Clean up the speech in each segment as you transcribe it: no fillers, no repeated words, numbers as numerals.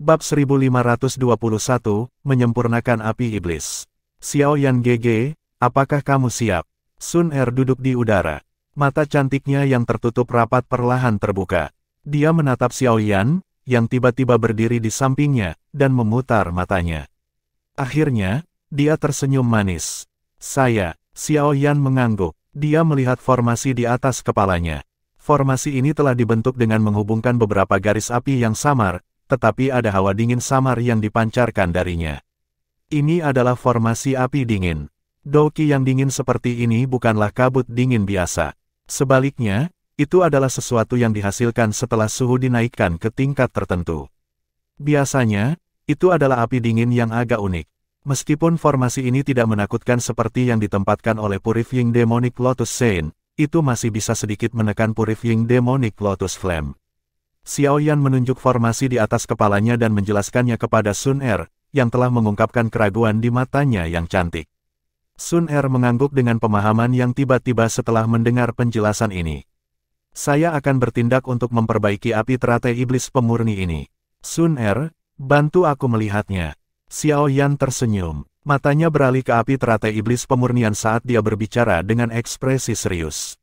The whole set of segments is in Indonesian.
Bab 1521, Menyempurnakan Api Iblis. Xiaoyan GG, apakah kamu siap? Sun Er duduk di udara. Mata cantiknya yang tertutup rapat perlahan terbuka. Dia menatap Xiaoyan, yang tiba-tiba berdiri di sampingnya, dan memutar matanya. Akhirnya, dia tersenyum manis. Xiaoyan mengangguk. Dia melihat formasi di atas kepalanya. Formasi ini telah dibentuk dengan menghubungkan beberapa garis api yang samar, tetapi ada hawa dingin samar yang dipancarkan darinya. Ini adalah formasi api dingin. Douqi yang dingin seperti ini bukanlah kabut dingin biasa. Sebaliknya, itu adalah sesuatu yang dihasilkan setelah suhu dinaikkan ke tingkat tertentu. Biasanya, itu adalah api dingin yang agak unik. Meskipun formasi ini tidak menakutkan seperti yang ditempatkan oleh Purifying Demonic Lotus Saint, itu masih bisa sedikit menekan Purifying Demonic Lotus Flame. Xiaoyan menunjuk formasi di atas kepalanya dan menjelaskannya kepada Sun Er, yang telah mengungkapkan keraguan di matanya yang cantik. Sun Er mengangguk dengan pemahaman yang tiba-tiba setelah mendengar penjelasan ini. Saya akan bertindak untuk memperbaiki api teratai iblis pemurni ini. Sun Er, bantu aku melihatnya. Xiaoyan tersenyum. Matanya beralih ke api teratai iblis pemurnian saat dia berbicara dengan ekspresi serius.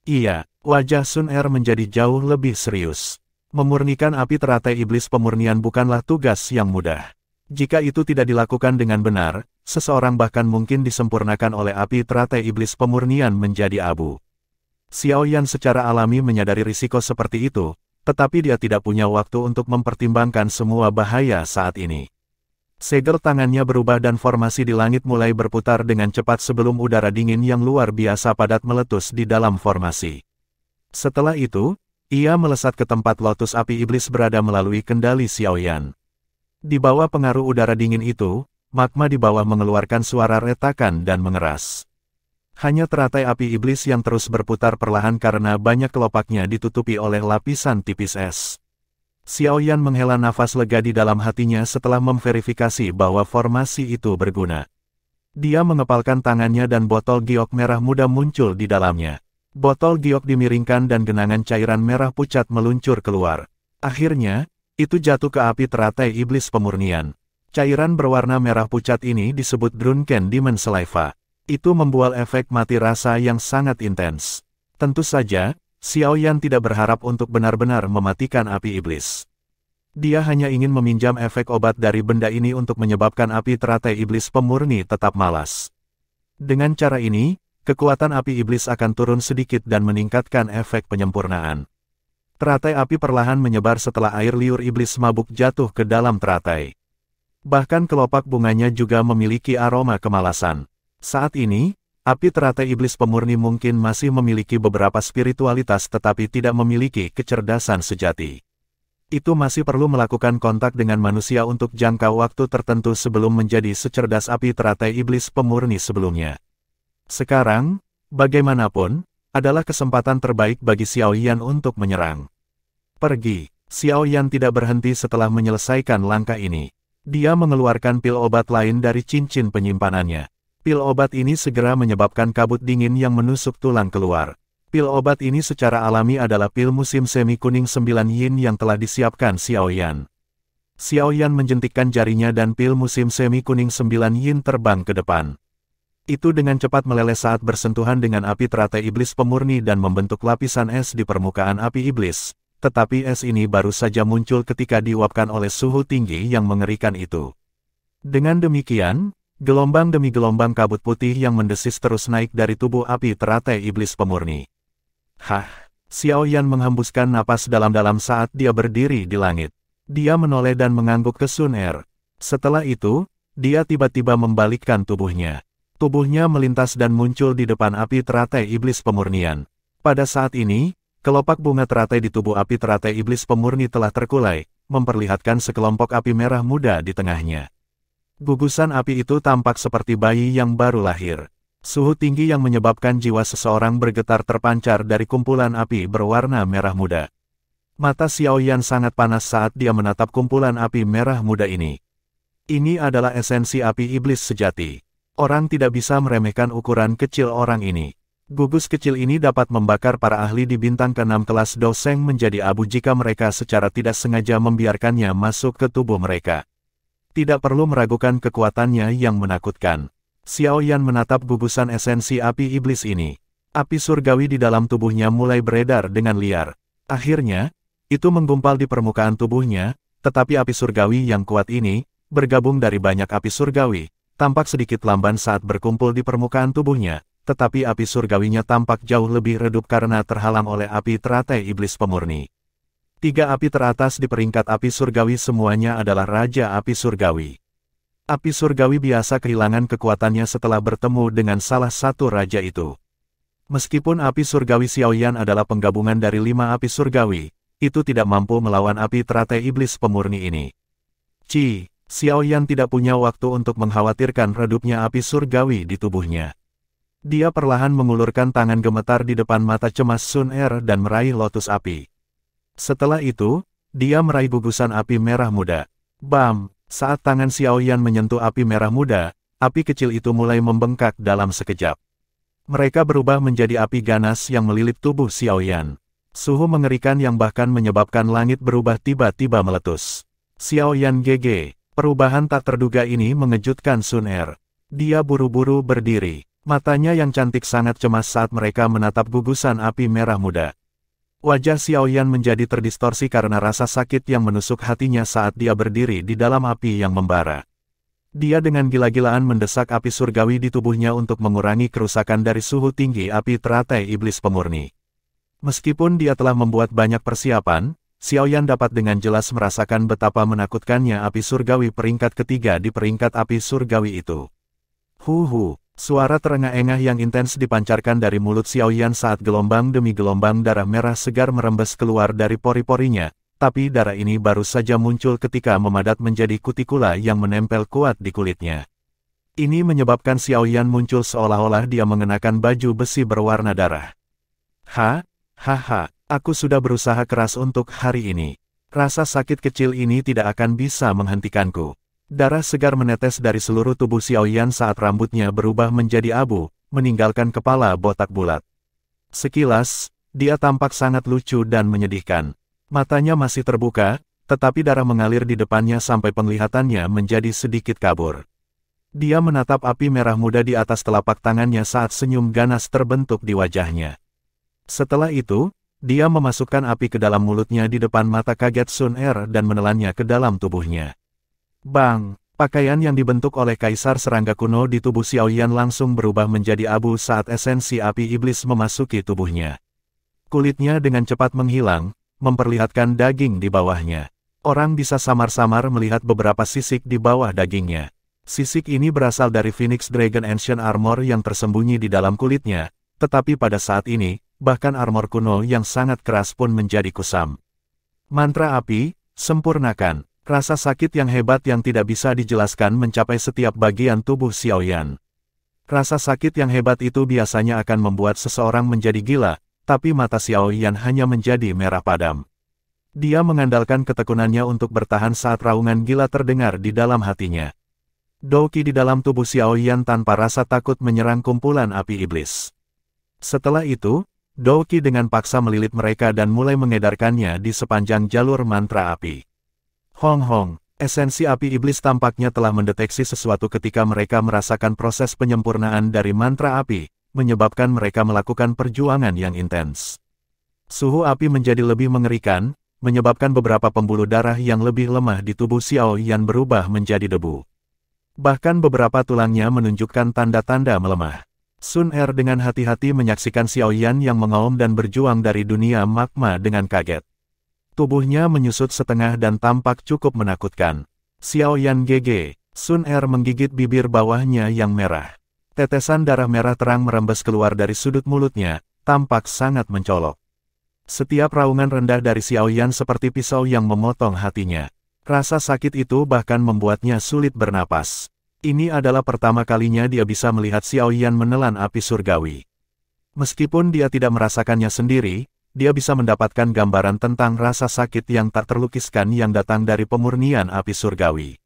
Iya, wajah Sun Er menjadi jauh lebih serius. Memurnikan api teratai iblis pemurnian bukanlah tugas yang mudah. Jika itu tidak dilakukan dengan benar, seseorang bahkan mungkin disempurnakan oleh api teratai iblis pemurnian menjadi abu. Xiaoyan secara alami menyadari risiko seperti itu, tetapi dia tidak punya waktu untuk mempertimbangkan semua bahaya saat ini. Segel tangannya berubah dan formasi di langit mulai berputar dengan cepat sebelum udara dingin yang luar biasa padat meletus di dalam formasi. Setelah itu, ia melesat ke tempat lotus api iblis berada melalui kendali Xiaoyan. Di bawah pengaruh udara dingin itu, magma di bawah mengeluarkan suara retakan dan mengeras. Hanya teratai api iblis yang terus berputar perlahan karena banyak kelopaknya ditutupi oleh lapisan tipis es. Xiaoyan menghela nafas lega di dalam hatinya setelah memverifikasi bahwa formasi itu berguna. Dia mengepalkan tangannya dan botol giok merah muda muncul di dalamnya. Botol giok dimiringkan dan genangan cairan merah pucat meluncur keluar. Akhirnya, itu jatuh ke api teratai iblis pemurnian. Cairan berwarna merah pucat ini disebut Drunken Demon Saliva. Itu membuat efek mati rasa yang sangat intens. Tentu saja, Xiaoyan tidak berharap untuk benar-benar mematikan api iblis. Dia hanya ingin meminjam efek obat dari benda ini untuk menyebabkan api teratai iblis pemurni tetap malas. Dengan cara ini, kekuatan api iblis akan turun sedikit dan meningkatkan efek penyempurnaan. Teratai api perlahan menyebar setelah air liur iblis mabuk jatuh ke dalam teratai. Bahkan kelopak bunganya juga memiliki aroma kemalasan. Saat ini, api teratai iblis pemurni mungkin masih memiliki beberapa spiritualitas tetapi tidak memiliki kecerdasan sejati. Itu masih perlu melakukan kontak dengan manusia untuk jangka waktu tertentu sebelum menjadi secerdas api teratai iblis pemurni sebelumnya. Sekarang, bagaimanapun, adalah kesempatan terbaik bagi Xiaoyan untuk menyerang. Pergi. Xiaoyan tidak berhenti setelah menyelesaikan langkah ini. Dia mengeluarkan pil obat lain dari cincin penyimpanannya. Pil obat ini segera menyebabkan kabut dingin yang menusuk tulang keluar. Pil obat ini secara alami adalah pil musim semi kuning 9 yin yang telah disiapkan Xiaoyan. Xiaoyan menjentikkan jarinya dan pil musim semi kuning 9 yin terbang ke depan. Itu dengan cepat meleleh saat bersentuhan dengan api teratai iblis pemurni dan membentuk lapisan es di permukaan api iblis. Tetapi es ini baru saja muncul ketika diuapkan oleh suhu tinggi yang mengerikan itu. Dengan demikian, gelombang demi gelombang kabut putih yang mendesis terus naik dari tubuh api teratai iblis pemurni. Xiaoyan menghembuskan napas dalam-dalam saat dia berdiri di langit. Dia menoleh dan mengangguk ke Sun Er. Setelah itu, dia tiba-tiba membalikkan tubuhnya. Tubuhnya melintas dan muncul di depan api teratai iblis pemurnian. Pada saat ini, kelopak bunga teratai di tubuh api teratai iblis pemurni telah terkulai, memperlihatkan sekelompok api merah muda di tengahnya. Gugusan api itu tampak seperti bayi yang baru lahir. Suhu tinggi yang menyebabkan jiwa seseorang bergetar terpancar dari kumpulan api berwarna merah muda. Mata Xiaoyan sangat panas saat dia menatap kumpulan api merah muda ini. Ini adalah esensi api iblis sejati. Orang tidak bisa meremehkan ukuran kecil orang ini. Gugus kecil ini dapat membakar para ahli di bintang ke-6 kelas Doseng menjadi abu jika mereka secara tidak sengaja membiarkannya masuk ke tubuh mereka. Tidak perlu meragukan kekuatannya yang menakutkan. Xiao Yan menatap gugusan esensi api iblis ini. Api surgawi di dalam tubuhnya mulai beredar dengan liar. Akhirnya, itu menggumpal di permukaan tubuhnya, tetapi api surgawi yang kuat ini, bergabung dari banyak api surgawi, tampak sedikit lamban saat berkumpul di permukaan tubuhnya, tetapi api surgawinya tampak jauh lebih redup karena terhalang oleh api teratai iblis pemurni. 3 api teratas di peringkat api surgawi semuanya adalah Raja Api Surgawi. Api surgawi biasa kehilangan kekuatannya setelah bertemu dengan salah satu raja itu. Meskipun api surgawi Xiao Yan adalah penggabungan dari 5 api surgawi, itu tidak mampu melawan api teratai iblis pemurni ini. Xiao Yan tidak punya waktu untuk mengkhawatirkan redupnya api surgawi di tubuhnya. Dia perlahan mengulurkan tangan gemetar di depan mata cemas Sun Er dan meraih lotus api. Setelah itu, dia meraih gugusan api merah muda. Bam! Saat tangan Xiao Yan menyentuh api merah muda, api kecil itu mulai membengkak dalam sekejap. Mereka berubah menjadi api ganas yang melilit tubuh Xiao Yan. Suhu mengerikan yang bahkan menyebabkan langit berubah tiba-tiba meletus. Xiao Yan GG, perubahan tak terduga ini mengejutkan Sun Er. Dia buru-buru berdiri. Matanya yang cantik sangat cemas saat mereka menatap gugusan api merah muda. Wajah Xiao Yan menjadi terdistorsi karena rasa sakit yang menusuk hatinya saat dia berdiri di dalam api yang membara. Dia dengan gila-gilaan mendesak api surgawi di tubuhnya untuk mengurangi kerusakan dari suhu tinggi api teratai iblis pemurni. Meskipun dia telah membuat banyak persiapan, Xiao Yan dapat dengan jelas merasakan betapa menakutkannya api surgawi peringkat ketiga di peringkat api surgawi itu. Suara terengah-engah yang intens dipancarkan dari mulut Xiao Yan saat gelombang demi gelombang darah merah segar merembes keluar dari pori-porinya, tapi darah ini baru saja muncul ketika memadat menjadi kutikula yang menempel kuat di kulitnya. Ini menyebabkan Xiao Yan muncul seolah-olah dia mengenakan baju besi berwarna darah. Aku sudah berusaha keras untuk hari ini. Rasa sakit kecil ini tidak akan bisa menghentikanku. Darah segar menetes dari seluruh tubuh Xiao Yan saat rambutnya berubah menjadi abu, meninggalkan kepala botak bulat. Sekilas, dia tampak sangat lucu dan menyedihkan. Matanya masih terbuka, tetapi darah mengalir di depannya sampai penglihatannya menjadi sedikit kabur. Dia menatap api merah muda di atas telapak tangannya saat senyum ganas terbentuk di wajahnya. Setelah itu, dia memasukkan api ke dalam mulutnya di depan mata kaget Sun Er dan menelannya ke dalam tubuhnya. Bang! Pakaian yang dibentuk oleh Kaisar Serangga Kuno di tubuh Xiao Yan langsung berubah menjadi abu saat esensi api iblis memasuki tubuhnya. Kulitnya dengan cepat menghilang, memperlihatkan daging di bawahnya. Orang bisa samar-samar melihat beberapa sisik di bawah dagingnya. Sisik ini berasal dari Phoenix Dragon Ancient Armor yang tersembunyi di dalam kulitnya, tetapi pada saat ini, bahkan armor kuno yang sangat keras pun menjadi kusam. Mantra api, sempurnakan. Rasa sakit yang hebat yang tidak bisa dijelaskan mencapai setiap bagian tubuh Xiao Yan. Rasa sakit yang hebat itu biasanya akan membuat seseorang menjadi gila, tapi mata Xiao Yan hanya menjadi merah padam. Dia mengandalkan ketekunannya untuk bertahan saat raungan gila terdengar di dalam hatinya. Douqi di dalam tubuh Xiao Yan tanpa rasa takut menyerang kumpulan api iblis. Setelah itu, Douqi dengan paksa melilit mereka dan mulai mengedarkannya di sepanjang jalur mantra api. Hong, esensi api iblis tampaknya telah mendeteksi sesuatu ketika mereka merasakan proses penyempurnaan dari mantra api, menyebabkan mereka melakukan perjuangan yang intens. Suhu api menjadi lebih mengerikan, menyebabkan beberapa pembuluh darah yang lebih lemah di tubuh Xiao Yan berubah menjadi debu. Bahkan beberapa tulangnya menunjukkan tanda-tanda melemah. Sun Er dengan hati-hati menyaksikan Xiao Yan yang mengaum dan berjuang dari dunia magma dengan kaget. Tubuhnya menyusut setengah dan tampak cukup menakutkan. Xiao Yan GG, Sun Er menggigit bibir bawahnya yang merah. Tetesan darah merah terang merembes keluar dari sudut mulutnya, tampak sangat mencolok. Setiap raungan rendah dari Xiao Yan seperti pisau yang memotong hatinya. Rasa sakit itu bahkan membuatnya sulit bernapas. Ini adalah pertama kalinya dia bisa melihat Xiao Yan menelan api surgawi. Meskipun dia tidak merasakannya sendiri, dia bisa mendapatkan gambaran tentang rasa sakit yang tak terlukiskan yang datang dari pemurnian api surgawi.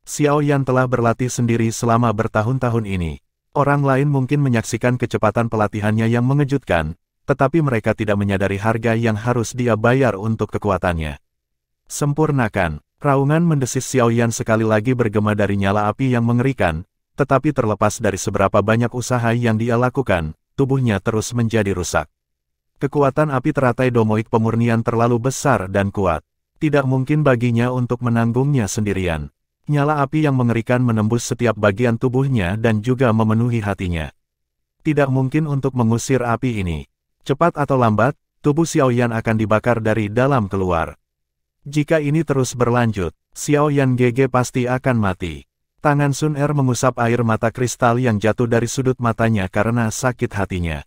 Xiao Yan telah berlatih sendiri selama bertahun-tahun ini. Orang lain mungkin menyaksikan kecepatan pelatihannya yang mengejutkan, tetapi mereka tidak menyadari harga yang harus dia bayar untuk kekuatannya. Sempurnakan. Raungan mendesis Xiaoyan sekali lagi bergema dari nyala api yang mengerikan, tetapi terlepas dari seberapa banyak usaha yang dia lakukan, tubuhnya terus menjadi rusak. Kekuatan api teratai domoik pemurnian terlalu besar dan kuat. Tidak mungkin baginya untuk menanggungnya sendirian. Nyala api yang mengerikan menembus setiap bagian tubuhnya dan juga memenuhi hatinya. Tidak mungkin untuk mengusir api ini. Cepat atau lambat, tubuh Xiaoyan akan dibakar dari dalam keluar. Jika ini terus berlanjut, Xiaoyan GG pasti akan mati. Tangan Sun Er mengusap air mata kristal yang jatuh dari sudut matanya karena sakit hatinya.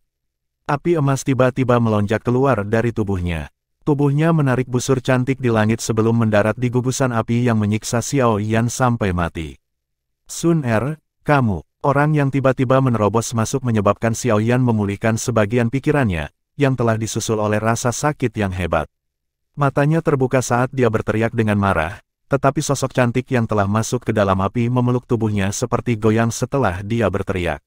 Api emas tiba-tiba melonjak keluar dari tubuhnya. Tubuhnya menarik busur cantik di langit sebelum mendarat di gugusan api yang menyiksa Xiaoyan sampai mati. Sun Er, kamu, orang yang tiba-tiba menerobos masuk menyebabkan Xiaoyan memulihkan sebagian pikirannya, yang telah disusul oleh rasa sakit yang hebat. Matanya terbuka saat dia berteriak dengan marah, tetapi sosok cantik yang telah masuk ke dalam api memeluk tubuhnya seperti goyang setelah dia berteriak.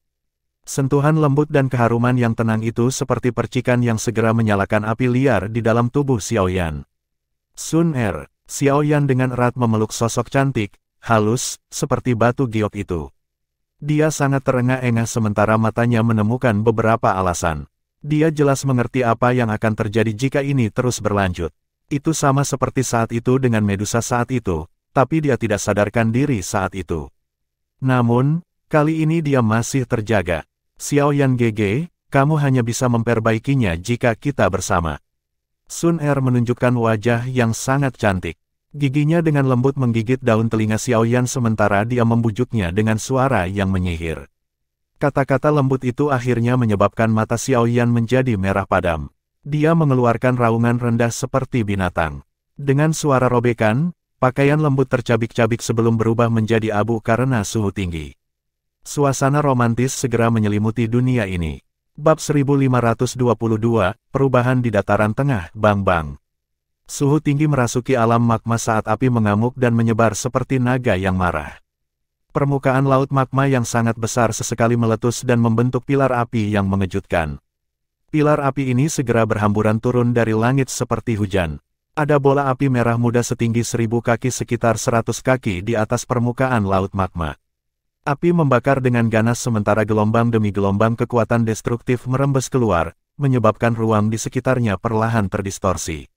Sentuhan lembut dan keharuman yang tenang itu seperti percikan yang segera menyalakan api liar di dalam tubuh Xiaoyan. Sun Er, Xiaoyan dengan erat memeluk sosok cantik, halus, seperti batu giok itu. Dia sangat terengah-engah sementara matanya menemukan beberapa alasan. Dia jelas mengerti apa yang akan terjadi jika ini terus berlanjut. Itu sama seperti saat itu dengan Medusa saat itu, tapi dia tidak sadarkan diri saat itu. Namun, kali ini dia masih terjaga. Xiaoyan GG, kamu hanya bisa memperbaikinya jika kita bersama. Sun Er menunjukkan wajah yang sangat cantik. Giginya dengan lembut menggigit daun telinga Xiaoyan sementara dia membujuknya dengan suara yang menyihir. Kata-kata lembut itu akhirnya menyebabkan mata Xiaoyan menjadi merah padam. Dia mengeluarkan raungan rendah seperti binatang. Dengan suara robekan, pakaian lembut tercabik-cabik sebelum berubah menjadi abu karena suhu tinggi. Suasana romantis segera menyelimuti dunia ini. Bab 1522, Perubahan di Dataran Tengah, Bang-Bang. Suhu tinggi merasuki alam magma saat api mengamuk dan menyebar seperti naga yang marah. Permukaan laut magma yang sangat besar sesekali meletus dan membentuk pilar api yang mengejutkan. Pilar api ini segera berhamburan turun dari langit seperti hujan. Ada bola api merah muda setinggi 1000 kaki sekitar 100 kaki di atas permukaan laut magma. Api membakar dengan ganas sementara gelombang demi gelombang kekuatan destruktif merembes keluar, menyebabkan ruang di sekitarnya perlahan terdistorsi.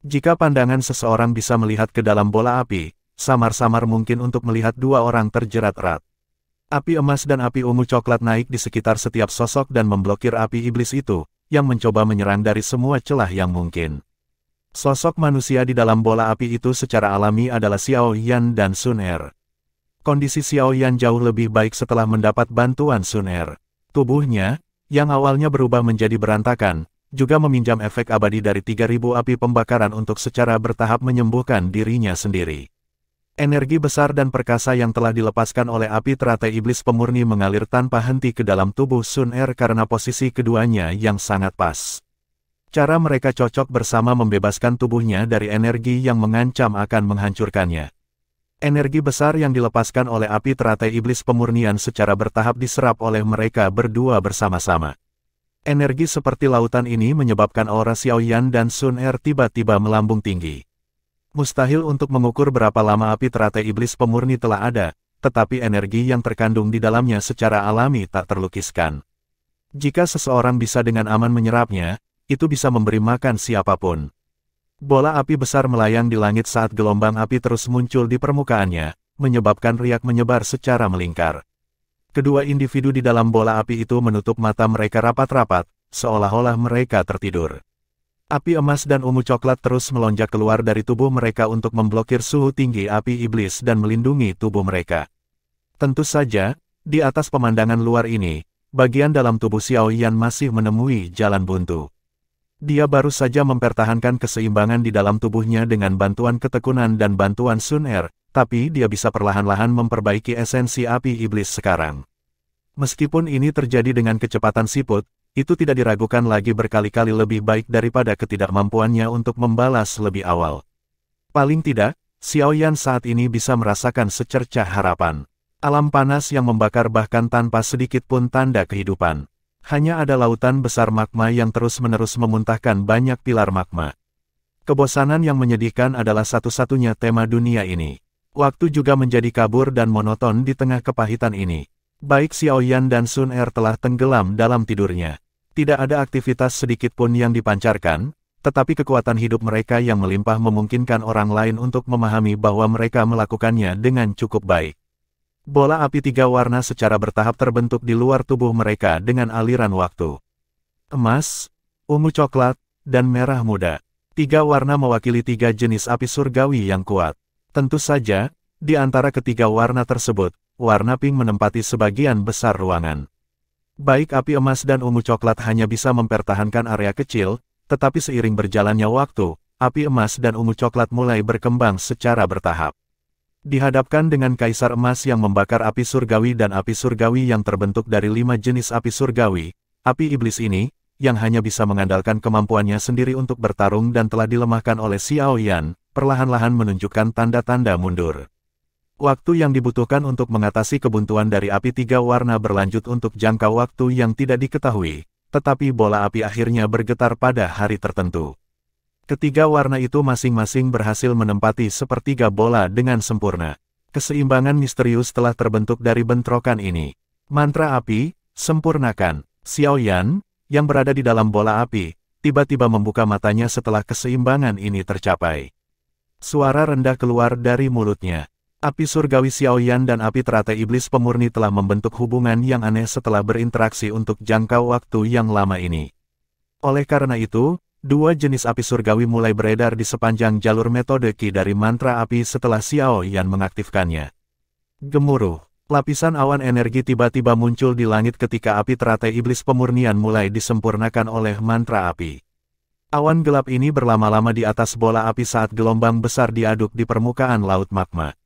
Jika pandangan seseorang bisa melihat ke dalam bola api, samar-samar mungkin untuk melihat dua orang terjerat erat. Api emas dan api ungu coklat naik di sekitar setiap sosok dan memblokir api iblis itu, yang mencoba menyerang dari semua celah yang mungkin. Sosok manusia di dalam bola api itu secara alami adalah Xiaoyan dan Sun Er. Kondisi Xiaoyan jauh lebih baik setelah mendapat bantuan Sun Er. Tubuhnya, yang awalnya berubah menjadi berantakan, juga meminjam efek abadi dari 3000 api pembakaran untuk secara bertahap menyembuhkan dirinya sendiri. Energi besar dan perkasa yang telah dilepaskan oleh api teratai iblis pemurni mengalir tanpa henti ke dalam tubuh Sun Er karena posisi keduanya yang sangat pas. Cara mereka cocok bersama membebaskan tubuhnya dari energi yang mengancam akan menghancurkannya. Energi besar yang dilepaskan oleh api teratai iblis pemurnian secara bertahap diserap oleh mereka berdua bersama-sama. Energi seperti lautan ini menyebabkan aura Xiaoyan dan Sun Er tiba-tiba melambung tinggi. Mustahil untuk mengukur berapa lama api teratai iblis pemurni telah ada, tetapi energi yang terkandung di dalamnya secara alami tak terlukiskan. Jika seseorang bisa dengan aman menyerapnya, itu bisa memberi makan siapapun. Bola api besar melayang di langit saat gelombang api terus muncul di permukaannya, menyebabkan riak menyebar secara melingkar. Kedua individu di dalam bola api itu menutup mata mereka rapat-rapat, seolah-olah mereka tertidur. Api emas dan ungu coklat terus melonjak keluar dari tubuh mereka untuk memblokir suhu tinggi api iblis dan melindungi tubuh mereka. Tentu saja, di atas pemandangan luar ini, bagian dalam tubuh Xiaoyan masih menemui jalan buntu. Dia baru saja mempertahankan keseimbangan di dalam tubuhnya dengan bantuan ketekunan dan bantuan Sun Er, tapi dia bisa perlahan-lahan memperbaiki esensi api iblis sekarang. Meskipun ini terjadi dengan kecepatan siput, itu tidak diragukan lagi berkali-kali lebih baik daripada ketidakmampuannya untuk membalas lebih awal. Paling tidak, Xiaoyan saat ini bisa merasakan secercah harapan. Alam panas yang membakar bahkan tanpa sedikit pun tanda kehidupan. Hanya ada lautan besar magma yang terus-menerus memuntahkan banyak pilar magma. Kebosanan yang menyedihkan adalah satu-satunya tema dunia ini. Waktu juga menjadi kabur dan monoton di tengah kepahitan ini. Baik Xiaoyan dan Sun Er telah tenggelam dalam tidurnya. Tidak ada aktivitas sedikit pun yang dipancarkan, tetapi kekuatan hidup mereka yang melimpah memungkinkan orang lain untuk memahami bahwa mereka melakukannya dengan cukup baik. Bola api 3 warna secara bertahap terbentuk di luar tubuh mereka dengan aliran waktu. Emas, ungu coklat, dan merah muda. 3 warna mewakili 3 jenis api surgawi yang kuat. Tentu saja, di antara ketiga warna tersebut, warna pink menempati sebagian besar ruangan. Baik api emas dan ungu coklat hanya bisa mempertahankan area kecil, tetapi seiring berjalannya waktu, api emas dan ungu coklat mulai berkembang secara bertahap. Dihadapkan dengan kaisar emas yang membakar api surgawi dan api surgawi yang terbentuk dari 5 jenis api surgawi, api iblis ini, yang hanya bisa mengandalkan kemampuannya sendiri untuk bertarung dan telah dilemahkan oleh Xiaoyan, perlahan-lahan menunjukkan tanda-tanda mundur. Waktu yang dibutuhkan untuk mengatasi kebuntuan dari api 3 warna berlanjut untuk jangka waktu yang tidak diketahui, tetapi bola api akhirnya bergetar pada hari tertentu. Ketiga warna itu masing-masing berhasil menempati sepertiga bola dengan sempurna. Keseimbangan misterius telah terbentuk dari bentrokan ini. Mantra api, sempurnakan. Xiaoyan, yang berada di dalam bola api, tiba-tiba membuka matanya setelah keseimbangan ini tercapai. Suara rendah keluar dari mulutnya. Api surgawi Xiaoyan dan api teratai iblis pemurni telah membentuk hubungan yang aneh setelah berinteraksi untuk jangka waktu yang lama ini. Oleh karena itu, 2 jenis api surgawi mulai beredar di sepanjang jalur metode Qi dari mantra api setelah Xiaoyan mengaktifkannya. Gemuruh, lapisan awan energi tiba-tiba muncul di langit ketika api teratai iblis pemurnian mulai disempurnakan oleh mantra api. Awan gelap ini berlama-lama di atas bola api saat gelombang besar diaduk di permukaan laut magma.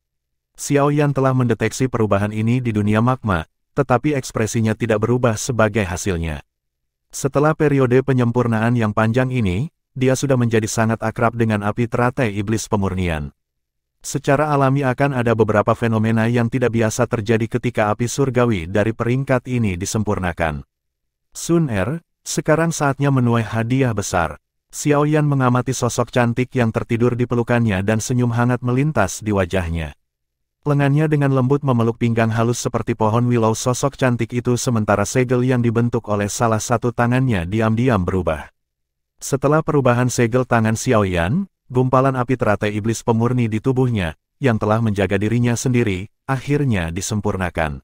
Xiaoyan telah mendeteksi perubahan ini di dunia magma, tetapi ekspresinya tidak berubah sebagai hasilnya. Setelah periode penyempurnaan yang panjang ini, dia sudah menjadi sangat akrab dengan api teratai iblis pemurnian. Secara alami akan ada beberapa fenomena yang tidak biasa terjadi ketika api surgawi dari peringkat ini disempurnakan. Sun Er, sekarang saatnya menuai hadiah besar. Xiaoyan mengamati sosok cantik yang tertidur di pelukannya dan senyum hangat melintas di wajahnya. Lengannya dengan lembut memeluk pinggang halus seperti pohon willow sosok cantik itu sementara segel yang dibentuk oleh salah satu tangannya diam-diam berubah. Setelah perubahan segel tangan Xiaoyan, gumpalan api teratai iblis pemurni di tubuhnya, yang telah menjaga dirinya sendiri, akhirnya disempurnakan.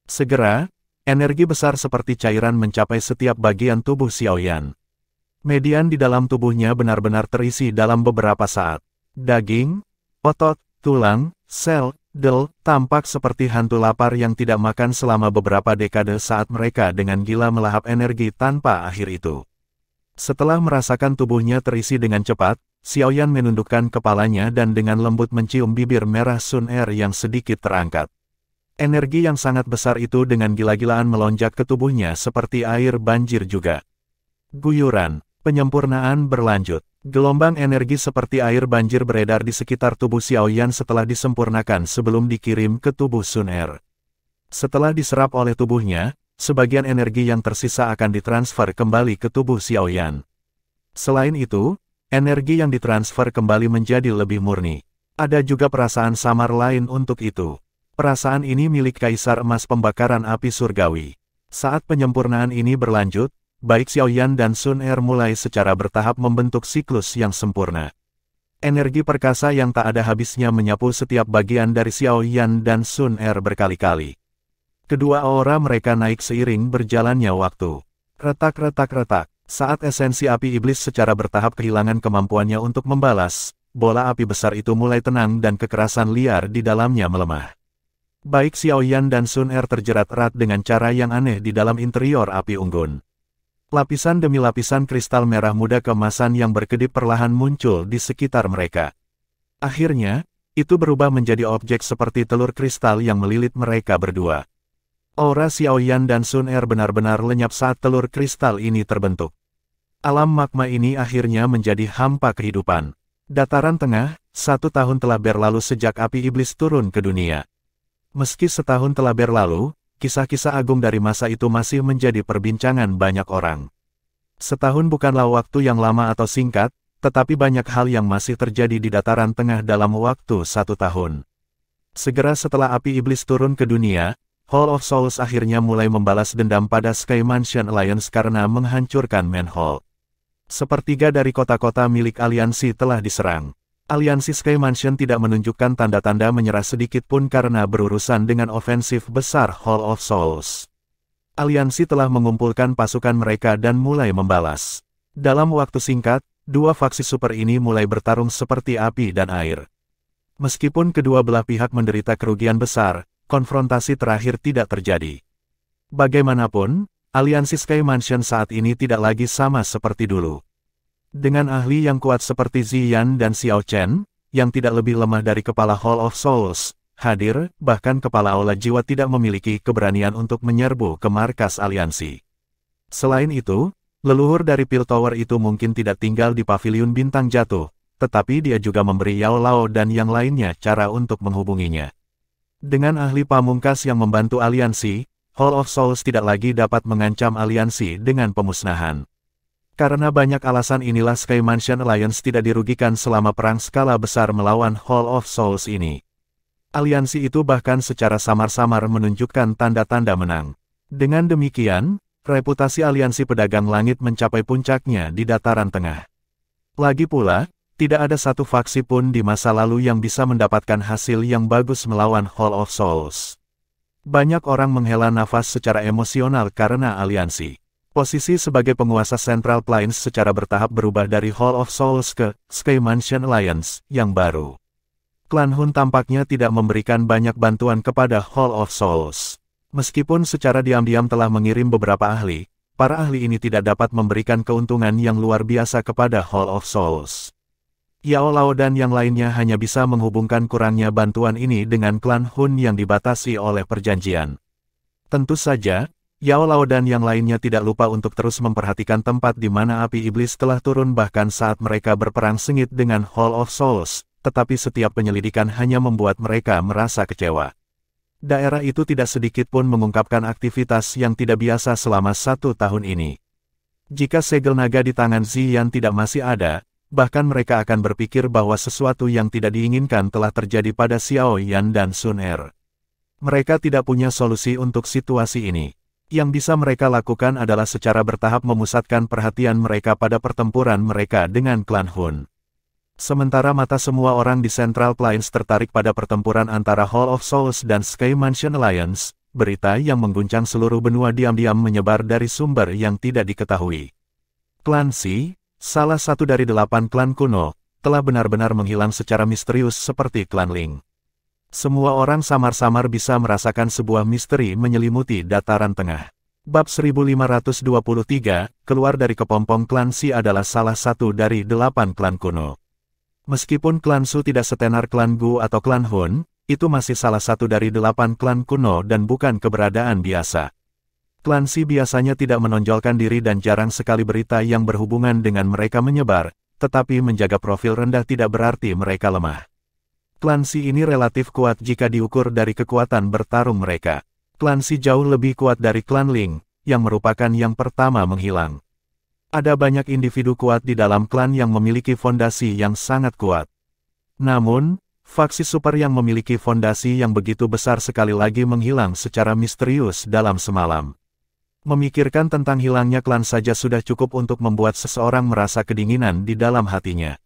Segera, energi besar seperti cairan mencapai setiap bagian tubuh Xiaoyan. Median di dalam tubuhnya benar-benar terisi dalam beberapa saat. Daging, otot, tulang, sel, del, tampak seperti hantu lapar yang tidak makan selama beberapa dekade saat mereka dengan gila melahap energi tanpa akhir itu. Setelah merasakan tubuhnya terisi dengan cepat, Xiaoyan menundukkan kepalanya dan dengan lembut mencium bibir merah Sun Er yang sedikit terangkat. Energi yang sangat besar itu dengan gila-gilaan melonjak ke tubuhnya seperti air banjir juga. Guyuran, penyempurnaan berlanjut. Gelombang energi seperti air banjir beredar di sekitar tubuh Xiaoyan setelah disempurnakan sebelum dikirim ke tubuh Sun Er. Setelah diserap oleh tubuhnya, sebagian energi yang tersisa akan ditransfer kembali ke tubuh Xiaoyan. Selain itu, energi yang ditransfer kembali menjadi lebih murni. Ada juga perasaan samar lain untuk itu. Perasaan ini milik Kaisar Emas Pembakaran Api Surgawi. Saat penyempurnaan ini berlanjut, baik Xiaoyan dan Sun Er mulai secara bertahap membentuk siklus yang sempurna. Energi perkasa yang tak ada habisnya menyapu setiap bagian dari Xiaoyan dan Sun Er berkali-kali. Kedua aura mereka naik seiring berjalannya waktu. Retak-retak-retak. Saat esensi api iblis secara bertahap kehilangan kemampuannya untuk membalas, bola api besar itu mulai tenang dan kekerasan liar di dalamnya melemah. Baik Xiaoyan dan Sun Er terjerat erat dengan cara yang aneh di dalam interior api unggun. Lapisan demi lapisan kristal merah muda keemasan yang berkedip perlahan muncul di sekitar mereka. Akhirnya, itu berubah menjadi objek seperti telur kristal yang melilit mereka berdua. Aura Xiaoyan dan Sun Er benar-benar lenyap saat telur kristal ini terbentuk. Alam magma ini akhirnya menjadi hampa kehidupan. Dataran tengah, 1 tahun telah berlalu sejak api iblis turun ke dunia. Meski setahun telah berlalu, kisah-kisah agung dari masa itu masih menjadi perbincangan banyak orang. Setahun bukanlah waktu yang lama atau singkat, tetapi banyak hal yang masih terjadi di dataran tengah dalam waktu 1 tahun. Segera setelah api iblis turun ke dunia, Hall of Souls akhirnya mulai membalas dendam pada Sky Mansion Alliance karena menghancurkan Manhole. Sepertiga dari kota-kota milik aliansi telah diserang. Aliansi Sky Mansion tidak menunjukkan tanda-tanda menyerah sedikit pun karena berurusan dengan ofensif besar Hall of Souls. Aliansi telah mengumpulkan pasukan mereka dan mulai membalas. Dalam waktu singkat, dua faksi super ini mulai bertarung seperti api dan air. Meskipun kedua belah pihak menderita kerugian besar, konfrontasi terakhir tidak terjadi. Bagaimanapun, aliansi Sky Mansion saat ini tidak lagi sama seperti dulu. Dengan ahli yang kuat seperti Ziyan dan Xiao Chen, yang tidak lebih lemah dari kepala Hall of Souls, hadir, bahkan kepala Aula Jiwa tidak memiliki keberanian untuk menyerbu ke markas aliansi. Selain itu, leluhur dari Pil Tower itu mungkin tidak tinggal di Paviliun Bintang Jatuh, tetapi dia juga memberi Yao Lao dan yang lainnya cara untuk menghubunginya. Dengan ahli pamungkas yang membantu aliansi, Hall of Souls tidak lagi dapat mengancam aliansi dengan pemusnahan. Karena banyak alasan inilah Sky Mansion Alliance tidak dirugikan selama perang skala besar melawan Hall of Souls ini. Aliansi itu bahkan secara samar-samar menunjukkan tanda-tanda menang. Dengan demikian, reputasi aliansi pedagang langit mencapai puncaknya di dataran tengah. Lagi pula, tidak ada satu faksi pun di masa lalu yang bisa mendapatkan hasil yang bagus melawan Hall of Souls. Banyak orang menghela nafas secara emosional karena aliansi. Posisi sebagai penguasa Central Plains secara bertahap berubah dari Hall of Souls ke Sky Mansion Alliance yang baru. Klan Hun tampaknya tidak memberikan banyak bantuan kepada Hall of Souls. Meskipun secara diam-diam telah mengirim beberapa ahli, para ahli ini tidak dapat memberikan keuntungan yang luar biasa kepada Hall of Souls. Yao Lao dan yang lainnya hanya bisa menghubungkan kurangnya bantuan ini dengan klan Hun yang dibatasi oleh perjanjian. Tentu saja, Yao Lao dan yang lainnya tidak lupa untuk terus memperhatikan tempat di mana api iblis telah turun bahkan saat mereka berperang sengit dengan Hall of Souls, tetapi setiap penyelidikan hanya membuat mereka merasa kecewa. Daerah itu tidak sedikit pun mengungkapkan aktivitas yang tidak biasa selama 1 tahun ini. Jika segel naga di tangan Ziyan tidak masih ada, bahkan mereka akan berpikir bahwa sesuatu yang tidak diinginkan telah terjadi pada Xiao Yan dan Sun Er. Mereka tidak punya solusi untuk situasi ini. Yang bisa mereka lakukan adalah secara bertahap memusatkan perhatian mereka pada pertempuran mereka dengan klan Hun. Sementara mata semua orang di Central Plains tertarik pada pertempuran antara Hall of Souls dan Sky Mansion Alliance, berita yang mengguncang seluruh benua diam-diam menyebar dari sumber yang tidak diketahui. Klan Xi, salah satu dari 8 klan kuno, telah benar-benar menghilang secara misterius seperti klan Ling. Semua orang samar-samar bisa merasakan sebuah misteri menyelimuti dataran tengah. Bab 1523, keluar dari kepompong klan Xi adalah salah satu dari 8 klan kuno. Meskipun klan Su tidak setenar klan Gu atau klan Hun, itu masih salah satu dari 8 klan kuno dan bukan keberadaan biasa. Klan Xi biasanya tidak menonjolkan diri dan jarang sekali berita yang berhubungan dengan mereka menyebar, tetapi menjaga profil rendah tidak berarti mereka lemah. Klan Xi ini relatif kuat jika diukur dari kekuatan bertarung mereka. Klan Xi jauh lebih kuat dari klan Ling, yang merupakan yang pertama menghilang. Ada banyak individu kuat di dalam klan yang memiliki fondasi yang sangat kuat. Namun, faksi super yang memiliki fondasi yang begitu besar sekali lagi menghilang secara misterius dalam semalam. Memikirkan tentang hilangnya klan saja sudah cukup untuk membuat seseorang merasa kedinginan di dalam hatinya.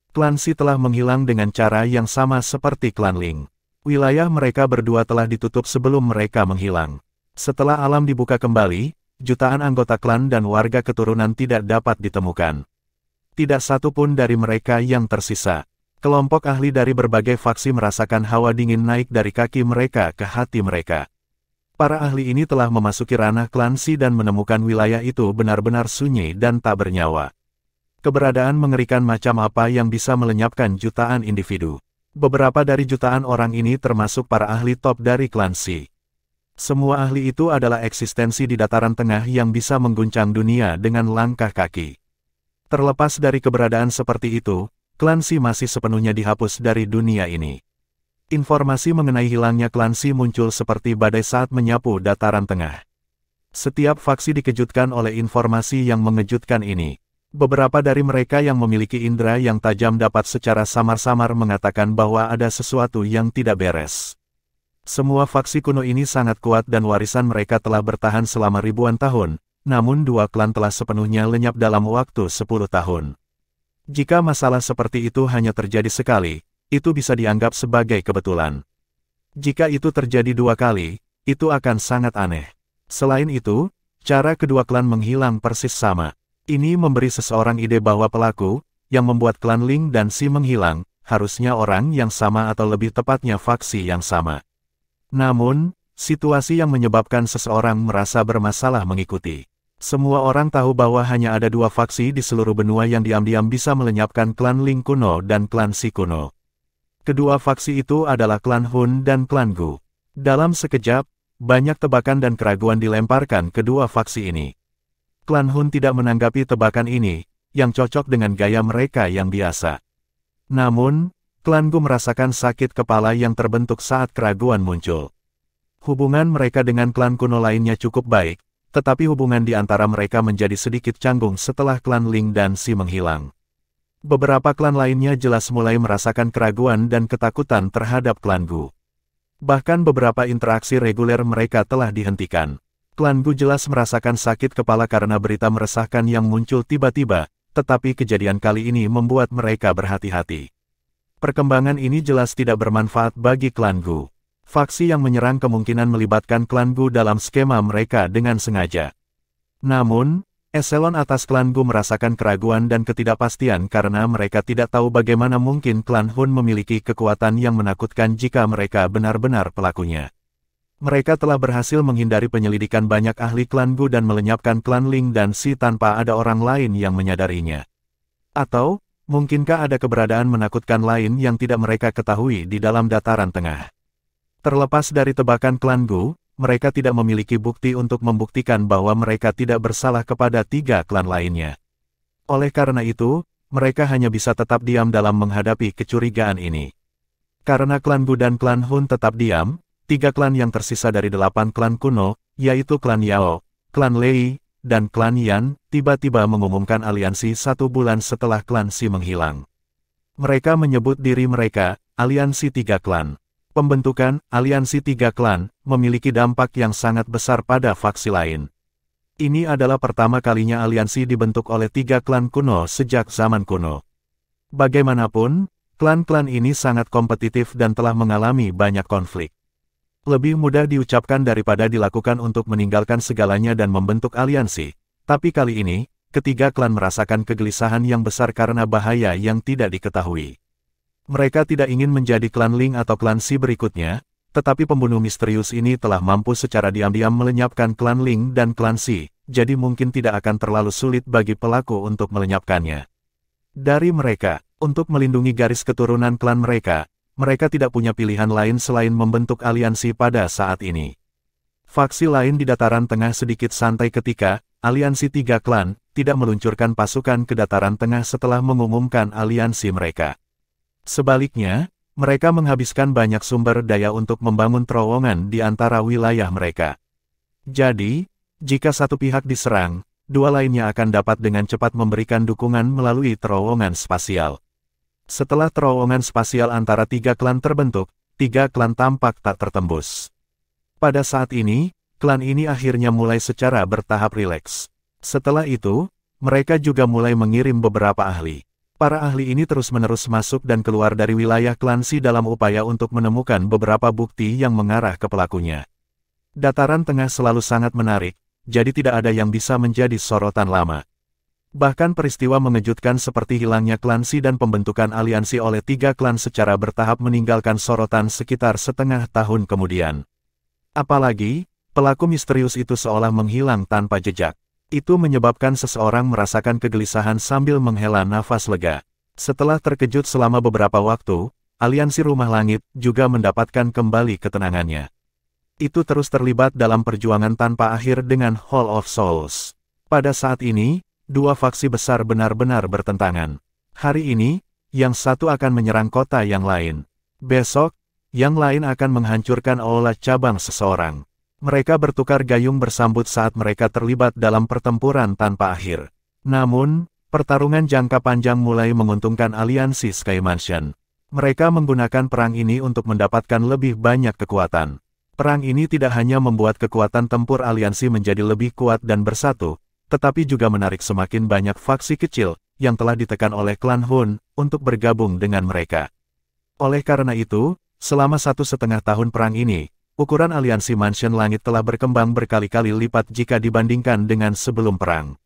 Klan Xi telah menghilang dengan cara yang sama seperti klan Ling. Wilayah mereka berdua telah ditutup sebelum mereka menghilang. Setelah alam dibuka kembali, jutaan anggota klan dan warga keturunan tidak dapat ditemukan. Tidak satu pun dari mereka yang tersisa. Kelompok ahli dari berbagai faksi merasakan hawa dingin naik dari kaki mereka ke hati mereka. Para ahli ini telah memasuki ranah klan Xi dan menemukan wilayah itu benar-benar sunyi dan tak bernyawa. Keberadaan mengerikan macam apa yang bisa melenyapkan jutaan individu. Beberapa dari jutaan orang ini termasuk para ahli top dari klan Xi. Semua ahli itu adalah eksistensi di dataran tengah yang bisa mengguncang dunia dengan langkah kaki. Terlepas dari keberadaan seperti itu, klan Xi masih sepenuhnya dihapus dari dunia ini. Informasi mengenai hilangnya klan Si muncul seperti badai saat menyapu dataran tengah. Setiap faksi dikejutkan oleh informasi yang mengejutkan ini. Beberapa dari mereka yang memiliki indera yang tajam dapat secara samar-samar mengatakan bahwa ada sesuatu yang tidak beres. Semua faksi kuno ini sangat kuat dan warisan mereka telah bertahan selama ribuan tahun, namun dua klan telah sepenuhnya lenyap dalam waktu 10 tahun. Jika masalah seperti itu hanya terjadi sekali, itu bisa dianggap sebagai kebetulan. Jika itu terjadi 2 kali, itu akan sangat aneh. Selain itu, cara kedua klan menghilang persis sama. Ini memberi seseorang ide bahwa pelaku, yang membuat klan Ling dan Si menghilang, harusnya orang yang sama atau lebih tepatnya faksi yang sama. Namun, situasi yang menyebabkan seseorang merasa bermasalah mengikuti. Semua orang tahu bahwa hanya ada 2 faksi di seluruh benua yang diam-diam bisa melenyapkan klan Ling kuno dan klan Si kuno. Kedua faksi itu adalah klan Hun dan klan Gu. Dalam sekejap, banyak tebakan dan keraguan dilemparkan kedua faksi ini. Klan Hun tidak menanggapi tebakan ini, yang cocok dengan gaya mereka yang biasa. Namun, klan Gu merasakan sakit kepala yang terbentuk saat keraguan muncul. Hubungan mereka dengan klan kuno lainnya cukup baik, tetapi hubungan di antara mereka menjadi sedikit canggung setelah klan Ling dan Si menghilang. Beberapa klan lainnya jelas mulai merasakan keraguan dan ketakutan terhadap klan Gu. Bahkan beberapa interaksi reguler mereka telah dihentikan. Klan Gu jelas merasakan sakit kepala karena berita meresahkan yang muncul tiba-tiba, tetapi kejadian kali ini membuat mereka berhati-hati. Perkembangan ini jelas tidak bermanfaat bagi klan Gu. Faksi yang menyerang kemungkinan melibatkan klan Gu dalam skema mereka dengan sengaja. Namun, eselon atas klan Gu merasakan keraguan dan ketidakpastian karena mereka tidak tahu bagaimana mungkin klan Hun memiliki kekuatan yang menakutkan jika mereka benar-benar pelakunya. Mereka telah berhasil menghindari penyelidikan banyak ahli klan Gu dan melenyapkan klan Ling dan Si tanpa ada orang lain yang menyadarinya. Atau, mungkinkah ada keberadaan menakutkan lain yang tidak mereka ketahui di dalam dataran tengah? Terlepas dari tebakan klan Gu, mereka tidak memiliki bukti untuk membuktikan bahwa mereka tidak bersalah kepada 3 klan lainnya. Oleh karena itu, mereka hanya bisa tetap diam dalam menghadapi kecurigaan ini. Karena klan Gu dan klan Hun tetap diam, 3 klan yang tersisa dari 8 klan kuno, yaitu klan Yao, klan Lei, dan klan Yan, tiba-tiba mengumumkan aliansi 1 bulan setelah klan Si menghilang. Mereka menyebut diri mereka, aliansi 3 klan. Pembentukan aliansi 3 klan memiliki dampak yang sangat besar pada faksi lain. Ini adalah pertama kalinya aliansi dibentuk oleh 3 klan kuno sejak zaman kuno. Bagaimanapun, klan-klan ini sangat kompetitif dan telah mengalami banyak konflik. Lebih mudah diucapkan daripada dilakukan untuk meninggalkan segalanya dan membentuk aliansi, tapi kali ini, ketiga klan merasakan kegelisahan yang besar karena bahaya yang tidak diketahui. Mereka tidak ingin menjadi klan Ling atau klan Si berikutnya, tetapi pembunuh misterius ini telah mampu secara diam-diam melenyapkan klan Ling dan klan Si, jadi mungkin tidak akan terlalu sulit bagi pelaku untuk melenyapkannya. Dari mereka, untuk melindungi garis keturunan klan mereka tidak punya pilihan lain selain membentuk aliansi pada saat ini. Faksi lain di dataran tengah sedikit santai ketika aliansi 3 klan tidak meluncurkan pasukan ke dataran tengah setelah mengumumkan aliansi mereka. Sebaliknya, mereka menghabiskan banyak sumber daya untuk membangun terowongan di antara wilayah mereka. Jadi, jika satu pihak diserang, 2 lainnya akan dapat dengan cepat memberikan dukungan melalui terowongan spasial. Setelah terowongan spasial antara 3 klan terbentuk, 3 klan tampak tak tertembus. Pada saat ini, klan ini akhirnya mulai secara bertahap rileks. Setelah itu, mereka juga mulai mengirim beberapa ahli. Para ahli ini terus-menerus masuk dan keluar dari wilayah klan Si dalam upaya untuk menemukan beberapa bukti yang mengarah ke pelakunya. Dataran tengah selalu sangat menarik, jadi tidak ada yang bisa menjadi sorotan lama. Bahkan peristiwa mengejutkan seperti hilangnya klan Si dan pembentukan aliansi oleh 3 klan secara bertahap meninggalkan sorotan sekitar setengah tahun kemudian. Apalagi, pelaku misterius itu seolah menghilang tanpa jejak. Itu menyebabkan seseorang merasakan kegelisahan sambil menghela nafas lega. Setelah terkejut selama beberapa waktu, aliansi Rumah Langit juga mendapatkan kembali ketenangannya. Itu terus terlibat dalam perjuangan tanpa akhir dengan Hall of Souls. Pada saat ini, 2 faksi besar benar-benar bertentangan. Hari ini, yang satu akan menyerang kota yang lain. Besok, yang lain akan menghancurkan aula cabang seseorang. Mereka bertukar gayung bersambut saat mereka terlibat dalam pertempuran tanpa akhir. Namun, pertarungan jangka panjang mulai menguntungkan aliansi Sky Mansion. Mereka menggunakan perang ini untuk mendapatkan lebih banyak kekuatan. Perang ini tidak hanya membuat kekuatan tempur aliansi menjadi lebih kuat dan bersatu, tetapi juga menarik semakin banyak faksi kecil yang telah ditekan oleh klan Hun untuk bergabung dengan mereka. Oleh karena itu, selama 1,5 tahun perang ini, ukuran aliansi Mansion Langit telah berkembang berkali-kali lipat jika dibandingkan dengan sebelum perang.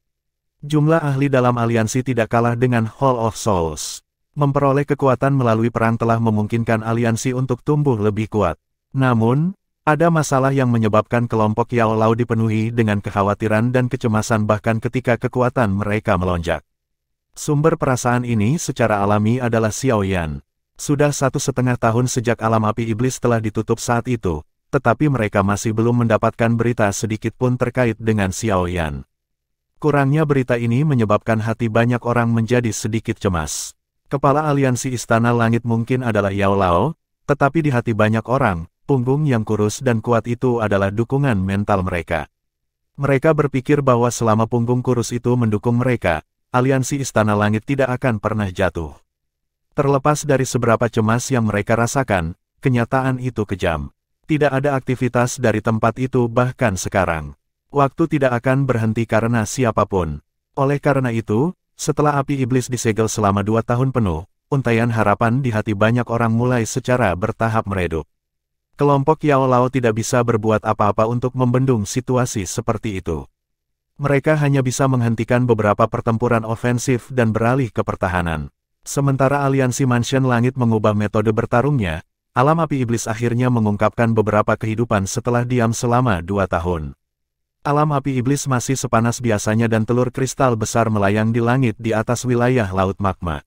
Jumlah ahli dalam aliansi tidak kalah dengan Hall of Souls. Memperoleh kekuatan melalui perang telah memungkinkan aliansi untuk tumbuh lebih kuat. Namun, ada masalah yang menyebabkan kelompok Yao Lao dipenuhi dengan kekhawatiran dan kecemasan bahkan ketika kekuatan mereka melonjak. Sumber perasaan ini secara alami adalah Xiao Yan. Sudah 1,5 tahun sejak alam api iblis telah ditutup saat itu, tetapi mereka masih belum mendapatkan berita sedikit pun terkait dengan Xiao Yan. Kurangnya berita ini menyebabkan hati banyak orang menjadi sedikit cemas. Kepala aliansi Istana Langit mungkin adalah Yao Lao, tetapi di hati banyak orang, punggung yang kurus dan kuat itu adalah dukungan mental mereka. Mereka berpikir bahwa selama punggung kurus itu mendukung mereka, aliansi Istana Langit tidak akan pernah jatuh. Terlepas dari seberapa cemas yang mereka rasakan, kenyataan itu kejam. Tidak ada aktivitas dari tempat itu bahkan sekarang. Waktu tidak akan berhenti karena siapapun. Oleh karena itu, setelah api iblis disegel selama 2 tahun penuh, untaian harapan di hati banyak orang mulai secara bertahap meredup. Kelompok Yao Lao tidak bisa berbuat apa-apa untuk membendung situasi seperti itu. Mereka hanya bisa menghentikan beberapa pertempuran ofensif dan beralih ke pertahanan. Sementara aliansi Mansion Langit mengubah metode bertarungnya, alam api iblis akhirnya mengungkapkan beberapa kehidupan setelah diam selama 2 tahun. Alam api iblis masih sepanas biasanya dan telur kristal besar melayang di langit di atas wilayah laut magma.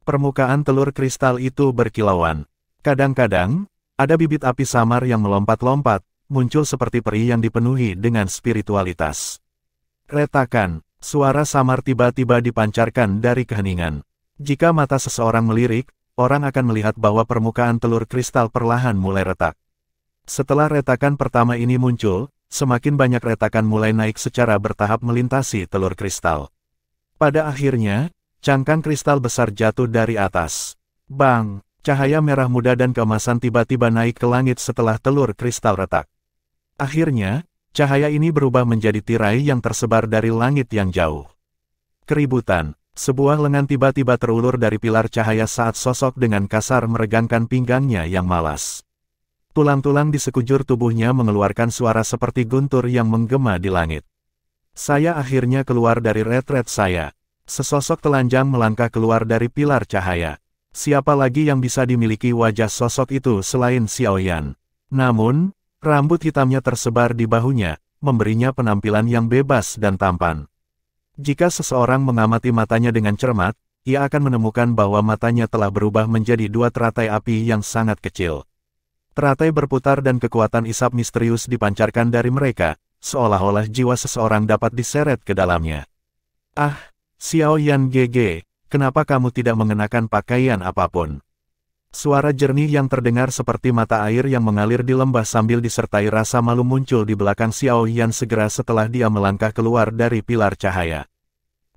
Permukaan telur kristal itu berkilauan. Kadang-kadang, ada bibit api samar yang melompat-lompat, muncul seperti peri yang dipenuhi dengan spiritualitas. Retakan, suara samar tiba-tiba dipancarkan dari keheningan. Jika mata seseorang melirik, orang akan melihat bahwa permukaan telur kristal perlahan mulai retak. Setelah retakan pertama ini muncul, semakin banyak retakan mulai naik secara bertahap melintasi telur kristal. Pada akhirnya, cangkang kristal besar jatuh dari atas. Bang! Cahaya merah muda dan keemasan tiba-tiba naik ke langit setelah telur kristal retak. Akhirnya, cahaya ini berubah menjadi tirai yang tersebar dari langit yang jauh. Keributan. Sebuah lengan tiba-tiba terulur dari pilar cahaya saat sosok dengan kasar meregangkan pinggangnya yang malas. Tulang-tulang di sekujur tubuhnya mengeluarkan suara seperti guntur yang menggema di langit. Saya akhirnya keluar dari retret saya. Sesosok telanjang melangkah keluar dari pilar cahaya. Siapa lagi yang bisa dimiliki wajah sosok itu selain Xiao Yan? Namun, rambut hitamnya tersebar di bahunya, memberinya penampilan yang bebas dan tampan. Jika seseorang mengamati matanya dengan cermat, ia akan menemukan bahwa matanya telah berubah menjadi 2 teratai api yang sangat kecil. Teratai berputar dan kekuatan isap misterius dipancarkan dari mereka, seolah-olah jiwa seseorang dapat diseret ke dalamnya. Ah, Xiao Yan GG, kenapa kamu tidak mengenakan pakaian apapun? Suara jernih yang terdengar seperti mata air yang mengalir di lembah sambil disertai rasa malu muncul di belakang Xiao Yan segera setelah dia melangkah keluar dari pilar cahaya.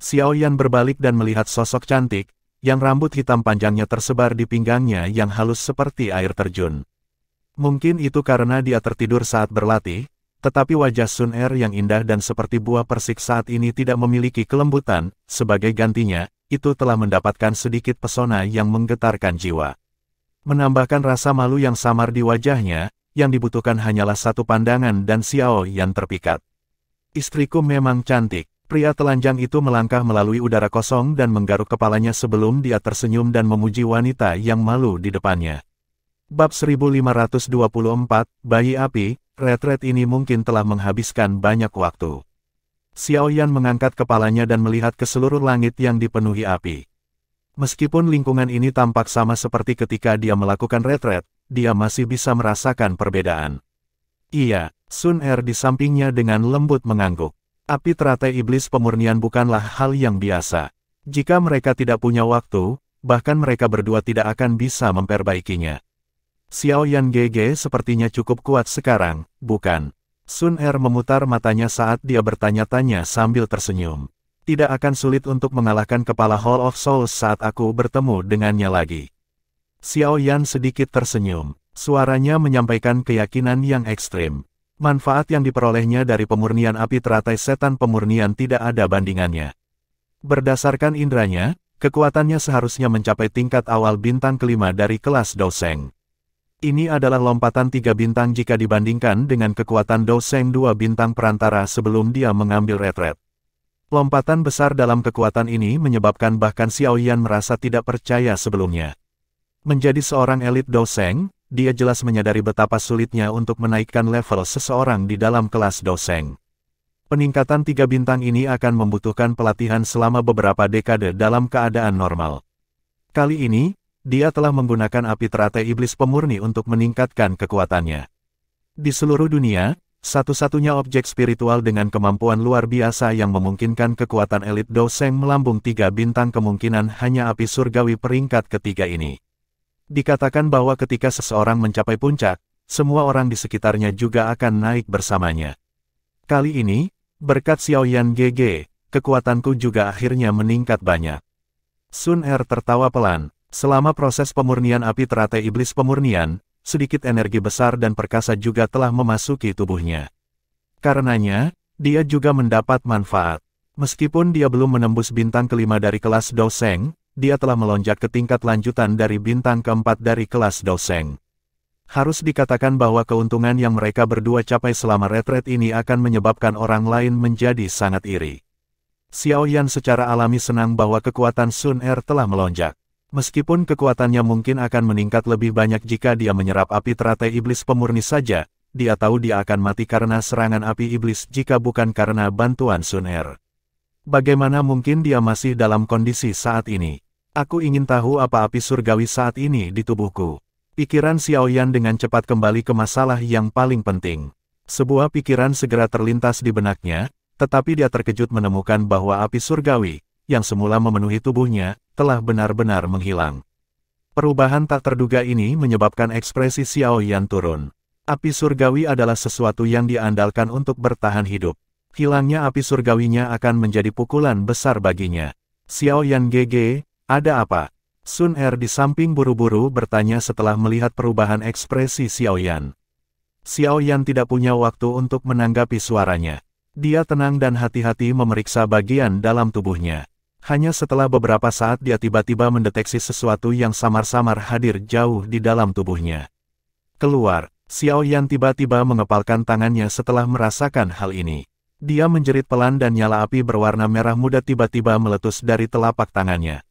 Xiao Yan berbalik dan melihat sosok cantik, yang rambut hitam panjangnya tersebar di pinggangnya yang halus seperti air terjun. Mungkin itu karena dia tertidur saat berlatih, tetapi wajah Sun Er yang indah dan seperti buah persik saat ini tidak memiliki kelembutan, sebagai gantinya, itu telah mendapatkan sedikit pesona yang menggetarkan jiwa. Menambahkan rasa malu yang samar di wajahnya, yang dibutuhkan hanyalah satu pandangan dan Xiao Yan terpikat. Istriku memang cantik. Pria telanjang itu melangkah melalui udara kosong dan menggaruk kepalanya sebelum dia tersenyum dan memuji wanita yang malu di depannya. Bab 1524, Bayi Api, retret ini mungkin telah menghabiskan banyak waktu. Xiao Yan mengangkat kepalanya dan melihat ke seluruh langit yang dipenuhi api. Meskipun lingkungan ini tampak sama seperti ketika dia melakukan retret, dia masih bisa merasakan perbedaan. Iya, Sun Er di sampingnya dengan lembut mengangguk. Api teratai iblis pemurnian bukanlah hal yang biasa. Jika mereka tidak punya waktu, bahkan mereka berdua tidak akan bisa memperbaikinya. Xiao Yan GG sepertinya cukup kuat sekarang, bukan? Sun Er memutar matanya saat dia bertanya-tanya sambil tersenyum. Tidak akan sulit untuk mengalahkan kepala Hall of Souls saat aku bertemu dengannya lagi. Xiao Yan sedikit tersenyum. Suaranya menyampaikan keyakinan yang ekstrim. Manfaat yang diperolehnya dari pemurnian api teratai setan pemurnian tidak ada bandingannya. Berdasarkan indranya, kekuatannya seharusnya mencapai tingkat awal bintang kelima dari kelas Douseng. Ini adalah lompatan 3 bintang jika dibandingkan dengan kekuatan Douseng 2 bintang perantara sebelum dia mengambil retret. Lompatan besar dalam kekuatan ini menyebabkan bahkan Xiao Yan merasa tidak percaya sebelumnya. Menjadi seorang elit Douseng, dia jelas menyadari betapa sulitnya untuk menaikkan level seseorang di dalam kelas Douseng. Peningkatan 3 bintang ini akan membutuhkan pelatihan selama beberapa dekade dalam keadaan normal. Kali ini, dia telah menggunakan api teratai iblis pemurni untuk meningkatkan kekuatannya. Di seluruh dunia, satu-satunya objek spiritual dengan kemampuan luar biasa yang memungkinkan kekuatan elit Douseng melambung 3 bintang kemungkinan hanya api surgawi peringkat ketiga ini. Dikatakan bahwa ketika seseorang mencapai puncak, semua orang di sekitarnya juga akan naik bersamanya. Kali ini, berkat Xiao Yan GG, kekuatanku juga akhirnya meningkat banyak. Sun Er tertawa pelan. Selama proses pemurnian api teratai iblis pemurnian, sedikit energi besar dan perkasa juga telah memasuki tubuhnya. Karenanya, dia juga mendapat manfaat. Meskipun dia belum menembus bintang kelima dari kelas Douseng, dia telah melonjak ke tingkat lanjutan dari bintang keempat dari kelas Douseng. Harus dikatakan bahwa keuntungan yang mereka berdua capai selama retret ini akan menyebabkan orang lain menjadi sangat iri. Xiao Yan secara alami senang bahwa kekuatan Sun Er telah melonjak. Meskipun kekuatannya mungkin akan meningkat lebih banyak jika dia menyerap api teratai iblis pemurni saja, dia tahu dia akan mati karena serangan api iblis jika bukan karena bantuan Sun Er. Bagaimana mungkin dia masih dalam kondisi saat ini? Aku ingin tahu apa api surgawi saat ini di tubuhku. Pikiran Xiao Yan dengan cepat kembali ke masalah yang paling penting. Sebuah pikiran segera terlintas di benaknya, tetapi dia terkejut menemukan bahwa api surgawi, yang semula memenuhi tubuhnya, telah benar-benar menghilang. Perubahan tak terduga ini menyebabkan ekspresi Xiao Yan turun. Api surgawi adalah sesuatu yang diandalkan untuk bertahan hidup. Hilangnya api surgawinya akan menjadi pukulan besar baginya. Xiao Yan GG, ada apa? Sun Er di samping buru-buru bertanya setelah melihat perubahan ekspresi Xiao Yan. Xiao Yan tidak punya waktu untuk menanggapi suaranya. Dia tenang dan hati-hati memeriksa bagian dalam tubuhnya. Hanya setelah beberapa saat dia tiba-tiba mendeteksi sesuatu yang samar-samar hadir jauh di dalam tubuhnya. Keluar, Xiao Yan tiba-tiba mengepalkan tangannya setelah merasakan hal ini. Dia menjerit pelan dan nyala api berwarna merah muda tiba-tiba meletus dari telapak tangannya.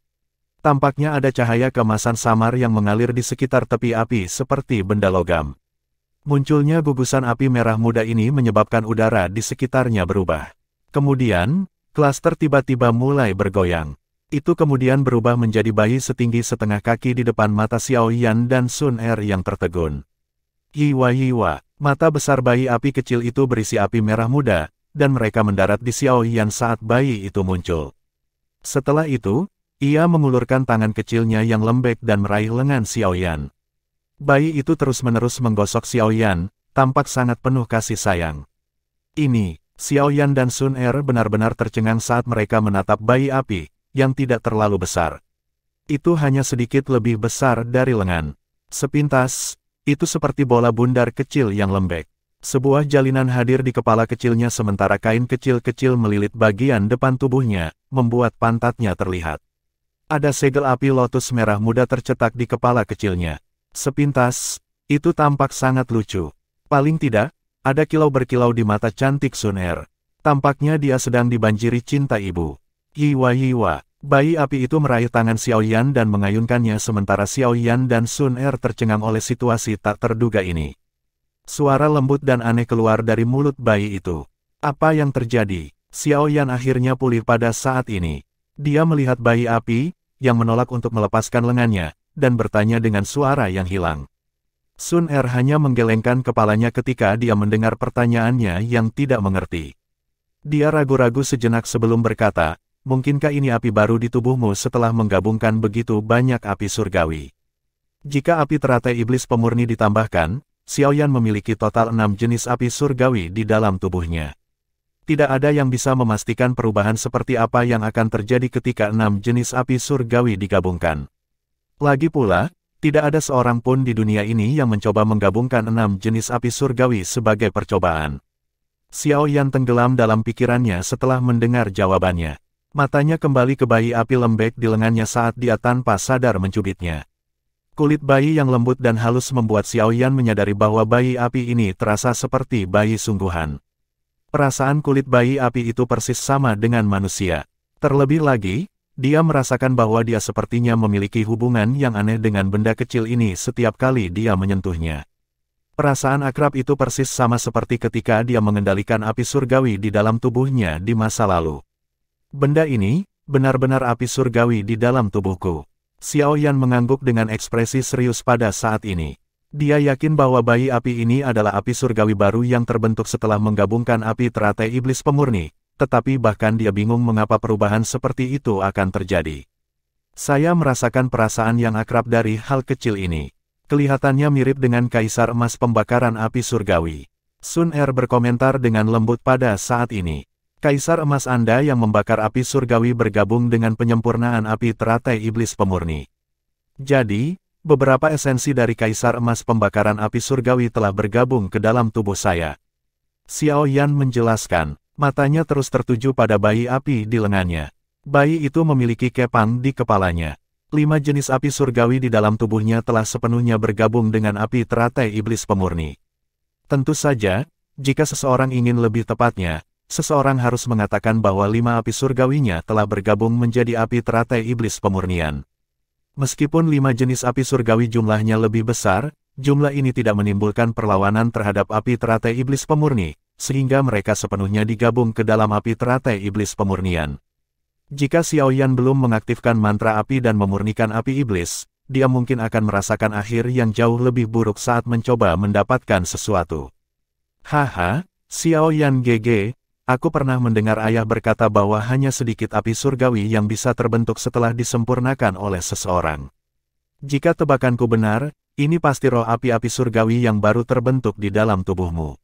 Tampaknya ada cahaya keemasan samar yang mengalir di sekitar tepi api seperti benda logam. Munculnya gugusan api merah muda ini menyebabkan udara di sekitarnya berubah. Kemudian, klaster tiba-tiba mulai bergoyang. Itu kemudian berubah menjadi bayi setinggi setengah kaki di depan mata Xiao Yan dan Sun Er yang tertegun. Yiwa, mata besar bayi api kecil itu berisi api merah muda, dan mereka mendarat di Xiao Yan saat bayi itu muncul. Setelah itu, ia mengulurkan tangan kecilnya yang lembek dan meraih lengan Xiao Yan. Bayi itu terus-menerus menggosok Xiao Yan, tampak sangat penuh kasih sayang. Ini, Xiao Yan dan Sun Er benar-benar tercengang saat mereka menatap bayi api, yang tidak terlalu besar. Itu hanya sedikit lebih besar dari lengan. Sepintas, itu seperti bola bundar kecil yang lembek. Sebuah jalinan hadir di kepala kecilnya sementara kain kecil-kecil melilit bagian depan tubuhnya, membuat pantatnya terlihat. Ada segel api lotus merah muda tercetak di kepala kecilnya. Sepintas, itu tampak sangat lucu. Paling tidak, ada kilau berkilau di mata cantik Sun Er. Tampaknya dia sedang dibanjiri cinta ibu. Yiwa, bayi api itu meraih tangan Xiao Yan dan mengayunkannya sementara Xiao Yan dan Sun Er tercengang oleh situasi tak terduga ini. Suara lembut dan aneh keluar dari mulut bayi itu. Apa yang terjadi? Xiao Yan akhirnya pulih pada saat ini. Dia melihat bayi api, yang menolak untuk melepaskan lengannya, dan bertanya dengan suara yang hilang. Sun Er hanya menggelengkan kepalanya ketika dia mendengar pertanyaannya yang tidak mengerti. Dia ragu-ragu sejenak sebelum berkata, mungkinkah ini api baru di tubuhmu setelah menggabungkan begitu banyak api surgawi? Jika api teratai iblis pemurni ditambahkan, Xiaoyan memiliki total 6 jenis api surgawi di dalam tubuhnya. Tidak ada yang bisa memastikan perubahan seperti apa yang akan terjadi ketika 6 jenis api surgawi digabungkan. Lagi pula, tidak ada seorang pun di dunia ini yang mencoba menggabungkan 6 jenis api surgawi sebagai percobaan. Xiaoyan tenggelam dalam pikirannya setelah mendengar jawabannya. Matanya kembali ke bayi api lembek di lengannya saat dia tanpa sadar mencubitnya. Kulit bayi yang lembut dan halus membuat Xiaoyan menyadari bahwa bayi api ini terasa seperti bayi sungguhan. Perasaan kulit bayi api itu persis sama dengan manusia. Terlebih lagi, dia merasakan bahwa dia sepertinya memiliki hubungan yang aneh dengan benda kecil ini setiap kali dia menyentuhnya. Perasaan akrab itu persis sama seperti ketika dia mengendalikan api surgawi di dalam tubuhnya di masa lalu. Benda ini, benar-benar api surgawi di dalam tubuhku. Xiaoyan mengangguk dengan ekspresi serius pada saat ini. Dia yakin bahwa bayi api ini adalah api surgawi baru yang terbentuk setelah menggabungkan api teratai iblis pemurni, tetapi bahkan dia bingung mengapa perubahan seperti itu akan terjadi. Saya merasakan perasaan yang akrab dari hal kecil ini. Kelihatannya mirip dengan kaisar emas pembakaran api surgawi. Sun Er berkomentar dengan lembut pada saat ini. Kaisar emas Anda yang membakar api surgawi bergabung dengan penyempurnaan api teratai iblis pemurni. Jadi, beberapa esensi dari kaisar emas pembakaran api surgawi telah bergabung ke dalam tubuh saya. Xiaoyan menjelaskan, matanya terus tertuju pada bayi api di lengannya. Bayi itu memiliki kepang di kepalanya. 5 jenis api surgawi di dalam tubuhnya telah sepenuhnya bergabung dengan api teratai iblis pemurni. Tentu saja, jika seseorang ingin lebih tepatnya, seseorang harus mengatakan bahwa 5 api surgawinya telah bergabung menjadi api teratai iblis pemurnian. Meskipun 5 jenis api surgawi jumlahnya lebih besar, jumlah ini tidak menimbulkan perlawanan terhadap api teratai iblis pemurni, sehingga mereka sepenuhnya digabung ke dalam api teratai iblis pemurnian. Jika Xiaoyan belum mengaktifkan mantra api dan memurnikan api iblis, dia mungkin akan merasakan akhir yang jauh lebih buruk saat mencoba mendapatkan sesuatu. Haha, Xiaoyan GG. Aku pernah mendengar ayah berkata bahwa hanya sedikit api surgawi yang bisa terbentuk setelah disempurnakan oleh seseorang. Jika tebakanku benar, ini pasti roh api-api surgawi yang baru terbentuk di dalam tubuhmu.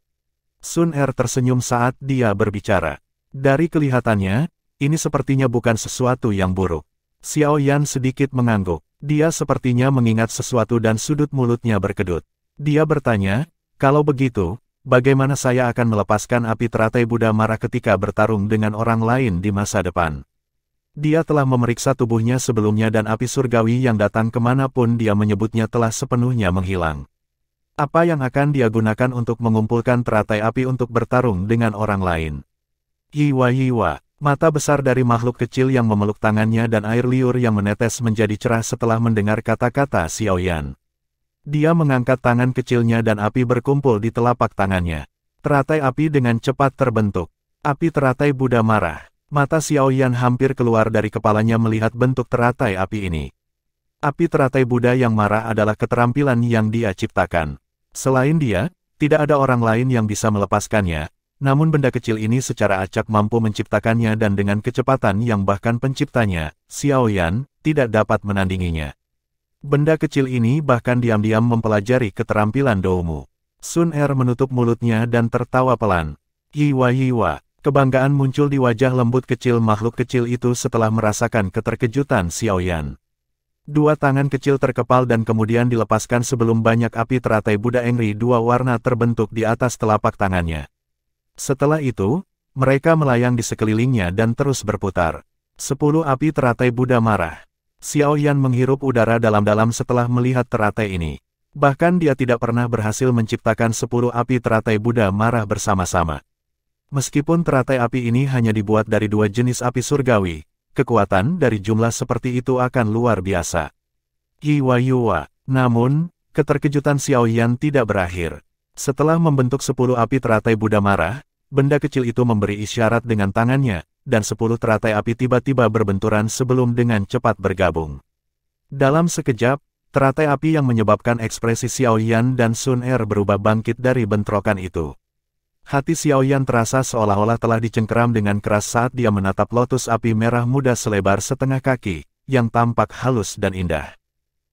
Sun Er tersenyum saat dia berbicara. Dari kelihatannya, ini sepertinya bukan sesuatu yang buruk. Xiaoyan sedikit mengangguk. Dia sepertinya mengingat sesuatu dan sudut mulutnya berkedut. Dia bertanya, kalau begitu, bagaimana saya akan melepaskan api teratai Buddha marah ketika bertarung dengan orang lain di masa depan? Dia telah memeriksa tubuhnya sebelumnya dan api surgawi yang datang kemanapun dia menyebutnya telah sepenuhnya menghilang. Apa yang akan dia gunakan untuk mengumpulkan teratai api untuk bertarung dengan orang lain? Yiwa, mata besar dari makhluk kecil yang memeluk tangannya dan air liur yang menetes menjadi cerah setelah mendengar kata-kata Xiaoyan. Dia mengangkat tangan kecilnya dan api berkumpul di telapak tangannya. Teratai api dengan cepat terbentuk. Api teratai Buddha marah. Mata Xiaoyan hampir keluar dari kepalanya melihat bentuk teratai api ini. Api teratai Buddha yang marah adalah keterampilan yang dia ciptakan. Selain dia, tidak ada orang lain yang bisa melepaskannya, namun benda kecil ini secara acak mampu menciptakannya dan dengan kecepatan yang bahkan penciptanya, Xiaoyan, tidak dapat menandinginya. Benda kecil ini bahkan diam-diam mempelajari keterampilan Doumu. Sun Er menutup mulutnya dan tertawa pelan. Yiwa, kebanggaan muncul di wajah lembut kecil makhluk kecil itu setelah merasakan keterkejutan Xiaoyan. 2 tangan kecil terkepal dan kemudian dilepaskan sebelum banyak api teratai Buddha Engri 2 warna terbentuk di atas telapak tangannya. Setelah itu, mereka melayang di sekelilingnya dan terus berputar. 10 api teratai Buddha marah. Xiaoyan menghirup udara dalam-dalam setelah melihat teratai ini. Bahkan dia tidak pernah berhasil menciptakan 10 api teratai Buddha marah bersama-sama. Meskipun teratai api ini hanya dibuat dari 2 jenis api surgawi, kekuatan dari jumlah seperti itu akan luar biasa. Yiwa, namun, keterkejutan Xiaoyan tidak berakhir. Setelah membentuk 10 api teratai Buddha marah, benda kecil itu memberi isyarat dengan tangannya, dan 10 teratai api tiba-tiba berbenturan sebelum dengan cepat bergabung. Dalam sekejap, teratai api yang menyebabkan ekspresi Xiaoyan dan Sun Er berubah bangkit dari bentrokan itu. Hati Xiaoyan terasa seolah-olah telah dicengkeram dengan keras saat dia menatap lotus api merah muda selebar setengah kaki, yang tampak halus dan indah.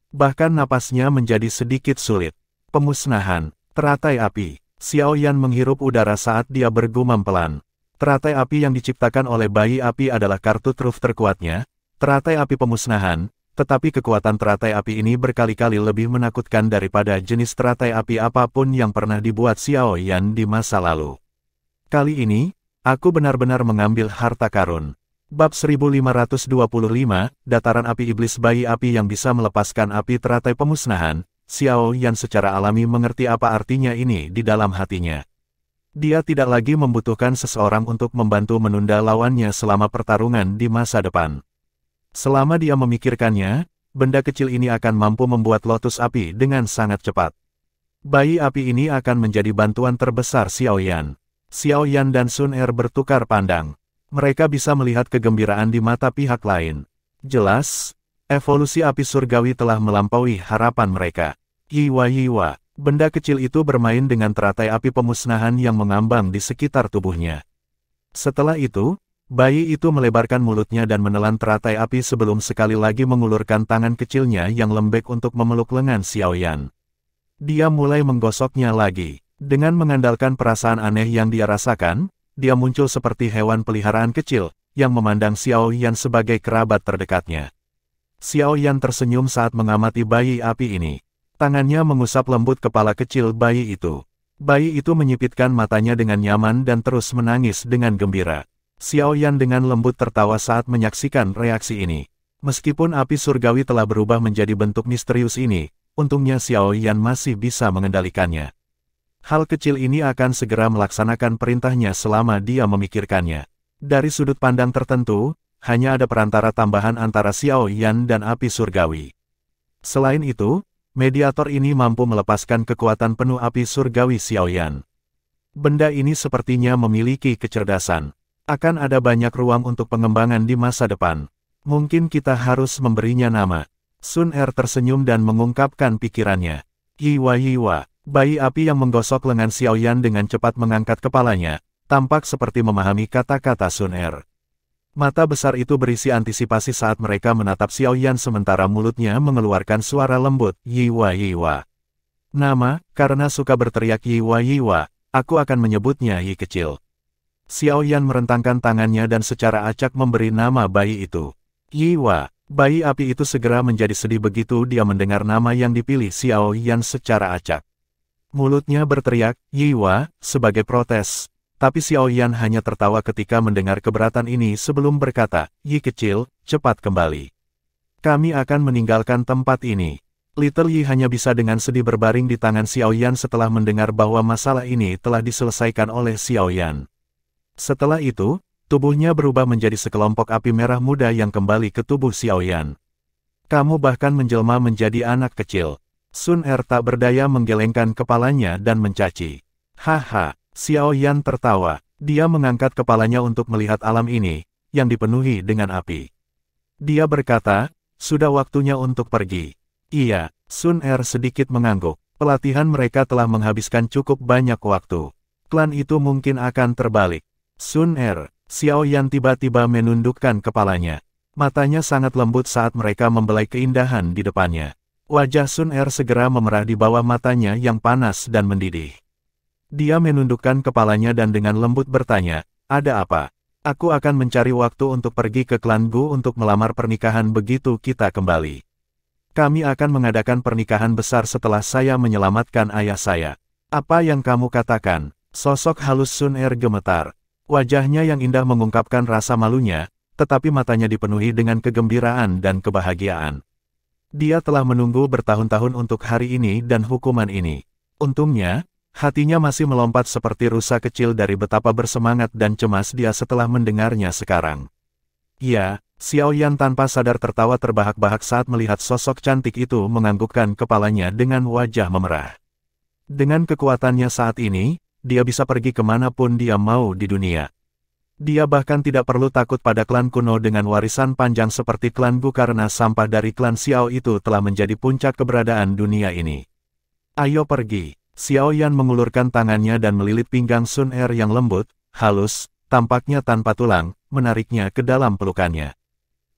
Bahkan napasnya menjadi sedikit sulit. Pemusnahan, teratai api. Xiao Yan menghirup udara saat dia bergumam pelan. Teratai api yang diciptakan oleh bayi api adalah kartu truf terkuatnya, teratai api pemusnahan, tetapi kekuatan teratai api ini berkali-kali lebih menakutkan daripada jenis teratai api apapun yang pernah dibuat Xiao Yan di masa lalu. Kali ini, aku benar-benar mengambil harta karun. Bab 1525, Dataran Api Iblis Bayi Api yang bisa melepaskan api teratai pemusnahan. Xiao Yan secara alami mengerti apa artinya ini di dalam hatinya. Dia tidak lagi membutuhkan seseorang untuk membantu menunda lawannya selama pertarungan di masa depan. Selama dia memikirkannya, benda kecil ini akan mampu membuat lotus api dengan sangat cepat. Bayi api ini akan menjadi bantuan terbesar Xiao Yan. Xiao Yan dan Sun Er bertukar pandang. Mereka bisa melihat kegembiraan di mata pihak lain. Jelas, evolusi api surgawi telah melampaui harapan mereka. Yiwa, benda kecil itu bermain dengan teratai api pemusnahan yang mengambang di sekitar tubuhnya. Setelah itu, bayi itu melebarkan mulutnya dan menelan teratai api sebelum sekali lagi mengulurkan tangan kecilnya yang lembek untuk memeluk lengan Xiao Yan. Dia mulai menggosoknya lagi. Dengan mengandalkan perasaan aneh yang dia rasakan, dia muncul seperti hewan peliharaan kecil, yang memandang Xiao Yan sebagai kerabat terdekatnya. Xiao Yan tersenyum saat mengamati bayi api ini. Tangannya mengusap lembut kepala kecil bayi itu. Bayi itu menyipitkan matanya dengan nyaman dan terus menangis dengan gembira. Xiao Yan dengan lembut tertawa saat menyaksikan reaksi ini. Meskipun api surgawi telah berubah menjadi bentuk misterius ini, untungnya Xiao Yan masih bisa mengendalikannya. Hal kecil ini akan segera melaksanakan perintahnya selama dia memikirkannya. Dari sudut pandang tertentu, hanya ada perantara tambahan antara Xiao Yan dan api surgawi. Selain itu, mediator ini mampu melepaskan kekuatan penuh api surgawi Xiao Yan. Benda ini sepertinya memiliki kecerdasan. Akan ada banyak ruang untuk pengembangan di masa depan. Mungkin kita harus memberinya nama. Sun Er tersenyum dan mengungkapkan pikirannya. Yiwa. Bayi api yang menggosok lengan Xiao Yan dengan cepat mengangkat kepalanya, tampak seperti memahami kata-kata Sun Er. Mata besar itu berisi antisipasi saat mereka menatap Xiao Yan sementara mulutnya mengeluarkan suara lembut, Yiwa. Nama, karena suka berteriak Yiwa, aku akan menyebutnya Yi kecil. Xiao Yan merentangkan tangannya dan secara acak memberi nama bayi itu. Yiwa. Bayi api itu segera menjadi sedih begitu dia mendengar nama yang dipilih Xiao Yan secara acak. Mulutnya berteriak, Yiwa, sebagai protes. Tapi Xiao Yan hanya tertawa ketika mendengar keberatan ini sebelum berkata, Yi kecil, cepat kembali. Kami akan meninggalkan tempat ini. Little Yi hanya bisa dengan sedih berbaring di tangan Xiao Yan setelah mendengar bahwa masalah ini telah diselesaikan oleh Xiao Yan. Setelah itu, tubuhnya berubah menjadi sekelompok api merah muda yang kembali ke tubuh Xiao Yan. Kamu bahkan menjelma menjadi anak kecil. Sun Er tak berdaya menggelengkan kepalanya dan mencaci. Haha, Xiao Yan tertawa. Dia mengangkat kepalanya untuk melihat alam ini, yang dipenuhi dengan api. Dia berkata, sudah waktunya untuk pergi. Iya, Sun Er sedikit mengangguk. Pelatihan mereka telah menghabiskan cukup banyak waktu. Klan itu mungkin akan terbalik. Sun Er, Xiao Yan tiba-tiba menundukkan kepalanya. Matanya sangat lembut saat mereka membelai keindahan di depannya. Wajah Sun Er segera memerah di bawah matanya yang panas dan mendidih. Dia menundukkan kepalanya dan dengan lembut bertanya, ada apa? Aku akan mencari waktu untuk pergi ke klan Gu untuk melamar pernikahan begitu kita kembali. Kami akan mengadakan pernikahan besar setelah saya menyelamatkan ayah saya. Apa yang kamu katakan? Sosok halus Sun Er gemetar. Wajahnya yang indah mengungkapkan rasa malunya, tetapi matanya dipenuhi dengan kegembiraan dan kebahagiaan. Dia telah menunggu bertahun-tahun untuk hari ini dan hukuman ini. Untungnya, hatinya masih melompat seperti rusa kecil dari betapa bersemangat dan cemas dia setelah mendengarnya sekarang. Ya, Xiao Yan tanpa sadar tertawa terbahak-bahak saat melihat sosok cantik itu menganggukkan kepalanya dengan wajah memerah. Dengan kekuatannya saat ini, dia bisa pergi kemanapun dia mau di dunia. Dia bahkan tidak perlu takut pada klan kuno dengan warisan panjang seperti klan Gu karena sampah dari klan Xiao itu telah menjadi puncak keberadaan dunia ini. Ayo pergi. Xiao Yan mengulurkan tangannya dan melilit pinggang Sun Er yang lembut, halus, tampaknya tanpa tulang, menariknya ke dalam pelukannya.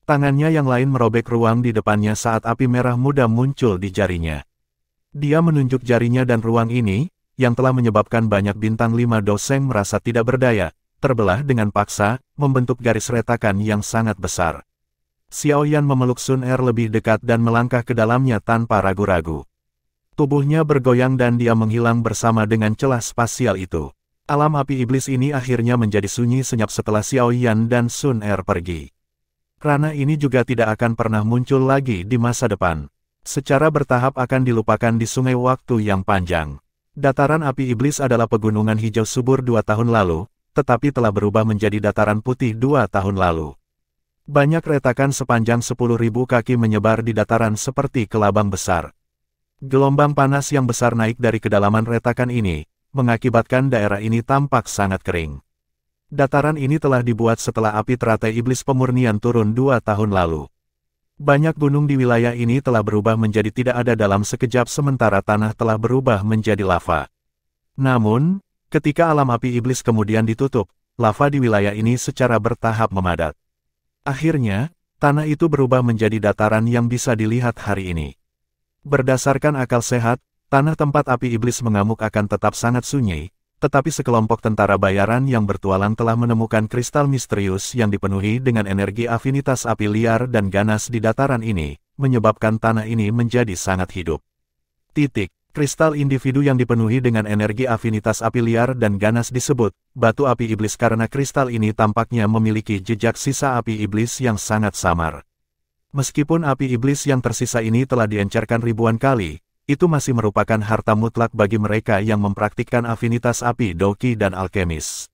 Tangannya yang lain merobek ruang di depannya saat api merah muda muncul di jarinya. Dia menunjuk jarinya dan ruang ini, yang telah menyebabkan banyak bintang 5 doseng merasa tidak berdaya, terbelah dengan paksa, membentuk garis retakan yang sangat besar. Xiaoyan memeluk Sun Er lebih dekat dan melangkah ke dalamnya tanpa ragu-ragu. Tubuhnya bergoyang dan dia menghilang bersama dengan celah spasial itu. Alam api iblis ini akhirnya menjadi sunyi senyap setelah Xiaoyan dan Sun Er pergi. Ranah ini juga tidak akan pernah muncul lagi di masa depan. Secara bertahap akan dilupakan di sungai waktu yang panjang. Dataran api iblis adalah pegunungan hijau subur 2 tahun lalu, tetapi telah berubah menjadi dataran putih 2 tahun lalu. Banyak retakan sepanjang 10.000 kaki menyebar di dataran seperti kelabang besar. Gelombang panas yang besar naik dari kedalaman retakan ini, mengakibatkan daerah ini tampak sangat kering. Dataran ini telah dibuat setelah api teratai iblis pemurnian turun 2 tahun lalu. Banyak gunung di wilayah ini telah berubah menjadi tidak ada dalam sekejap sementara tanah telah berubah menjadi lava. Namun, ketika alam api iblis kemudian ditutup, lava di wilayah ini secara bertahap memadat. Akhirnya, tanah itu berubah menjadi dataran yang bisa dilihat hari ini. Berdasarkan akal sehat, tanah tempat api iblis mengamuk akan tetap sangat sunyi, tetapi sekelompok tentara bayaran yang bertualang telah menemukan kristal misterius yang dipenuhi dengan energi afinitas api liar dan ganas di dataran ini, menyebabkan tanah ini menjadi sangat hidup. Kristal individu yang dipenuhi dengan energi afinitas api liar dan ganas disebut batu api iblis karena kristal ini tampaknya memiliki jejak sisa api iblis yang sangat samar. Meskipun api iblis yang tersisa ini telah diencerkan ribuan kali, itu masih merupakan harta mutlak bagi mereka yang mempraktikkan afinitas api doki dan alkemis.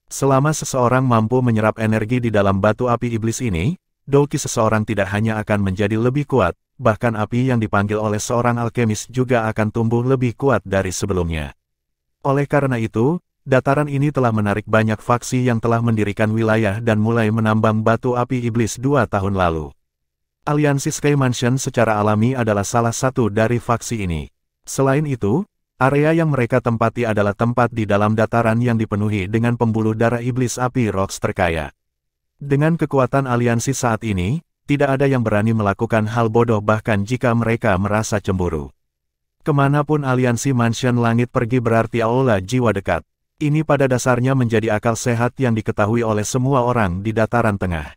Selama seseorang mampu menyerap energi di dalam batu api iblis ini, doki seseorang tidak hanya akan menjadi lebih kuat, bahkan api yang dipanggil oleh seorang alkemis juga akan tumbuh lebih kuat dari sebelumnya. Oleh karena itu, dataran ini telah menarik banyak faksi yang telah mendirikan wilayah dan mulai menambang batu api iblis 2 tahun lalu. Aliansi Sky Mansion secara alami adalah salah satu dari faksi ini. Selain itu, area yang mereka tempati adalah tempat di dalam dataran yang dipenuhi dengan pembuluh darah iblis api Rox terkaya. Dengan kekuatan aliansi saat ini, tidak ada yang berani melakukan hal bodoh bahkan jika mereka merasa cemburu. Kemanapun aliansi Mansion Langit pergi berarti aula jiwa dekat. Ini pada dasarnya menjadi akal sehat yang diketahui oleh semua orang di dataran tengah.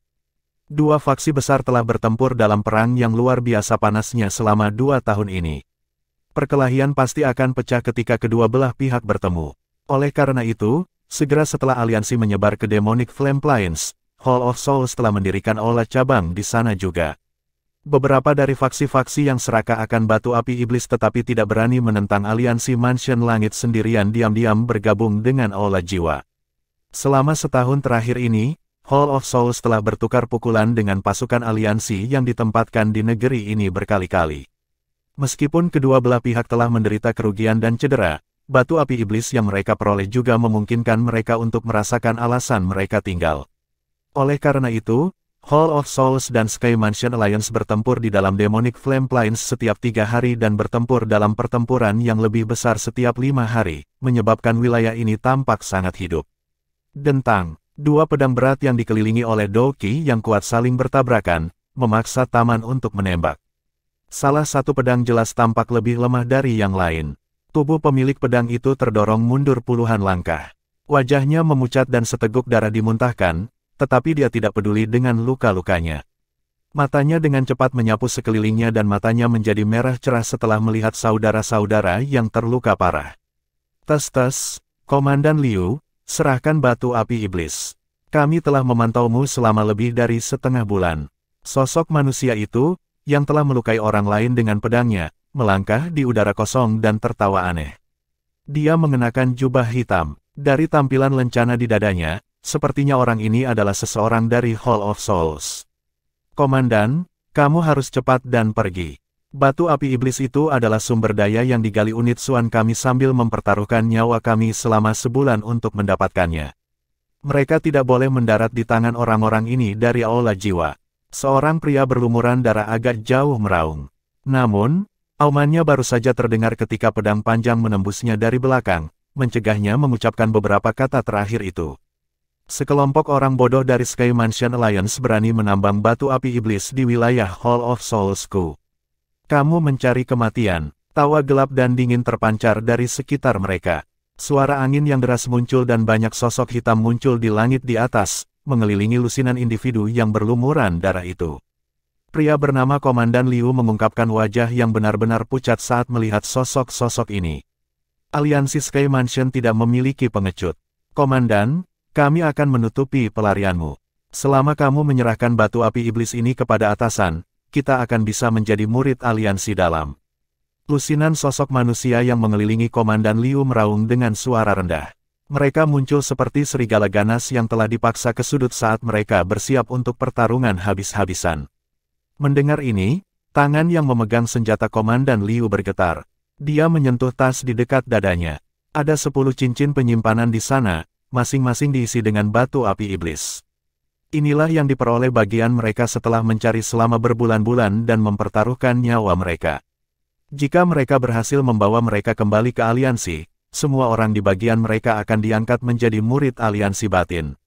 Dua faksi besar telah bertempur dalam perang yang luar biasa panasnya selama 2 tahun ini. Perkelahian pasti akan pecah ketika kedua belah pihak bertemu. Oleh karena itu, segera setelah aliansi menyebar ke Demonic Flame Plains, Hall of Souls telah mendirikan aula cabang di sana juga. Beberapa dari faksi-faksi yang serakah akan batu api iblis tetapi tidak berani menentang aliansi Mansion Langit sendirian diam-diam bergabung dengan aula jiwa. Selama setahun terakhir ini, Hall of Souls telah bertukar pukulan dengan pasukan aliansi yang ditempatkan di negeri ini berkali-kali. Meskipun kedua belah pihak telah menderita kerugian dan cedera, batu api iblis yang mereka peroleh juga memungkinkan mereka untuk merasakan alasan mereka tinggal. Oleh karena itu, Hall of Souls dan Sky Mansion Alliance bertempur di dalam Demonic Flame Plains setiap 3 hari dan bertempur dalam pertempuran yang lebih besar setiap 5 hari, menyebabkan wilayah ini tampak sangat hidup. Dentang. Dua pedang berat yang dikelilingi oleh doki yang kuat saling bertabrakan, memaksa Taman untuk menembak. Salah satu pedang jelas tampak lebih lemah dari yang lain. Tubuh pemilik pedang itu terdorong mundur puluhan langkah. Wajahnya memucat dan seteguk darah dimuntahkan, tetapi dia tidak peduli dengan luka-lukanya. Matanya dengan cepat menyapu sekelilingnya dan matanya menjadi merah cerah setelah melihat saudara-saudara yang terluka parah. Tes-tes, Komandan Liu, serahkan batu api iblis. Kami telah memantaumu selama lebih dari setengah bulan. Sosok manusia itu, yang telah melukai orang lain dengan pedangnya, melangkah di udara kosong dan tertawa aneh. Dia mengenakan jubah hitam. Dari tampilan lencana di dadanya, sepertinya orang ini adalah seseorang dari Hall of Souls. Komandan, kamu harus cepat dan pergi. Batu api iblis itu adalah sumber daya yang digali unit Suan kami sambil mempertaruhkan nyawa kami selama sebulan untuk mendapatkannya. Mereka tidak boleh mendarat di tangan orang-orang ini dari aula jiwa. Seorang pria berlumuran darah agak jauh meraung. Namun, aumannya baru saja terdengar ketika pedang panjang menembusnya dari belakang, mencegahnya mengucapkan beberapa kata terakhir itu. Sekelompok orang bodoh dari Sky Mansion Alliance berani menambang batu api iblis di wilayah Hall of Souls-ku. Kamu mencari kematian. Tawa gelap dan dingin terpancar dari sekitar mereka. Suara angin yang deras muncul dan banyak sosok hitam muncul di langit di atas, mengelilingi lusinan individu yang berlumuran darah itu. Pria bernama Komandan Liu mengungkapkan wajah yang benar-benar pucat saat melihat sosok-sosok ini. Aliansi Sky Mansion tidak memiliki pengecut. Komandan, kami akan menutupi pelarianmu. Selama kamu menyerahkan batu api iblis ini kepada atasan, kita akan bisa menjadi murid aliansi dalam. Lusinan sosok manusia yang mengelilingi Komandan Liu meraung dengan suara rendah. Mereka muncul seperti serigala ganas yang telah dipaksa ke sudut saat mereka bersiap untuk pertarungan habis-habisan. Mendengar ini, tangan yang memegang senjata Komandan Liu bergetar. Dia menyentuh tas di dekat dadanya. Ada 10 cincin penyimpanan di sana, masing-masing diisi dengan batu api iblis. Inilah yang diperoleh bagian mereka setelah mencari selama berbulan-bulan dan mempertaruhkan nyawa mereka. Jika mereka berhasil membawa mereka kembali ke aliansi, semua orang di bagian mereka akan diangkat menjadi murid aliansi batin.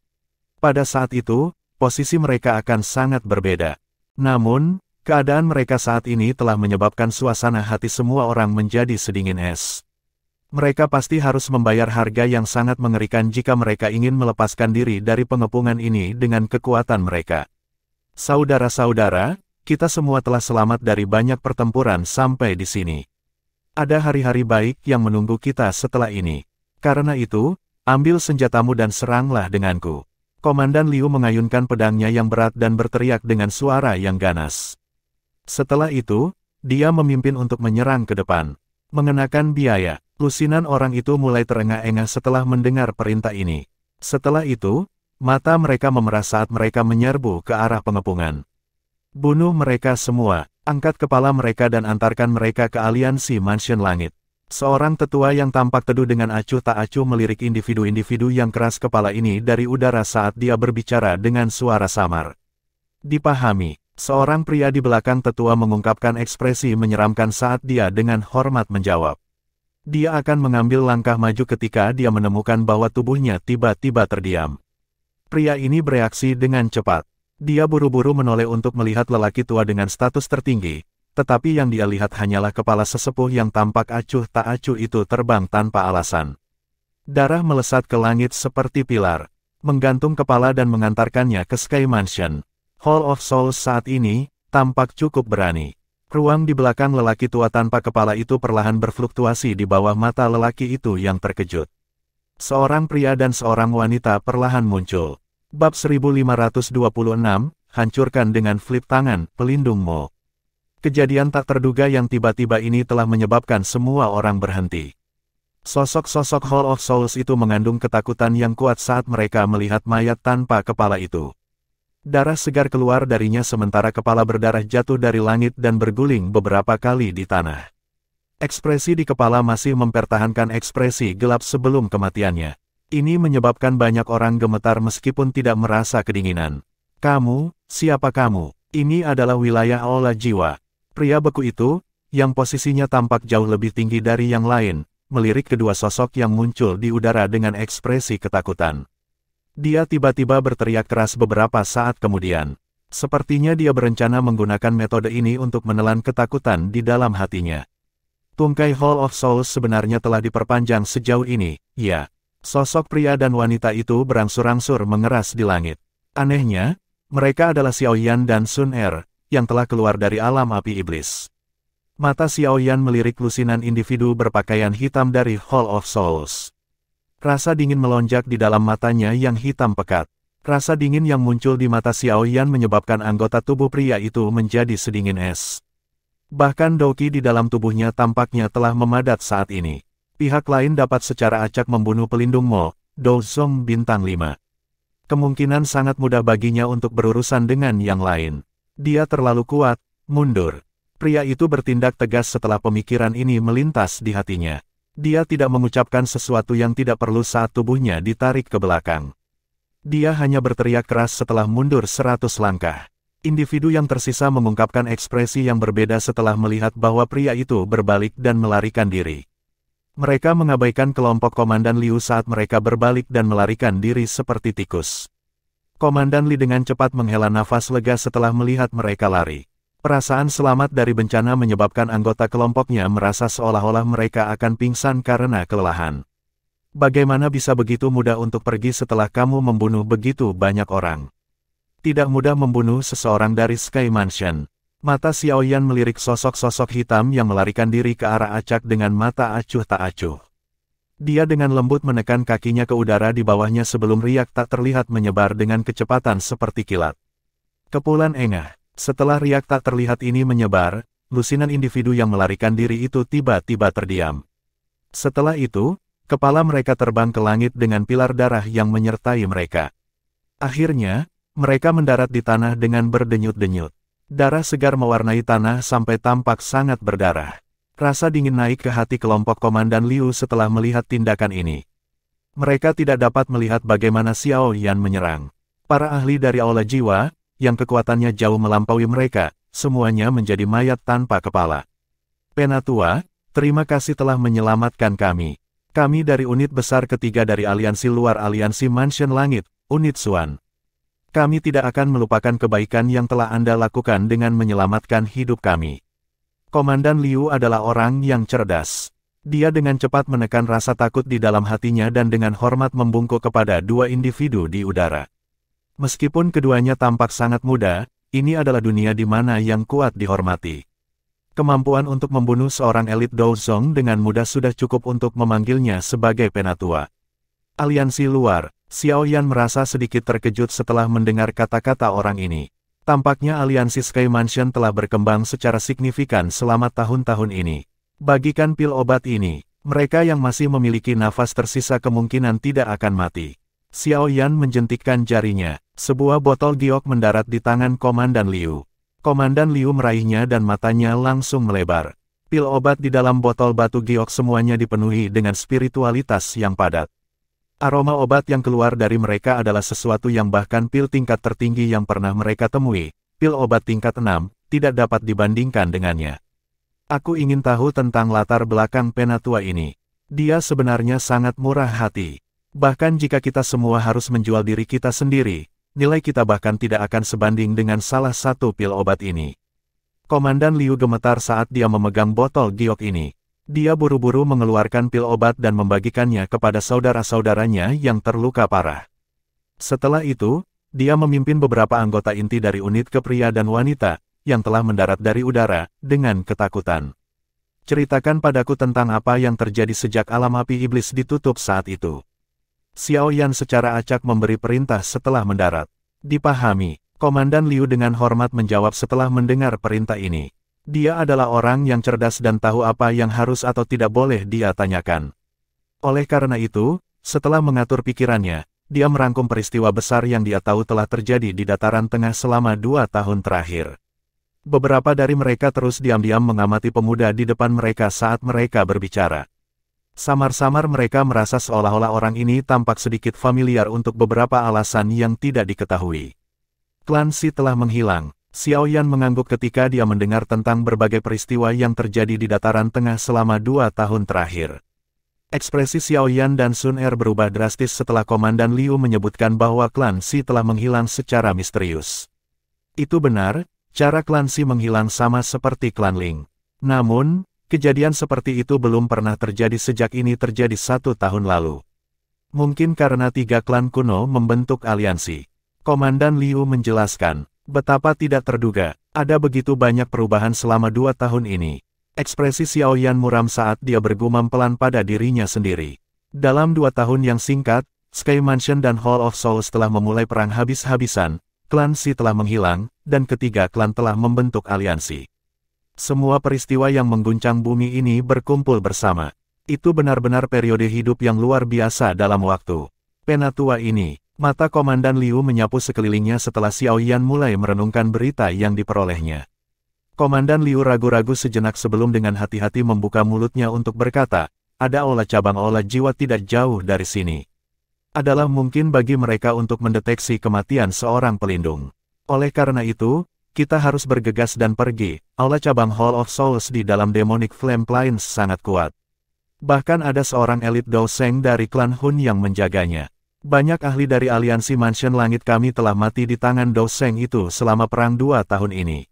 Pada saat itu, posisi mereka akan sangat berbeda. Namun, keadaan mereka saat ini telah menyebabkan suasana hati semua orang menjadi sedingin es. Mereka pasti harus membayar harga yang sangat mengerikan jika mereka ingin melepaskan diri dari pengepungan ini dengan kekuatan mereka. Saudara-saudara, kita semua telah selamat dari banyak pertempuran sampai di sini. Ada hari-hari baik yang menunggu kita setelah ini. Karena itu, ambil senjatamu dan seranglah denganku. Komandan Liu mengayunkan pedangnya yang berat dan berteriak dengan suara yang ganas. Setelah itu, dia memimpin untuk menyerang ke depan. Mengenakan biaya, lusinan orang itu mulai terengah-engah setelah mendengar perintah ini. Setelah itu, mata mereka memerah saat mereka menyerbu ke arah pengepungan. Bunuh mereka semua, angkat kepala mereka dan antarkan mereka ke aliansi Mansion Langit. Seorang tetua yang tampak teduh dengan acuh tak acuh melirik individu-individu yang keras kepala ini dari udara saat dia berbicara dengan suara samar. Dipahami, seorang pria di belakang tetua mengungkapkan ekspresi menyeramkan saat dia dengan hormat menjawab. Dia akan mengambil langkah maju ketika dia menemukan bahwa tubuhnya tiba-tiba terdiam. Pria ini bereaksi dengan cepat. Dia buru-buru menoleh untuk melihat lelaki tua dengan status tertinggi, tetapi yang dia lihat hanyalah kepala sesepuh yang tampak acuh tak acuh itu terbang tanpa alasan. Darah melesat ke langit seperti pilar, menggantung kepala dan mengantarkannya ke Sky Mansion. Hall of Souls saat ini tampak cukup berani. Ruang di belakang lelaki tua tanpa kepala itu perlahan berfluktuasi di bawah mata lelaki itu yang terkejut. Seorang pria dan seorang wanita perlahan muncul. Bab 1526, hancurkan dengan flip tangan, pelindung Mo. Kejadian tak terduga yang tiba-tiba ini telah menyebabkan semua orang berhenti. Sosok-sosok Hall of Souls itu mengandung ketakutan yang kuat saat mereka melihat mayat tanpa kepala itu. Darah segar keluar darinya sementara kepala berdarah jatuh dari langit dan berguling beberapa kali di tanah. Ekspresi di kepala masih mempertahankan ekspresi gelap sebelum kematiannya. Ini menyebabkan banyak orang gemetar meskipun tidak merasa kedinginan. Kamu, siapa kamu? Ini adalah wilayah Aula Jiwa. Pria beku itu, yang posisinya tampak jauh lebih tinggi dari yang lain, melirik kedua sosok yang muncul di udara dengan ekspresi ketakutan. Dia tiba-tiba berteriak keras beberapa saat kemudian. Sepertinya dia berencana menggunakan metode ini untuk menelan ketakutan di dalam hatinya. Tungkai Hall of Souls sebenarnya telah diperpanjang sejauh ini, ya. Sosok pria dan wanita itu berangsur-angsur mengeras di langit. Anehnya, mereka adalah Xiaoyan dan Sun Er, yang telah keluar dari alam api iblis. Mata Xiaoyan melirik lusinan individu berpakaian hitam dari Hall of Souls. Rasa dingin melonjak di dalam matanya yang hitam pekat. Rasa dingin yang muncul di mata Xiaoyan menyebabkan anggota tubuh pria itu menjadi sedingin es. Bahkan Douqi di dalam tubuhnya tampaknya telah memadat saat ini. Pihak lain dapat secara acak membunuh pelindung Mo, Dou Zong bintang 5. Kemungkinan sangat mudah baginya untuk berurusan dengan yang lain. Dia terlalu kuat, mundur. Pria itu bertindak tegas setelah pemikiran ini melintas di hatinya. Dia tidak mengucapkan sesuatu yang tidak perlu saat tubuhnya ditarik ke belakang. Dia hanya berteriak keras setelah mundur 100 langkah. Individu yang tersisa mengungkapkan ekspresi yang berbeda setelah melihat bahwa pria itu berbalik dan melarikan diri. Mereka mengabaikan kelompok Komandan Liu saat mereka berbalik dan melarikan diri seperti tikus. Komandan Li dengan cepat menghela nafas lega setelah melihat mereka lari. Perasaan selamat dari bencana menyebabkan anggota kelompoknya merasa seolah-olah mereka akan pingsan karena kelelahan. Bagaimana bisa begitu mudah untuk pergi setelah kamu membunuh begitu banyak orang? Tidak mudah membunuh seseorang dari Sky Mansion. Mata Xiao Yan melirik sosok-sosok hitam yang melarikan diri ke arah acak dengan mata acuh tak acuh. Dia dengan lembut menekan kakinya ke udara di bawahnya sebelum riak tak terlihat menyebar dengan kecepatan seperti kilat. Kepulan engah. Setelah riak tak terlihat ini menyebar, lusinan individu yang melarikan diri itu tiba-tiba terdiam. Setelah itu, kepala mereka terbang ke langit dengan pilar darah yang menyertai mereka. Akhirnya, mereka mendarat di tanah dengan berdenyut-denyut. Darah segar mewarnai tanah sampai tampak sangat berdarah. Rasa dingin naik ke hati kelompok Komandan Liu setelah melihat tindakan ini. Mereka tidak dapat melihat bagaimana Xiao Yan menyerang. Para ahli dari Aula Jiwa, yang kekuatannya jauh melampaui mereka, semuanya menjadi mayat tanpa kepala. Penatua, terima kasih telah menyelamatkan kami. Kami dari unit besar ketiga dari aliansi luar aliansi Mansion Langit, Unit Xuan. Kami tidak akan melupakan kebaikan yang telah Anda lakukan dengan menyelamatkan hidup kami. Komandan Liu adalah orang yang cerdas. Dia dengan cepat menekan rasa takut di dalam hatinya dan dengan hormat membungkuk kepada dua individu di udara. Meskipun keduanya tampak sangat muda, ini adalah dunia di mana yang kuat dihormati. Kemampuan untuk membunuh seorang elit Douzong dengan mudah sudah cukup untuk memanggilnya sebagai penatua. Aliansi luar. Xiao Yan merasa sedikit terkejut setelah mendengar kata-kata orang ini. Tampaknya aliansi Sky Mansion telah berkembang secara signifikan selama tahun-tahun ini. Bagikan pil obat ini, mereka yang masih memiliki nafas tersisa kemungkinan tidak akan mati. Xiao Yan menjentikkan jarinya. Sebuah botol giok mendarat di tangan Komandan Liu. Komandan Liu meraihnya dan matanya langsung melebar. Pil obat di dalam botol batu giok semuanya dipenuhi dengan spiritualitas yang padat. Aroma obat yang keluar dari mereka adalah sesuatu yang bahkan pil tingkat tertinggi yang pernah mereka temui, pil obat tingkat 6, tidak dapat dibandingkan dengannya. Aku ingin tahu tentang latar belakang penatua ini. Dia sebenarnya sangat murah hati. Bahkan jika kita semua harus menjual diri kita sendiri, nilai kita bahkan tidak akan sebanding dengan salah satu pil obat ini. Komandan Liu gemetar saat dia memegang botol giok ini. Dia buru-buru mengeluarkan pil obat dan membagikannya kepada saudara-saudaranya yang terluka parah. Setelah itu, dia memimpin beberapa anggota inti dari unit kepria dan wanita, yang telah mendarat dari udara, dengan ketakutan. Ceritakan padaku tentang apa yang terjadi sejak alam api iblis ditutup saat itu. Xiao Yan secara acak memberi perintah setelah mendarat. Dipahami, Komandan Liu dengan hormat menjawab setelah mendengar perintah ini. Dia adalah orang yang cerdas dan tahu apa yang harus atau tidak boleh dia tanyakan. Oleh karena itu, setelah mengatur pikirannya, dia merangkum peristiwa besar yang dia tahu telah terjadi di dataran tengah selama 2 tahun terakhir. Beberapa dari mereka terus diam-diam mengamati pemuda di depan mereka saat mereka berbicara. Samar-samar mereka merasa seolah-olah orang ini tampak sedikit familiar untuk beberapa alasan yang tidak diketahui. Klan Si telah menghilang. Xiao Yan mengangguk ketika dia mendengar tentang berbagai peristiwa yang terjadi di dataran tengah selama 2 tahun terakhir. Ekspresi Xiao Yan dan Sun Er berubah drastis setelah Komandan Liu menyebutkan bahwa klan Si telah menghilang secara misterius. Itu benar, cara klan Si menghilang sama seperti klan Ling. Namun, kejadian seperti itu belum pernah terjadi sejak ini terjadi 1 tahun lalu. Mungkin karena 3 klan kuno membentuk aliansi. Komandan Liu menjelaskan. Betapa tidak terduga, ada begitu banyak perubahan selama 2 tahun ini. Ekspresi Xiao Yan muram saat dia bergumam pelan pada dirinya sendiri. Dalam 2 tahun yang singkat, Sky Mansion dan Hall of Souls telah memulai perang habis-habisan, klan Si telah menghilang, dan ketiga klan telah membentuk aliansi. Semua peristiwa yang mengguncang bumi ini berkumpul bersama. Itu benar-benar periode hidup yang luar biasa dalam waktu. Penatua ini. Mata Komandan Liu menyapu sekelilingnya setelah Xiao Yan mulai merenungkan berita yang diperolehnya. Komandan Liu ragu-ragu sejenak sebelum dengan hati-hati membuka mulutnya untuk berkata, ada aula cabang aula jiwa tidak jauh dari sini. Adalah mungkin bagi mereka untuk mendeteksi kematian seorang pelindung. Oleh karena itu, kita harus bergegas dan pergi. Aula cabang Hall of Souls di dalam Demonic Flame Plains sangat kuat. Bahkan ada seorang elit Douseng dari klan Hun yang menjaganya. Banyak ahli dari aliansi Mansion Langit kami telah mati di tangan Douseng itu selama perang 2 tahun ini.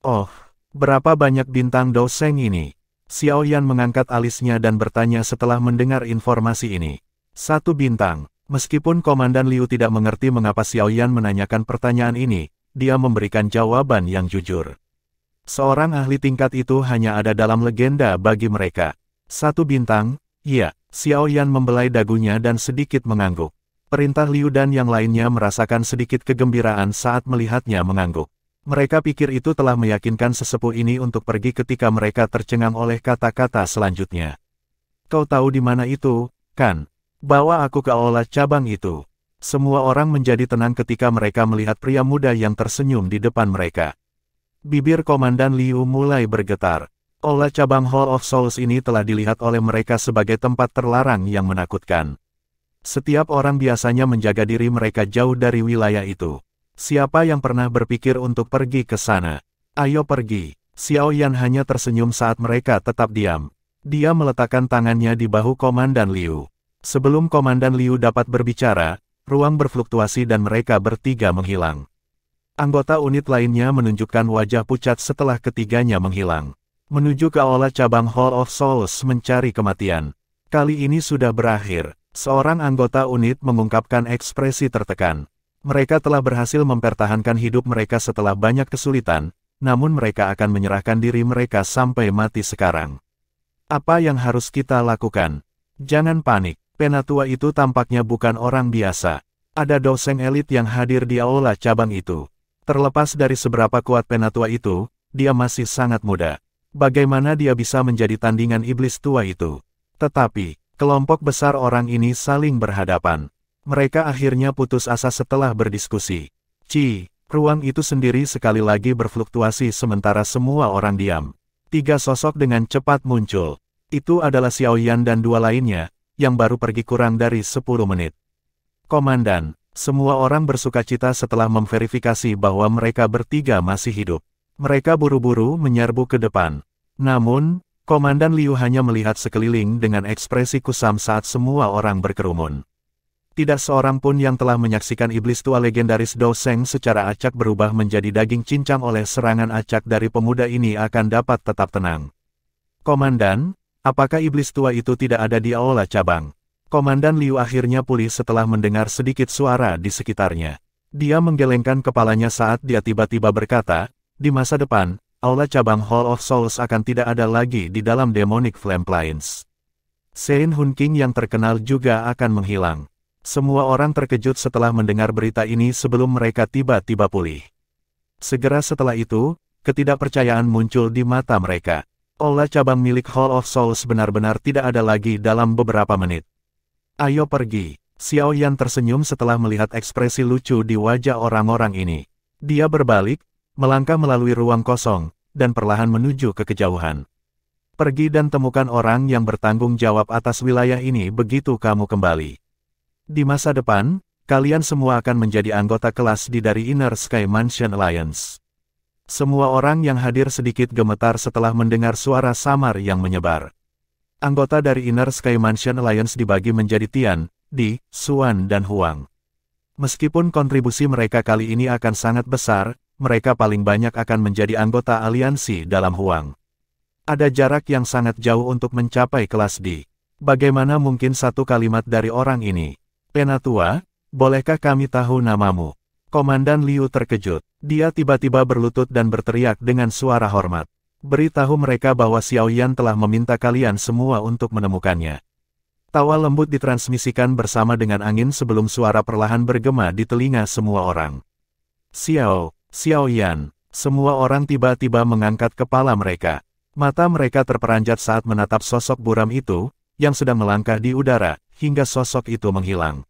Oh, berapa banyak bintang Douseng ini? Xiao Yan mengangkat alisnya dan bertanya setelah mendengar informasi ini. 1 bintang. Meskipun Komandan Liu tidak mengerti mengapa Xiao Yan menanyakan pertanyaan ini, dia memberikan jawaban yang jujur. Seorang ahli tingkat itu hanya ada dalam legenda bagi mereka. 1 bintang, iya. Xiao Yan membelai dagunya dan sedikit mengangguk. Perintah Liu dan yang lainnya merasakan sedikit kegembiraan saat melihatnya mengangguk. Mereka pikir itu telah meyakinkan sesepuh ini untuk pergi ketika mereka tercengang oleh kata-kata selanjutnya. Kau tahu di mana itu, kan? Bawa aku ke aula cabang itu. Semua orang menjadi tenang ketika mereka melihat pria muda yang tersenyum di depan mereka. Bibir Komandan Liu mulai bergetar. Aula cabang Hall of Souls ini telah dilihat oleh mereka sebagai tempat terlarang yang menakutkan. Setiap orang biasanya menjaga diri mereka jauh dari wilayah itu. Siapa yang pernah berpikir untuk pergi ke sana? Ayo pergi. Xiao Yan hanya tersenyum saat mereka tetap diam. Dia meletakkan tangannya di bahu Komandan Liu. Sebelum Komandan Liu dapat berbicara, ruang berfluktuasi dan mereka bertiga menghilang. Anggota unit lainnya menunjukkan wajah pucat setelah ketiganya menghilang. Menuju ke aula cabang Hall of Souls mencari kematian. Kali ini sudah berakhir. Seorang anggota unit mengungkapkan ekspresi tertekan. Mereka telah berhasil mempertahankan hidup mereka setelah banyak kesulitan, namun mereka akan menyerahkan diri mereka sampai mati sekarang. Apa yang harus kita lakukan? Jangan panik, penatua itu tampaknya bukan orang biasa. Ada Douseng elit yang hadir di aula cabang itu. Terlepas dari seberapa kuat penatua itu, dia masih sangat muda. Bagaimana dia bisa menjadi tandingan iblis tua itu? Tetapi, kelompok besar orang ini saling berhadapan. Mereka akhirnya putus asa setelah berdiskusi. Ruang itu sendiri sekali lagi berfluktuasi sementara semua orang diam. 3 sosok dengan cepat muncul. Itu adalah Xiao Yan dan 2 lainnya, yang baru pergi kurang dari 10 menit. Komandan, semua orang bersukacita setelah memverifikasi bahwa mereka bertiga masih hidup. Mereka buru-buru menyerbu ke depan. Namun, Komandan Liu hanya melihat sekeliling dengan ekspresi kusam saat semua orang berkerumun. Tidak seorang pun yang telah menyaksikan iblis tua legendaris Douseng secara acak berubah menjadi daging cincang oleh serangan acak dari pemuda ini akan dapat tetap tenang. Komandan, apakah iblis tua itu tidak ada di aula cabang? Komandan Liu akhirnya pulih setelah mendengar sedikit suara di sekitarnya. Dia menggelengkan kepalanya saat dia tiba-tiba berkata, di masa depan, aula cabang Hall of Souls akan tidak ada lagi di dalam Demonic Flame Plains. Sein Hun King yang terkenal juga akan menghilang. Semua orang terkejut setelah mendengar berita ini sebelum mereka tiba-tiba pulih. Segera setelah itu, ketidakpercayaan muncul di mata mereka. Aula cabang milik Hall of Souls benar-benar tidak ada lagi dalam beberapa menit. Ayo pergi. Xiao Yan tersenyum setelah melihat ekspresi lucu di wajah orang-orang ini. Dia berbalik, melangkah melalui ruang kosong, dan perlahan menuju ke kejauhan. Pergi dan temukan orang yang bertanggung jawab atas wilayah ini begitu kamu kembali. Di masa depan, kalian semua akan menjadi anggota kelas D dari Inner Sky Mansion Alliance. Semua orang yang hadir sedikit gemetar setelah mendengar suara samar yang menyebar. Anggota dari Inner Sky Mansion Alliance dibagi menjadi Tian, Di, Xuan dan Huang. Meskipun kontribusi mereka kali ini akan sangat besar, mereka paling banyak akan menjadi anggota aliansi dalam Huang. Ada jarak yang sangat jauh untuk mencapai kelas D. Bagaimana mungkin satu kalimat dari orang ini? Penatua, bolehkah kami tahu namamu? Komandan Liu terkejut. Dia tiba-tiba berlutut dan berteriak dengan suara hormat. Beritahu mereka bahwa Xiao Yan telah meminta kalian semua untuk menemukannya. Tawa lembut ditransmisikan bersama dengan angin sebelum suara perlahan bergema di telinga semua orang. Xiao Yan. Semua orang tiba-tiba mengangkat kepala mereka. Mata mereka terperanjat saat menatap sosok buram itu, yang sedang melangkah di udara, hingga sosok itu menghilang.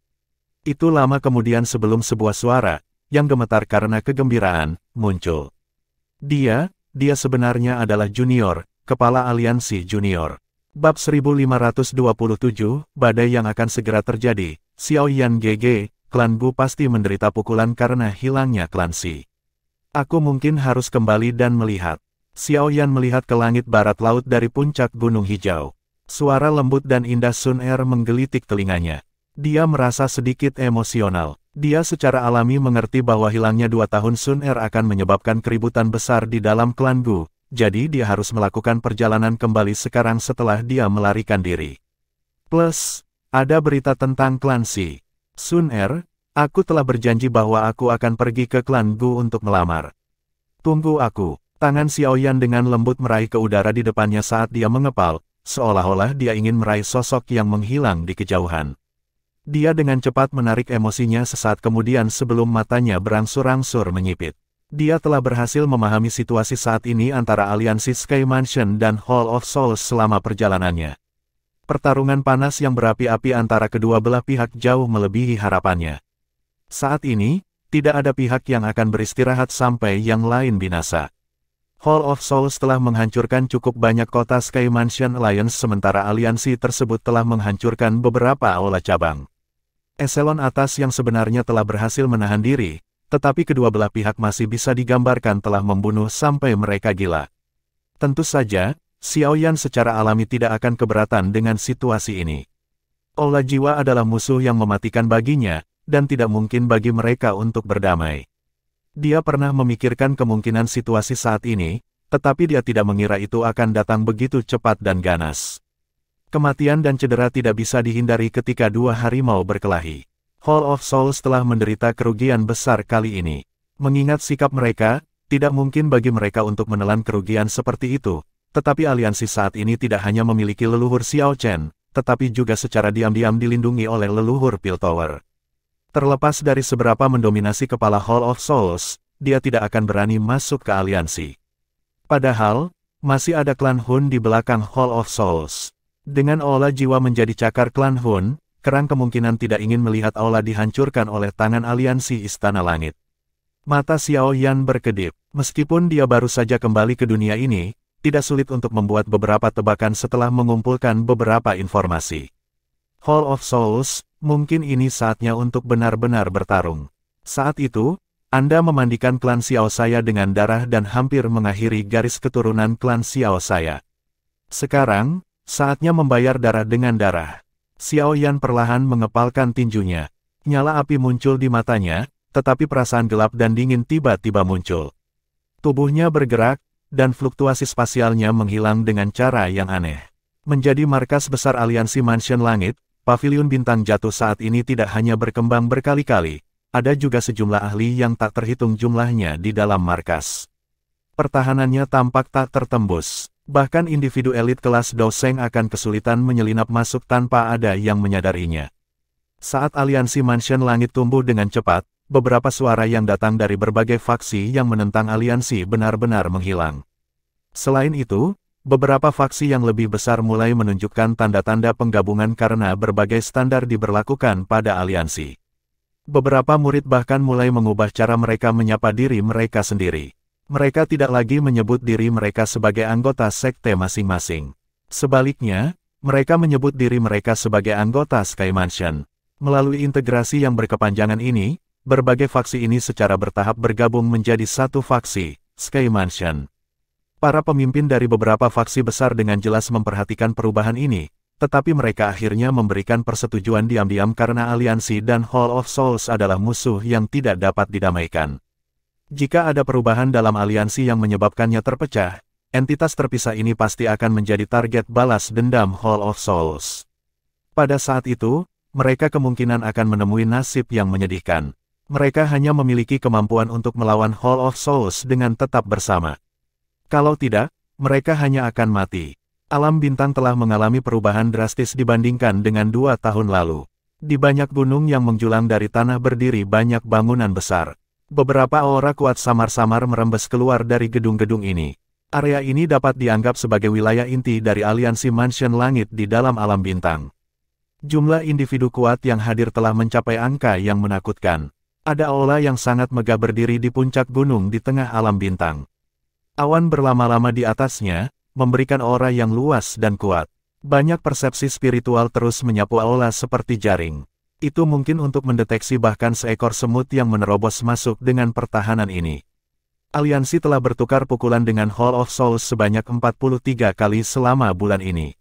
Itu lama kemudian sebelum sebuah suara, yang gemetar karena kegembiraan, muncul. Dia sebenarnya adalah Junior, kepala aliansi Junior. Bab 1527, badai yang akan segera terjadi. Xiao Yan GG, klan Gu pasti menderita pukulan karena hilangnya klan Si. Aku mungkin harus kembali dan melihat. Xiao Yan melihat ke langit barat laut dari puncak Gunung Hijau. Suara lembut dan indah Sun Er menggelitik telinganya. Dia merasa sedikit emosional. Dia secara alami mengerti bahwa hilangnya 2 tahun Sun Er akan menyebabkan keributan besar di dalam klan Gu, jadi dia harus melakukan perjalanan kembali sekarang setelah dia melarikan diri. Plus, ada berita tentang klan Si. Sun Er, aku telah berjanji bahwa aku akan pergi ke klan Gu untuk melamar. Tunggu aku. Tangan Xiaoyan dengan lembut meraih ke udara di depannya saat dia mengepal, seolah-olah dia ingin meraih sosok yang menghilang di kejauhan. Dia dengan cepat menarik emosinya sesaat kemudian sebelum matanya berangsur-angsur menyipit. Dia telah berhasil memahami situasi saat ini antara aliansi Sky Mansion dan Hall of Souls selama perjalanannya. Pertarungan panas yang berapi-api antara kedua belah pihak jauh melebihi harapannya. Saat ini, tidak ada pihak yang akan beristirahat sampai yang lain binasa. Hall of Souls telah menghancurkan cukup banyak kota Sky Mansion Alliance sementara aliansi tersebut telah menghancurkan beberapa aula cabang. Eselon atas yang sebenarnya telah berhasil menahan diri, tetapi kedua belah pihak masih bisa digambarkan telah membunuh sampai mereka gila. Tentu saja, Xiaoyan secara alami tidak akan keberatan dengan situasi ini. Aula jiwa adalah musuh yang mematikan baginya, dan tidak mungkin bagi mereka untuk berdamai. Dia pernah memikirkan kemungkinan situasi saat ini, tetapi dia tidak mengira itu akan datang begitu cepat dan ganas. Kematian dan cedera tidak bisa dihindari ketika dua harimau berkelahi. Hall of Souls telah menderita kerugian besar kali ini. Mengingat sikap mereka, tidak mungkin bagi mereka untuk menelan kerugian seperti itu, tetapi aliansi saat ini tidak hanya memiliki leluhur Xiao Chen, tetapi juga secara diam-diam dilindungi oleh leluhur Piltover. Terlepas dari seberapa mendominasi kepala Hall of Souls, dia tidak akan berani masuk ke aliansi. Padahal, masih ada klan Hun di belakang Hall of Souls. Dengan aula jiwa menjadi cakar klan Hun, kerang kemungkinan tidak ingin melihat aula dihancurkan oleh tangan aliansi Istana Langit. Mata Xiaoyan berkedip. Meskipun dia baru saja kembali ke dunia ini, tidak sulit untuk membuat beberapa tebakan setelah mengumpulkan beberapa informasi. Hall of Souls, mungkin ini saatnya untuk benar-benar bertarung. Saat itu, Anda memandikan klan Xiao saya dengan darah dan hampir mengakhiri garis keturunan klan Xiao saya. Sekarang, saatnya membayar darah dengan darah. Xiaoyan perlahan mengepalkan tinjunya. Nyala api muncul di matanya, tetapi perasaan gelap dan dingin tiba-tiba muncul. Tubuhnya bergerak, dan fluktuasi spasialnya menghilang dengan cara yang aneh. Menjadi markas besar aliansi Mansion Langit, Paviliun Bintang Jatuh saat ini tidak hanya berkembang berkali-kali, ada juga sejumlah ahli yang tak terhitung jumlahnya di dalam markas. Pertahanannya tampak tak tertembus, bahkan individu elit kelas Doseng akan kesulitan menyelinap masuk tanpa ada yang menyadarinya. Saat aliansi Mansion Langit tumbuh dengan cepat, beberapa suara yang datang dari berbagai faksi yang menentang aliansi benar-benar menghilang. Selain itu, beberapa faksi yang lebih besar mulai menunjukkan tanda-tanda penggabungan karena berbagai standar diberlakukan pada aliansi. Beberapa murid bahkan mulai mengubah cara mereka menyapa diri mereka sendiri. Mereka tidak lagi menyebut diri mereka sebagai anggota sekte masing-masing. Sebaliknya, mereka menyebut diri mereka sebagai anggota Sky Mansion. Melalui integrasi yang berkepanjangan ini, berbagai faksi ini secara bertahap bergabung menjadi satu faksi, Sky Mansion. Para pemimpin dari beberapa faksi besar dengan jelas memperhatikan perubahan ini, tetapi mereka akhirnya memberikan persetujuan diam-diam karena aliansi dan Hall of Souls adalah musuh yang tidak dapat didamaikan. Jika ada perubahan dalam aliansi yang menyebabkannya terpecah, entitas terpisah ini pasti akan menjadi target balas dendam Hall of Souls. Pada saat itu, mereka kemungkinan akan menemui nasib yang menyedihkan. Mereka hanya memiliki kemampuan untuk melawan Hall of Souls dengan tetap bersama. Kalau tidak, mereka hanya akan mati. Alam bintang telah mengalami perubahan drastis dibandingkan dengan 2 tahun lalu. Di banyak gunung yang menjulang dari tanah berdiri banyak bangunan besar. Beberapa aura kuat samar-samar merembes keluar dari gedung-gedung ini. Area ini dapat dianggap sebagai wilayah inti dari aliansi Mansion Langit di dalam alam bintang. Jumlah individu kuat yang hadir telah mencapai angka yang menakutkan. Ada aula yang sangat megah berdiri di puncak gunung di tengah alam bintang. Awan berlama-lama di atasnya, memberikan aura yang luas dan kuat. Banyak persepsi spiritual terus menyapu aula seperti jaring. Itu mungkin untuk mendeteksi bahkan seekor semut yang menerobos masuk dengan pertahanan ini. Aliansi telah bertukar pukulan dengan Hall of Souls sebanyak 43 kali selama bulan ini.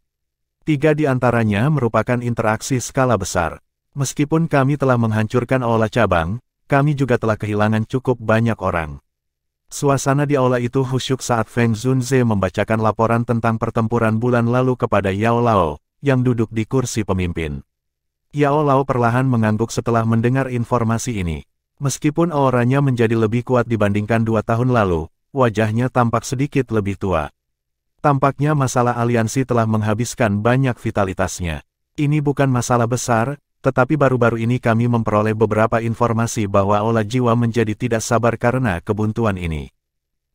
3 di antaranya merupakan interaksi skala besar. Meskipun kami telah menghancurkan aula cabang, kami juga telah kehilangan cukup banyak orang. Suasana di aula itu khusyuk saat Feng Zunze membacakan laporan tentang pertempuran bulan lalu kepada Yao Lao, yang duduk di kursi pemimpin. Yao Lao perlahan mengangguk setelah mendengar informasi ini. Meskipun auranya menjadi lebih kuat dibandingkan 2 tahun lalu, wajahnya tampak sedikit lebih tua. Tampaknya masalah aliansi telah menghabiskan banyak vitalitasnya. Ini bukan masalah besar, tetapi baru-baru ini kami memperoleh beberapa informasi bahwa aula jiwa menjadi tidak sabar karena kebuntuan ini.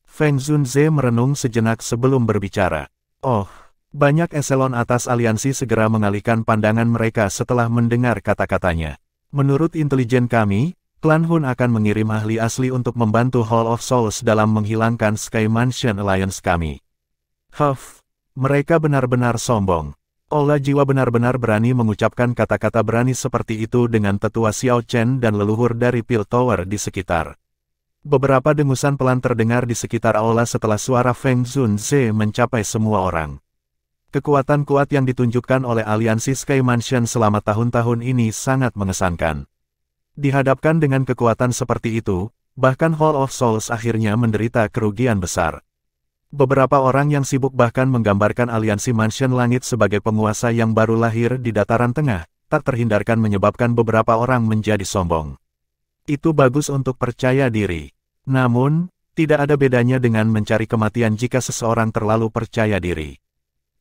Feng Zunze merenung sejenak sebelum berbicara. Oh, banyak eselon atas aliansi segera mengalihkan pandangan mereka setelah mendengar kata-katanya. Menurut intelijen kami, Klan Hun akan mengirim ahli asli untuk membantu Hall of Souls dalam menghilangkan Sky Mansion Alliance kami. Huff, mereka benar-benar sombong. Aula jiwa benar-benar berani mengucapkan kata-kata berani seperti itu dengan tetua Xiao Chen dan leluhur dari Pil Tower di sekitar. Beberapa dengusan pelan terdengar di sekitar aula setelah suara Feng Zunze mencapai semua orang. Kekuatan kuat yang ditunjukkan oleh aliansi Sky Mansion selama tahun-tahun ini sangat mengesankan. Dihadapkan dengan kekuatan seperti itu, bahkan Hall of Souls akhirnya menderita kerugian besar. Beberapa orang yang sibuk bahkan menggambarkan aliansi Mansion Langit sebagai penguasa yang baru lahir di dataran tengah, tak terhindarkan menyebabkan beberapa orang menjadi sombong. Itu bagus untuk percaya diri. Namun, tidak ada bedanya dengan mencari kematian jika seseorang terlalu percaya diri.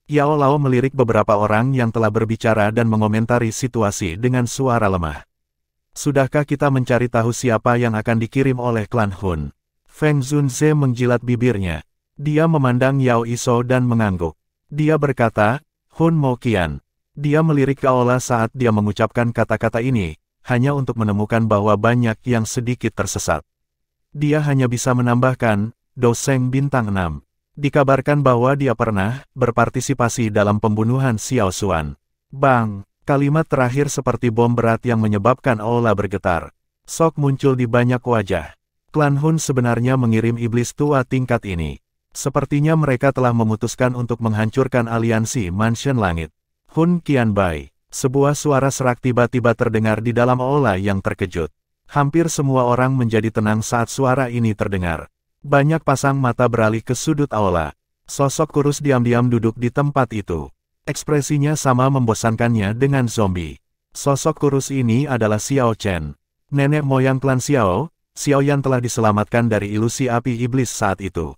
Yao Lao melirik beberapa orang yang telah berbicara dan mengomentari situasi dengan suara lemah. Sudahkah kita mencari tahu siapa yang akan dikirim oleh Klan Hun? Feng Zunze menjilat bibirnya. Dia memandang Yao Iso dan mengangguk. Dia berkata, Hun Mo Qian. Dia melirik ke aula saat dia mengucapkan kata-kata ini, hanya untuk menemukan bahwa banyak yang sedikit tersesat. Dia hanya bisa menambahkan, Doseng Bintang 6. Dikabarkan bahwa dia pernah berpartisipasi dalam pembunuhan Xiao Xuan. Bang, kalimat terakhir seperti bom berat yang menyebabkan aula bergetar. Sok muncul di banyak wajah. Klan Hun sebenarnya mengirim iblis tua tingkat ini. Sepertinya mereka telah memutuskan untuk menghancurkan aliansi Mansion Langit. Hun Qianbai. Sebuah suara serak tiba-tiba terdengar di dalam aula yang terkejut. Hampir semua orang menjadi tenang saat suara ini terdengar. Banyak pasang mata beralih ke sudut aula. Sosok kurus diam-diam duduk di tempat itu. Ekspresinya sama membosankannya dengan zombie. Sosok kurus ini adalah Xiao Chen. Nenek moyang klan Xiao, Xiao Yan telah diselamatkan dari ilusi api iblis saat itu.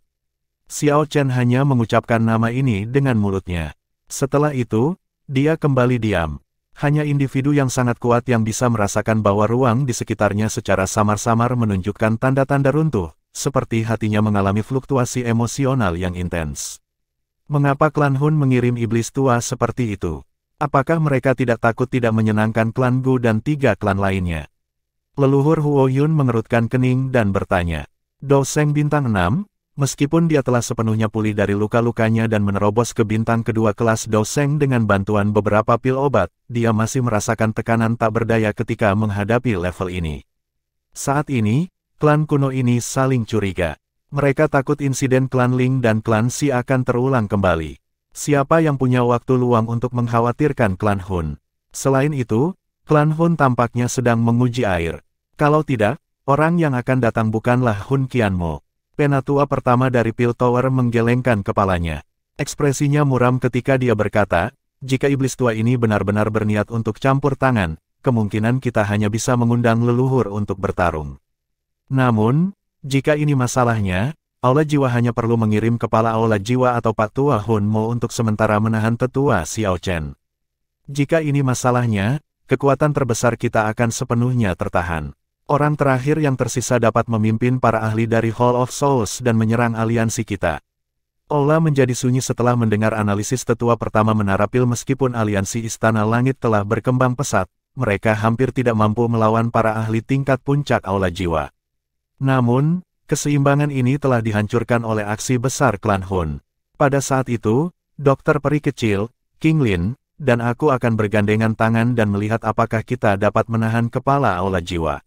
Xiao Chen hanya mengucapkan nama ini dengan mulutnya. Setelah itu, dia kembali diam. Hanya individu yang sangat kuat yang bisa merasakan bahwa ruang di sekitarnya secara samar-samar menunjukkan tanda-tanda runtuh, seperti hatinya mengalami fluktuasi emosional yang intens. Mengapa Klan Hun mengirim iblis tua seperti itu? Apakah mereka tidak takut tidak menyenangkan klan Gu dan 3 klan lainnya? Leluhur Huo Yun mengerutkan kening dan bertanya. Doseng Bintang 6? Meskipun dia telah sepenuhnya pulih dari luka-lukanya dan menerobos ke bintang kedua kelas Doseng dengan bantuan beberapa pil obat, dia masih merasakan tekanan tak berdaya ketika menghadapi level ini. Saat ini, klan kuno ini saling curiga. Mereka takut insiden klan Ling dan klan Xi akan terulang kembali. Siapa yang punya waktu luang untuk mengkhawatirkan klan Hun? Selain itu, klan Hun tampaknya sedang menguji air. Kalau tidak, orang yang akan datang bukanlah Hun Qianmo. Penatua pertama dari Pil Tower menggelengkan kepalanya. Ekspresinya muram ketika dia berkata, jika iblis tua ini benar-benar berniat untuk campur tangan, kemungkinan kita hanya bisa mengundang leluhur untuk bertarung. Namun, jika ini masalahnya, aula jiwa hanya perlu mengirim kepala aula jiwa atau Patua Hun Mo untuk sementara menahan tetua Xiao Chen. Jika ini masalahnya, kekuatan terbesar kita akan sepenuhnya tertahan. Orang terakhir yang tersisa dapat memimpin para ahli dari Hall of Souls dan menyerang aliansi kita. Aula menjadi sunyi setelah mendengar analisis tetua pertama Menara Pil. Meskipun aliansi Istana Langit telah berkembang pesat, mereka hampir tidak mampu melawan para ahli tingkat puncak aula jiwa. Namun, keseimbangan ini telah dihancurkan oleh aksi besar klan Hun. Pada saat itu, Dokter Peri Kecil, King Lin, dan aku akan bergandengan tangan dan melihat apakah kita dapat menahan kepala aula jiwa.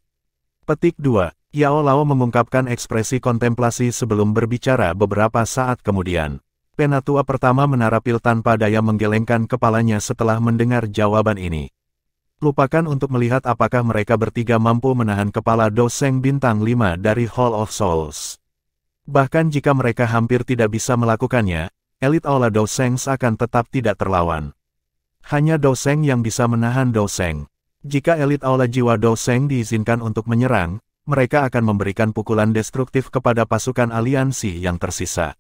Petik 2. Yao Lao mengungkapkan ekspresi kontemplasi sebelum berbicara beberapa saat kemudian. Penatua pertama menara pil tanpa daya menggelengkan kepalanya setelah mendengar jawaban ini. Lupakan untuk melihat apakah mereka bertiga mampu menahan kepala Doseng bintang 5 dari Hall of Souls. Bahkan jika mereka hampir tidak bisa melakukannya, elit aula Doseng akan tetap tidak terlawan. Hanya Doseng yang bisa menahan Doseng. Jika elit aula jiwa Doseng diizinkan untuk menyerang, mereka akan memberikan pukulan destruktif kepada pasukan aliansi yang tersisa.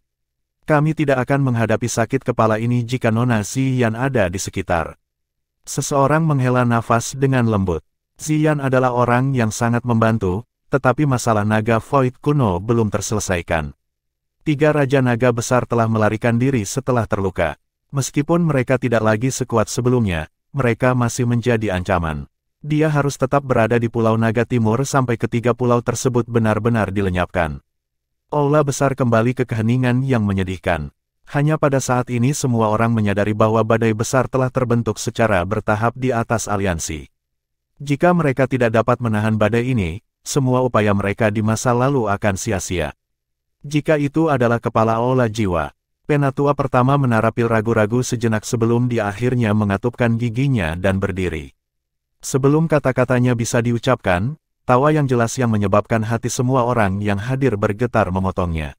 Kami tidak akan menghadapi sakit kepala ini jika Nona Ziyan ada di sekitar. Seseorang menghela nafas dengan lembut. Ziyan adalah orang yang sangat membantu, tetapi masalah naga Void kuno belum terselesaikan. 3 Raja Naga besar telah melarikan diri setelah terluka. Meskipun mereka tidak lagi sekuat sebelumnya, mereka masih menjadi ancaman. Dia harus tetap berada di Pulau Naga Timur sampai ketiga pulau tersebut benar-benar dilenyapkan. Aula besar kembali ke keheningan yang menyedihkan. Hanya pada saat ini semua orang menyadari bahwa badai besar telah terbentuk secara bertahap di atas aliansi. Jika mereka tidak dapat menahan badai ini, semua upaya mereka di masa lalu akan sia-sia. Jika itu adalah kepala aula jiwa, Penatua pertama menara pil ragu-ragu sejenak sebelum dia akhirnya mengatupkan giginya dan berdiri. Sebelum kata-katanya bisa diucapkan, tawa yang jelas yang menyebabkan hati semua orang yang hadir bergetar memotongnya.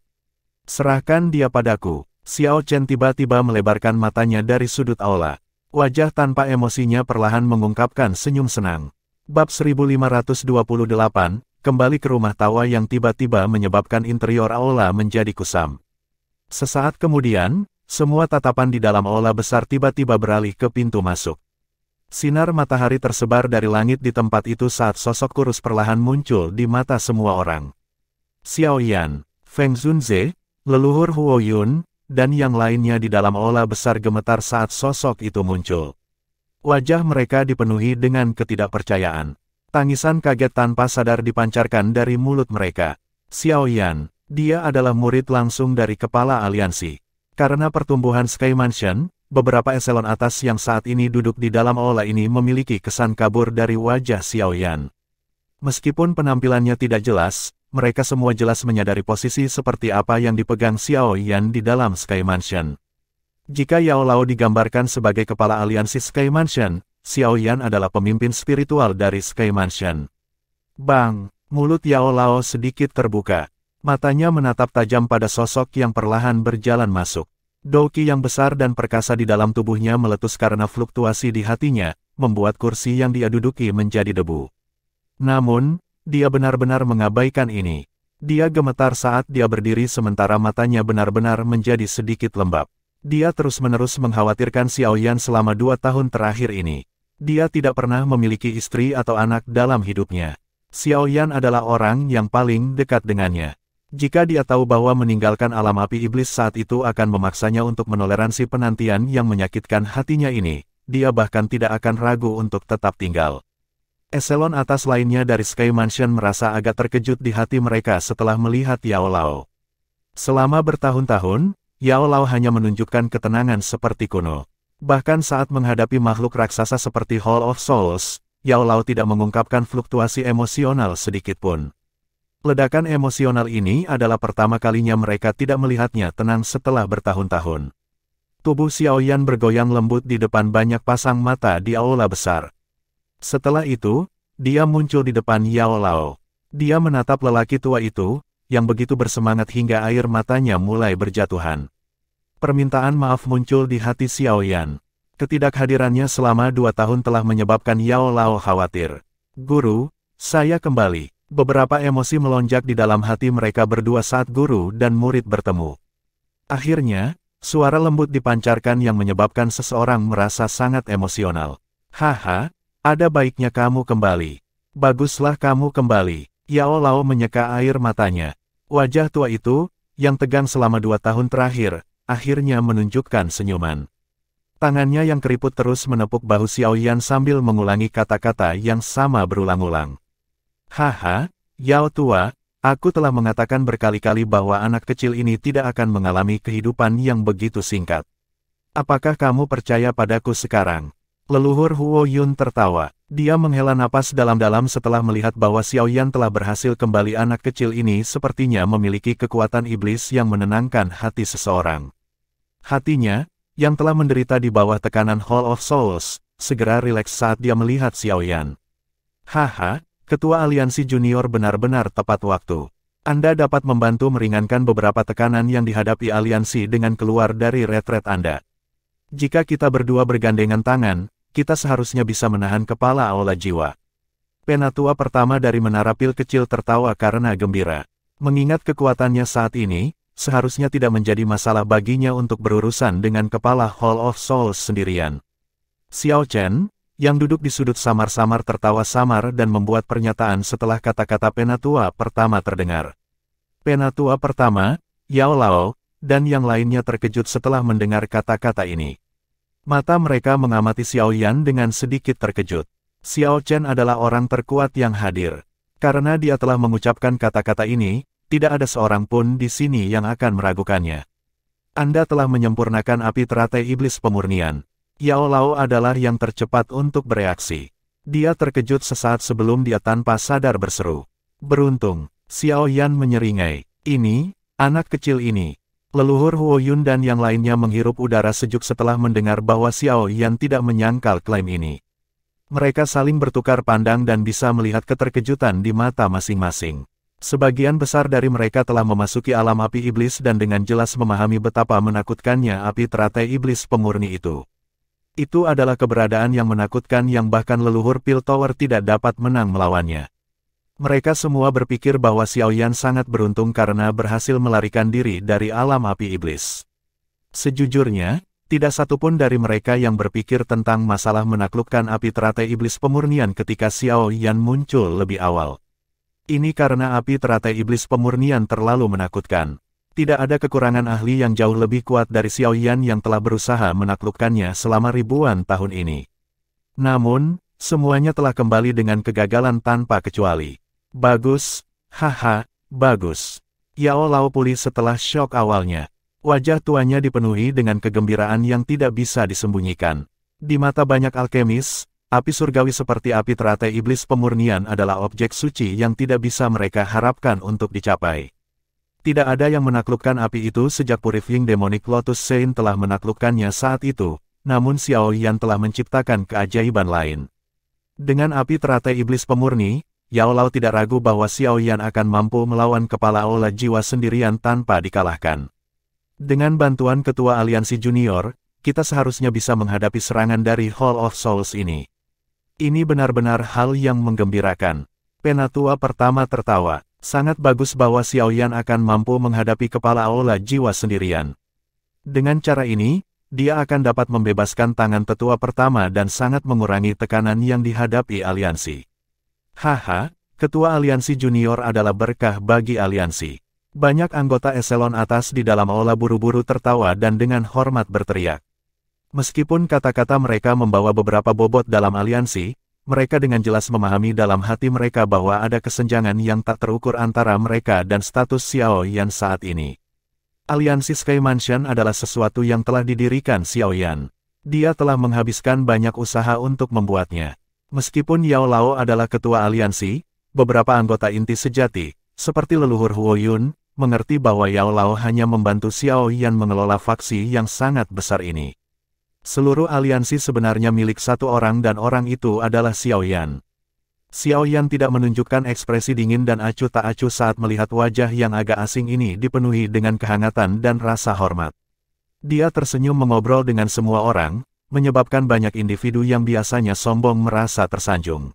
Serahkan dia padaku. Xiao Chen tiba-tiba melebarkan matanya dari sudut aula. Wajah tanpa emosinya perlahan mengungkapkan senyum senang. Bab 1528, kembali ke rumah tawa yang tiba-tiba menyebabkan interior aula menjadi kusam. Sesaat kemudian, semua tatapan di dalam aula besar tiba-tiba beralih ke pintu masuk. Sinar matahari tersebar dari langit di tempat itu saat sosok kurus perlahan muncul di mata semua orang. Xiao Yan, Feng Zunze, leluhur Huo Yun, dan yang lainnya di dalam aula besar gemetar saat sosok itu muncul. Wajah mereka dipenuhi dengan ketidakpercayaan. Tangisan kaget tanpa sadar dipancarkan dari mulut mereka. Xiao Yan, dia adalah murid langsung dari kepala aliansi. Karena pertumbuhan Sky Mansion, beberapa eselon atas yang saat ini duduk di dalam aula ini memiliki kesan kabur dari wajah Xiao Yan. Meskipun penampilannya tidak jelas, mereka semua jelas menyadari posisi seperti apa yang dipegang Xiao Yan di dalam Sky Mansion. Jika Yao Lao digambarkan sebagai kepala aliansi Sky Mansion, Xiao Yan adalah pemimpin spiritual dari Sky Mansion. Bang! Mulut Yao Lao sedikit terbuka. Matanya menatap tajam pada sosok yang perlahan berjalan masuk. Douqi yang besar dan perkasa di dalam tubuhnya meletus karena fluktuasi di hatinya, membuat kursi yang dia duduki menjadi debu. Namun, dia benar-benar mengabaikan ini. Dia gemetar saat dia berdiri sementara matanya benar-benar menjadi sedikit lembab. Dia terus-menerus mengkhawatirkan Xiao Yan selama 2 tahun terakhir ini. Dia tidak pernah memiliki istri atau anak dalam hidupnya. Xiao Yan adalah orang yang paling dekat dengannya. Jika dia tahu bahwa meninggalkan alam api iblis saat itu akan memaksanya untuk menoleransi penantian yang menyakitkan hatinya ini, dia bahkan tidak akan ragu untuk tetap tinggal. Eselon atas lainnya dari Sky Mansion merasa agak terkejut di hati mereka setelah melihat Yao Lao. Selama bertahun-tahun, Yao Lao hanya menunjukkan ketenangan seperti kuno. Bahkan saat menghadapi makhluk raksasa seperti Hall of Souls, Yao Lao tidak mengungkapkan fluktuasi emosional sedikitpun. Ledakan emosional ini adalah pertama kalinya mereka tidak melihatnya tenang setelah bertahun-tahun. Tubuh Xiao Yan bergoyang lembut di depan banyak pasang mata di aula besar. Setelah itu, dia muncul di depan Yao Lao. Dia menatap lelaki tua itu, yang begitu bersemangat hingga air matanya mulai berjatuhan. Permintaan maaf muncul di hati Xiao Yan. Ketidakhadirannya selama 2 tahun telah menyebabkan Yao Lao khawatir. Guru, saya kembali. Beberapa emosi melonjak di dalam hati mereka berdua saat guru dan murid bertemu. Akhirnya, suara lembut dipancarkan yang menyebabkan seseorang merasa sangat emosional. Haha, ada baiknya kamu kembali. Baguslah kamu kembali. Yao Lao menyeka air matanya. Wajah tua itu, yang tegang selama 2 tahun terakhir, akhirnya menunjukkan senyuman. Tangannya yang keriput terus menepuk bahu Xiao Yan sambil mengulangi kata-kata yang sama berulang-ulang. Haha, Yao tua, aku telah mengatakan berkali-kali bahwa anak kecil ini tidak akan mengalami kehidupan yang begitu singkat. Apakah kamu percaya padaku sekarang? Leluhur Huo Yun tertawa. Dia menghela napas dalam-dalam setelah melihat bahwa Xiao Yan telah berhasil kembali. Anak kecil ini sepertinya memiliki kekuatan iblis yang menenangkan hati seseorang. Hatinya, yang telah menderita di bawah tekanan Hall of Souls, segera rileks saat dia melihat Xiao Yan. Haha, Ketua Aliansi Junior benar-benar tepat waktu. Anda dapat membantu meringankan beberapa tekanan yang dihadapi aliansi dengan keluar dari retret Anda. Jika kita berdua bergandengan tangan, kita seharusnya bisa menahan kepala aula jiwa. Penatua pertama dari Menara Pil kecil tertawa karena gembira. Mengingat kekuatannya saat ini, seharusnya tidak menjadi masalah baginya untuk berurusan dengan kepala Hall of Souls sendirian. Xiao Chen, yang duduk di sudut samar-samar tertawa samar dan membuat pernyataan setelah kata-kata penatua pertama terdengar. Penatua pertama, Yao Lao, dan yang lainnya terkejut setelah mendengar kata-kata ini. Mata mereka mengamati Xiao Yan dengan sedikit terkejut. Xiao Chen adalah orang terkuat yang hadir. Karena dia telah mengucapkan kata-kata ini, tidak ada seorang pun di sini yang akan meragukannya. Anda telah menyempurnakan api teratai iblis pemurnian. Yao Lao adalah yang tercepat untuk bereaksi. Dia terkejut sesaat sebelum dia tanpa sadar berseru. Beruntung, Xiao Yan menyeringai. Ini, anak kecil ini. Leluhur Huo Yun dan yang lainnya menghirup udara sejuk setelah mendengar bahwa Xiao Yan tidak menyangkal klaim ini. Mereka saling bertukar pandang dan bisa melihat keterkejutan di mata masing-masing. Sebagian besar dari mereka telah memasuki alam api iblis dan dengan jelas memahami betapa menakutkannya api teratai iblis pemurni itu. Itu adalah keberadaan yang menakutkan yang bahkan leluhur Pil Tower tidak dapat menang melawannya. Mereka semua berpikir bahwa Xiao Yan sangat beruntung karena berhasil melarikan diri dari alam api iblis. Sejujurnya, tidak satupun dari mereka yang berpikir tentang masalah menaklukkan api teratai iblis pemurnian ketika Xiao Yan muncul lebih awal. Ini karena api teratai iblis pemurnian terlalu menakutkan. Tidak ada kekurangan ahli yang jauh lebih kuat dari Xiao Yan yang telah berusaha menaklukkannya selama ribuan tahun ini. Namun, semuanya telah kembali dengan kegagalan tanpa kecuali. Bagus, haha, bagus. Yao Lao pulih setelah syok awalnya. Wajah tuanya dipenuhi dengan kegembiraan yang tidak bisa disembunyikan. Di mata banyak alkemis, api surgawi seperti api teratai iblis pemurnian adalah objek suci yang tidak bisa mereka harapkan untuk dicapai. Tidak ada yang menaklukkan api itu sejak Purifying Demonic Lotus Saint telah menaklukkannya saat itu, namun Xiao Yan telah menciptakan keajaiban lain. Dengan api teratai iblis pemurni, Yao Lao tidak ragu bahwa Xiao Yan akan mampu melawan kepala aula jiwa sendirian tanpa dikalahkan. Dengan bantuan Ketua Aliansi Junior, kita seharusnya bisa menghadapi serangan dari Hall of Souls ini. Ini benar-benar hal yang menggembirakan. Penatua pertama tertawa. Sangat bagus bahwa Xiao Yan akan mampu menghadapi kepala aula jiwa sendirian. Dengan cara ini, dia akan dapat membebaskan tangan tetua pertama dan sangat mengurangi tekanan yang dihadapi aliansi. Haha, Ketua Aliansi Junior adalah berkah bagi aliansi. Banyak anggota eselon atas di dalam aula buru-buru tertawa dan dengan hormat berteriak. Meskipun kata-kata mereka membawa beberapa bobot dalam aliansi, mereka dengan jelas memahami dalam hati mereka bahwa ada kesenjangan yang tak terukur antara mereka dan status Xiao Yan saat ini. Aliansi Sky Mansion adalah sesuatu yang telah didirikan Xiao Yan. Dia telah menghabiskan banyak usaha untuk membuatnya. Meskipun Yao Lao adalah ketua aliansi, beberapa anggota inti sejati, seperti leluhur Huo Yun, mengerti bahwa Yao Lao hanya membantu Xiao Yan mengelola faksi yang sangat besar ini. Seluruh aliansi sebenarnya milik satu orang dan orang itu adalah Xiao Yan. Xiao Yan tidak menunjukkan ekspresi dingin dan acuh tak acuh saat melihat wajah yang agak asing ini dipenuhi dengan kehangatan dan rasa hormat. Dia tersenyum mengobrol dengan semua orang, menyebabkan banyak individu yang biasanya sombong merasa tersanjung.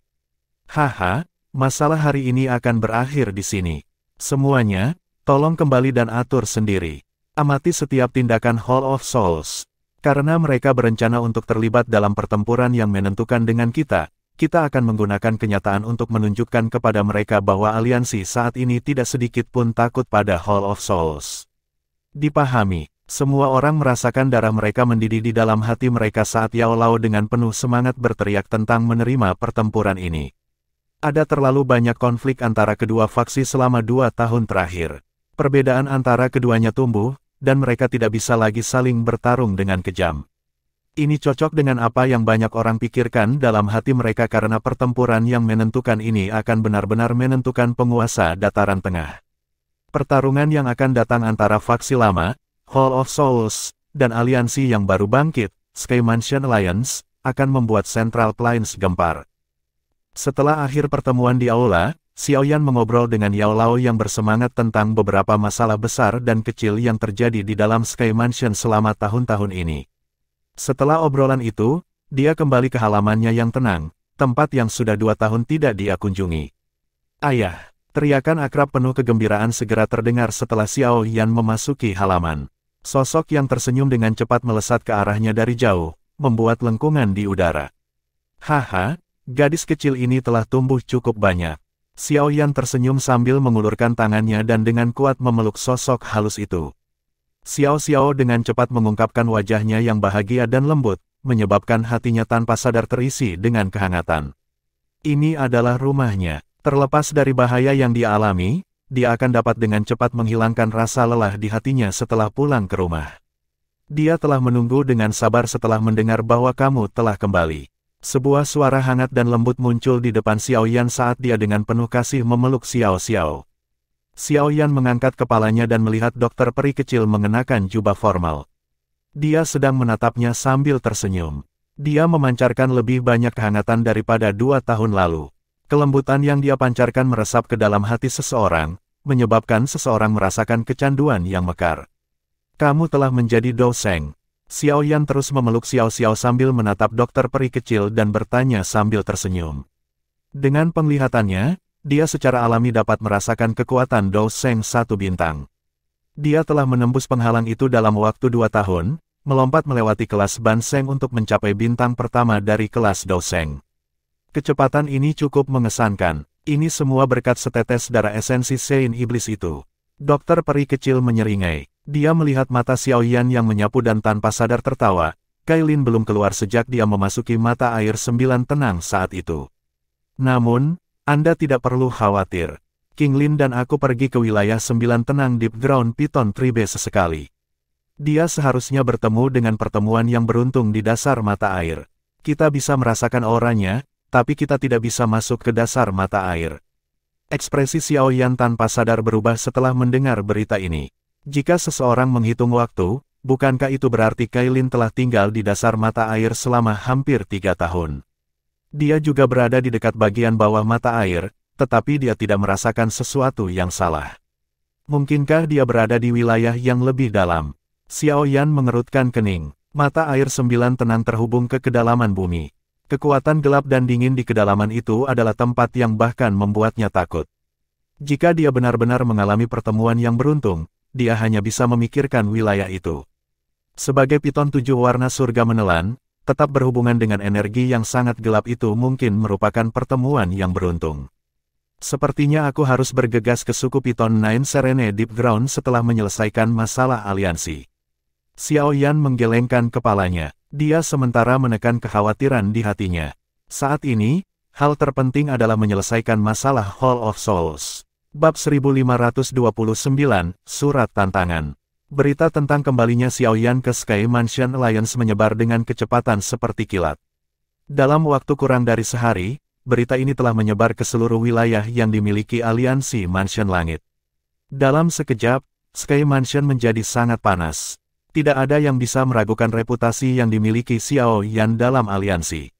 Haha, masalah hari ini akan berakhir di sini. Semuanya, tolong kembali dan atur sendiri. Amati setiap tindakan Hall of Souls. Karena mereka berencana untuk terlibat dalam pertempuran yang menentukan dengan kita akan menggunakan kenyataan untuk menunjukkan kepada mereka bahwa aliansi saat ini tidak sedikit pun takut pada Hall of Souls. Dipahami, semua orang merasakan darah mereka mendidih di dalam hati mereka saat Yao Lao dengan penuh semangat berteriak tentang menerima pertempuran ini. Ada terlalu banyak konflik antara kedua faksi selama 2 tahun terakhir. Perbedaan antara keduanya tumbuh, dan mereka tidak bisa lagi saling bertarung dengan kejam. Ini cocok dengan apa yang banyak orang pikirkan dalam hati mereka karena pertempuran yang menentukan ini akan benar-benar menentukan penguasa dataran tengah. Pertarungan yang akan datang antara faksi lama, Hall of Souls, dan aliansi yang baru bangkit, Sky Mansion Alliance, akan membuat Central Plains gempar. Setelah akhir pertemuan di aula, Xiaoyan mengobrol dengan Yao Lao yang bersemangat tentang beberapa masalah besar dan kecil yang terjadi di dalam Sky Mansion selama tahun-tahun ini. Setelah obrolan itu, dia kembali ke halamannya yang tenang, tempat yang sudah 2 tahun tidak dia kunjungi. "Ayah!" Teriakan akrab penuh kegembiraan segera terdengar setelah Xiaoyan memasuki halaman. Sosok yang tersenyum dengan cepat melesat ke arahnya dari jauh, membuat lengkungan di udara. "Haha, gadis kecil ini telah tumbuh cukup banyak." Xiaoyan tersenyum sambil mengulurkan tangannya dan dengan kuat memeluk sosok halus itu. Xiao dengan cepat mengungkapkan wajahnya yang bahagia dan lembut, menyebabkan hatinya tanpa sadar terisi dengan kehangatan. Ini adalah rumahnya. Terlepas dari bahaya yang dia alami, dia akan dapat dengan cepat menghilangkan rasa lelah di hatinya setelah pulang ke rumah. Dia telah menunggu dengan sabar setelah mendengar bahwa kamu telah kembali. Sebuah suara hangat dan lembut muncul di depan Xiaoyan saat dia dengan penuh kasih memeluk Xiao. Xiaoyan mengangkat kepalanya dan melihat dokter peri kecil mengenakan jubah formal. Dia sedang menatapnya sambil tersenyum. Dia memancarkan lebih banyak kehangatan daripada 2 tahun lalu. Kelembutan yang dia pancarkan meresap ke dalam hati seseorang, menyebabkan seseorang merasakan kecanduan yang mekar. "Kamu telah menjadi Douseng." Xiaoyan terus memeluk Xiao sambil menatap dokter peri kecil dan bertanya sambil tersenyum. Dengan penglihatannya, dia secara alami dapat merasakan kekuatan Douseng 1 bintang. Dia telah menembus penghalang itu dalam waktu 2 tahun, melompat melewati kelas Banseng untuk mencapai bintang pertama dari kelas Douseng. Kecepatan ini cukup mengesankan. Ini semua berkat setetes darah esensi Sein Iblis itu. Dokter peri kecil menyeringai. Dia melihat mata Xiaoyan yang menyapu dan tanpa sadar tertawa. Kailin belum keluar sejak dia memasuki mata air 9 tenang saat itu. "Namun, Anda tidak perlu khawatir. King Lin dan aku pergi ke wilayah 9 tenang Deep Ground Piton Tribe sesekali. Dia seharusnya bertemu dengan pertemuan yang beruntung di dasar mata air. Kita bisa merasakan auranya, tapi kita tidak bisa masuk ke dasar mata air." Ekspresi Xiaoyan tanpa sadar berubah setelah mendengar berita ini. Jika seseorang menghitung waktu, bukankah itu berarti Kailin telah tinggal di dasar mata air selama hampir 3 tahun? Dia juga berada di dekat bagian bawah mata air, tetapi dia tidak merasakan sesuatu yang salah. Mungkinkah dia berada di wilayah yang lebih dalam? Xiaoyan mengerutkan kening. Mata air 9 tenang terhubung ke kedalaman bumi. Kekuatan gelap dan dingin di kedalaman itu adalah tempat yang bahkan membuatnya takut. Jika dia benar-benar mengalami pertemuan yang beruntung, dia hanya bisa memikirkan wilayah itu. Sebagai piton 7 warna surga menelan, tetap berhubungan dengan energi yang sangat gelap itu mungkin merupakan pertemuan yang beruntung. Sepertinya aku harus bergegas ke suku Piton Nine Serene Deep Ground setelah menyelesaikan masalah aliansi. Xiaoyan menggelengkan kepalanya. Dia sementara menekan kekhawatiran di hatinya. Saat ini, hal terpenting adalah menyelesaikan masalah Hall of Souls. Bab 1529, Surat Tantangan. Berita tentang kembalinya Xiaoyan ke Sky Mansion Alliance menyebar dengan kecepatan seperti kilat. Dalam waktu kurang dari sehari, berita ini telah menyebar ke seluruh wilayah yang dimiliki aliansi Mansion Langit. Dalam sekejap, Sky Mansion menjadi sangat panas. Tidak ada yang bisa meragukan reputasi yang dimiliki Xiaoyan dalam aliansi.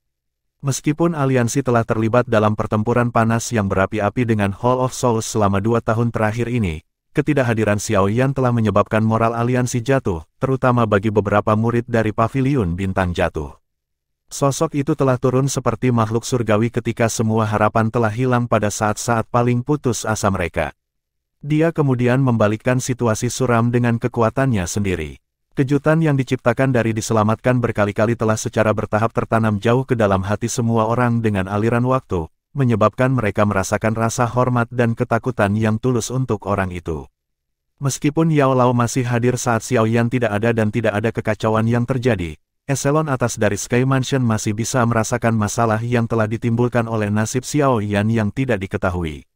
Meskipun aliansi telah terlibat dalam pertempuran panas yang berapi-api dengan Hall of Souls selama 2 tahun terakhir ini, ketidakhadiran Xiaoyan telah menyebabkan moral aliansi jatuh, terutama bagi beberapa murid dari Paviliun Bintang Jatuh. Sosok itu telah turun seperti makhluk surgawi ketika semua harapan telah hilang pada saat-saat paling putus asa mereka. Dia kemudian membalikkan situasi suram dengan kekuatannya sendiri. Kejutan yang diciptakan dari diselamatkan berkali-kali telah secara bertahap tertanam jauh ke dalam hati semua orang dengan aliran waktu, menyebabkan mereka merasakan rasa hormat dan ketakutan yang tulus untuk orang itu. Meskipun Yao Lao masih hadir saat Xiaoyan tidak ada dan tidak ada kekacauan yang terjadi, eselon atas dari Sky Mansion masih bisa merasakan masalah yang telah ditimbulkan oleh nasib Xiaoyan yang tidak diketahui.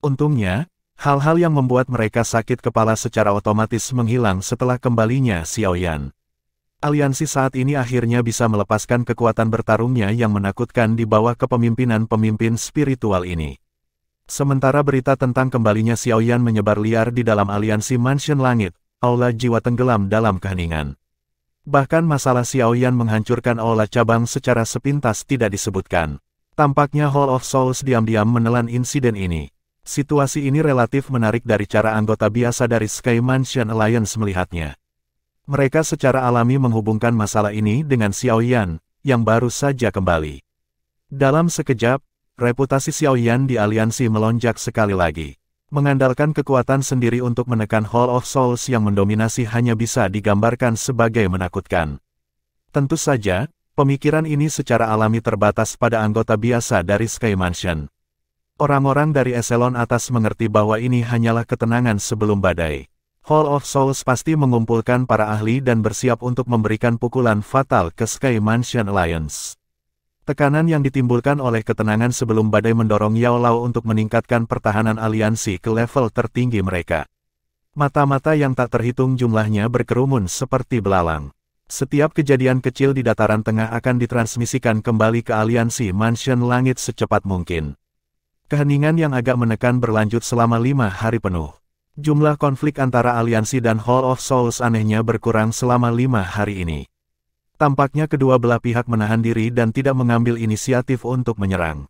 Untungnya, hal-hal yang membuat mereka sakit kepala secara otomatis menghilang setelah kembalinya Xiaoyan. Aliansi saat ini akhirnya bisa melepaskan kekuatan bertarungnya yang menakutkan di bawah kepemimpinan pemimpin spiritual ini. Sementara berita tentang kembalinya Xiaoyan menyebar liar di dalam aliansi Mansion Langit, aula jiwa tenggelam dalam keheningan. Bahkan masalah Xiao Yan menghancurkan aula cabang secara sepintas tidak disebutkan. Tampaknya Hall of Souls diam-diam menelan insiden ini. Situasi ini relatif menarik dari cara anggota biasa dari Sky Mansion Alliance melihatnya. Mereka secara alami menghubungkan masalah ini dengan Xiao Yan, yang baru saja kembali. Dalam sekejap, reputasi Xiao Yan di aliansi melonjak sekali lagi. Mengandalkan kekuatan sendiri untuk menekan Hall of Souls yang mendominasi hanya bisa digambarkan sebagai menakutkan. Tentu saja, pemikiran ini secara alami terbatas pada anggota biasa dari Sky Mansion. Orang-orang dari eselon atas mengerti bahwa ini hanyalah ketenangan sebelum badai. Hall of Souls pasti mengumpulkan para ahli dan bersiap untuk memberikan pukulan fatal ke Sky Mansion Alliance. Tekanan yang ditimbulkan oleh ketenangan sebelum badai mendorong Yao Lao untuk meningkatkan pertahanan aliansi ke level tertinggi mereka. Mata-mata yang tak terhitung jumlahnya berkerumun seperti belalang. Setiap kejadian kecil di dataran tengah akan ditransmisikan kembali ke aliansi Mansion Langit secepat mungkin. Keheningan yang agak menekan berlanjut selama 5 hari penuh. Jumlah konflik antara aliansi dan Hall of Souls anehnya berkurang selama 5 hari ini. Tampaknya kedua belah pihak menahan diri dan tidak mengambil inisiatif untuk menyerang.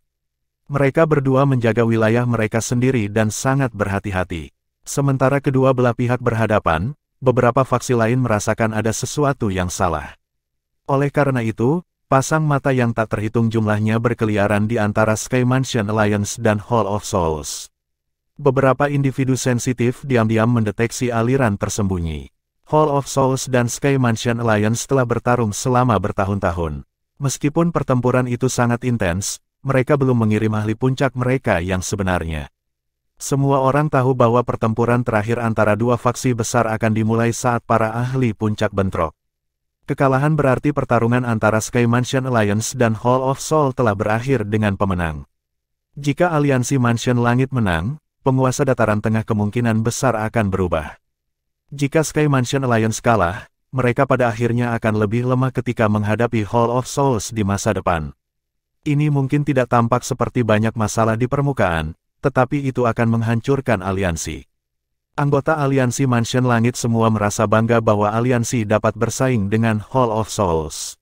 Mereka berdua menjaga wilayah mereka sendiri dan sangat berhati-hati. Sementara kedua belah pihak berhadapan, beberapa faksi lain merasakan ada sesuatu yang salah. Oleh karena itu, pasang mata yang tak terhitung jumlahnya berkeliaran di antara Sky Mansion Alliance dan Hall of Souls. Beberapa individu sensitif diam-diam mendeteksi aliran tersembunyi. Hall of Souls dan Sky Mansion Alliance telah bertarung selama bertahun-tahun. Meskipun pertempuran itu sangat intens, mereka belum mengirim ahli puncak mereka yang sebenarnya. Semua orang tahu bahwa pertempuran terakhir antara dua faksi besar akan dimulai saat para ahli puncak bentrok. Kekalahan berarti pertarungan antara Sky Mansion Alliance dan Hall of Souls telah berakhir dengan pemenang. Jika aliansi Mansion Langit menang, penguasa dataran tengah kemungkinan besar akan berubah. Jika Sky Mansion Alliance kalah, mereka pada akhirnya akan lebih lemah ketika menghadapi Hall of Souls di masa depan. Ini mungkin tidak tampak seperti banyak masalah di permukaan, tetapi itu akan menghancurkan aliansi. Anggota aliansi Mansion Langit semua merasa bangga bahwa aliansi dapat bersaing dengan Hall of Souls.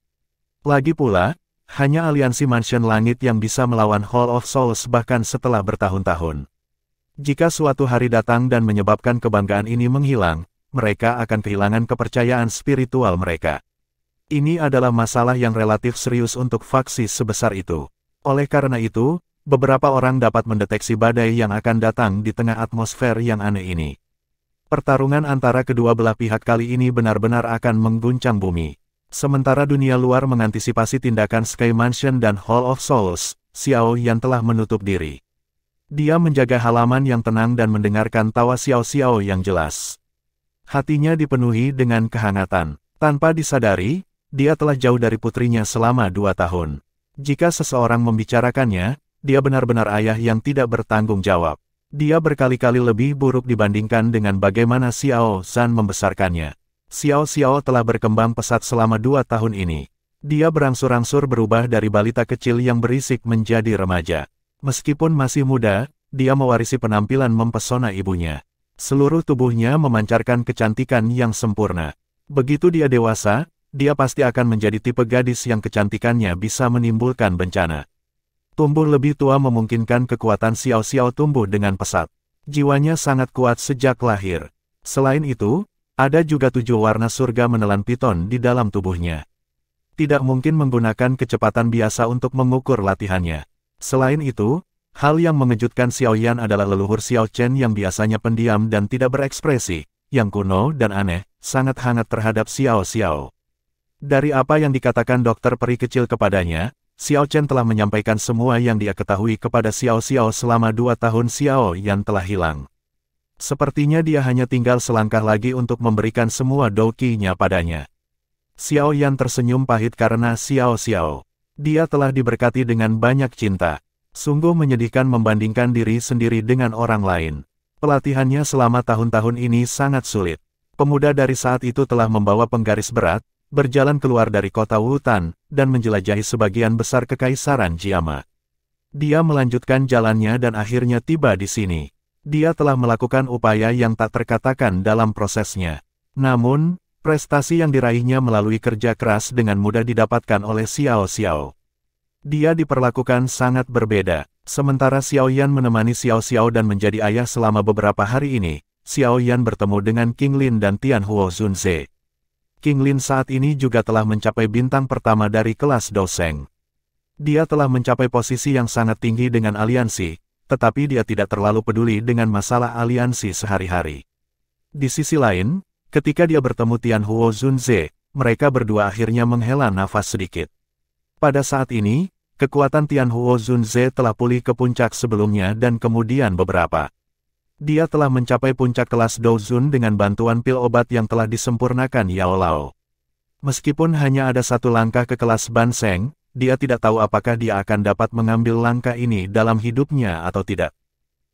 Lagi pula, hanya aliansi Mansion Langit yang bisa melawan Hall of Souls bahkan setelah bertahun-tahun. Jika suatu hari datang dan menyebabkan kebanggaan ini menghilang, mereka akan kehilangan kepercayaan spiritual mereka. Ini adalah masalah yang relatif serius untuk faksi sebesar itu. Oleh karena itu, beberapa orang dapat mendeteksi badai yang akan datang di tengah atmosfer yang aneh ini. Pertarungan antara kedua belah pihak kali ini benar-benar akan mengguncang bumi. Sementara dunia luar mengantisipasi tindakan Sky Mansion dan Hall of Souls, Xiao Yan telah menutup diri. Dia menjaga halaman yang tenang dan mendengarkan tawa Xiao yang jelas. Hatinya dipenuhi dengan kehangatan. Tanpa disadari, dia telah jauh dari putrinya selama 2 tahun. Jika seseorang membicarakannya, dia benar-benar ayah yang tidak bertanggung jawab. Dia berkali-kali lebih buruk dibandingkan dengan bagaimana Xiao Zhan membesarkannya. Xiao telah berkembang pesat selama 2 tahun ini. Dia berangsur-angsur berubah dari balita kecil yang berisik menjadi remaja. Meskipun masih muda, dia mewarisi penampilan mempesona ibunya. Seluruh tubuhnya memancarkan kecantikan yang sempurna. Begitu dia dewasa, dia pasti akan menjadi tipe gadis yang kecantikannya bisa menimbulkan bencana. Tumbuh lebih tua memungkinkan kekuatan Xiao tumbuh dengan pesat. Jiwanya sangat kuat sejak lahir. Selain itu, ada juga 7 warna surga menelan piton di dalam tubuhnya. Tidak mungkin menggunakan kecepatan biasa untuk mengukur latihannya. Selain itu, hal yang mengejutkan Xiao Yan adalah leluhur Xiao Chen yang biasanya pendiam dan tidak berekspresi, yang kuno dan aneh, sangat hangat terhadap Xiao. Dari apa yang dikatakan dokter peri kecil kepadanya, Xiao Chen telah menyampaikan semua yang dia ketahui kepada Xiao selama 2 tahun Xiao Yan telah hilang. Sepertinya dia hanya tinggal selangkah lagi untuk memberikan semua douki-nya padanya. Xiao Yan tersenyum pahit karena Xiao. Dia telah diberkati dengan banyak cinta. Sungguh menyedihkan membandingkan diri sendiri dengan orang lain. Pelatihannya selama tahun-tahun ini sangat sulit. Pemuda dari saat itu telah membawa penggaris berat, berjalan keluar dari kota Wutan, dan menjelajahi sebagian besar kekaisaran Jiama. Dia melanjutkan jalannya dan akhirnya tiba di sini. Dia telah melakukan upaya yang tak terkatakan dalam prosesnya. Namun, Prestasi yang diraihnya melalui kerja keras dengan mudah didapatkan oleh Xiao Xiao. Dia diperlakukan sangat berbeda. Sementara Xiao Yan menemani Xiao Xiao dan menjadi ayah selama beberapa hari ini, Xiao Yan bertemu dengan King Lin dan Tianhuo Zunze. King Lin saat ini juga telah mencapai bintang pertama dari kelas Dosheng. Dia telah mencapai posisi yang sangat tinggi dengan aliansi, tetapi dia tidak terlalu peduli dengan masalah aliansi sehari-hari. Di sisi lain, ketika dia bertemu Tianhuo Zunze, mereka berdua akhirnya menghela nafas sedikit. Pada saat ini, kekuatan Tianhuo Zunze telah pulih ke puncak sebelumnya dan kemudian beberapa. Dia telah mencapai puncak kelas Douzun dengan bantuan pil obat yang telah disempurnakan Yao Lao. Meskipun hanya ada satu langkah ke kelas Banseng, dia tidak tahu apakah dia akan dapat mengambil langkah ini dalam hidupnya atau tidak.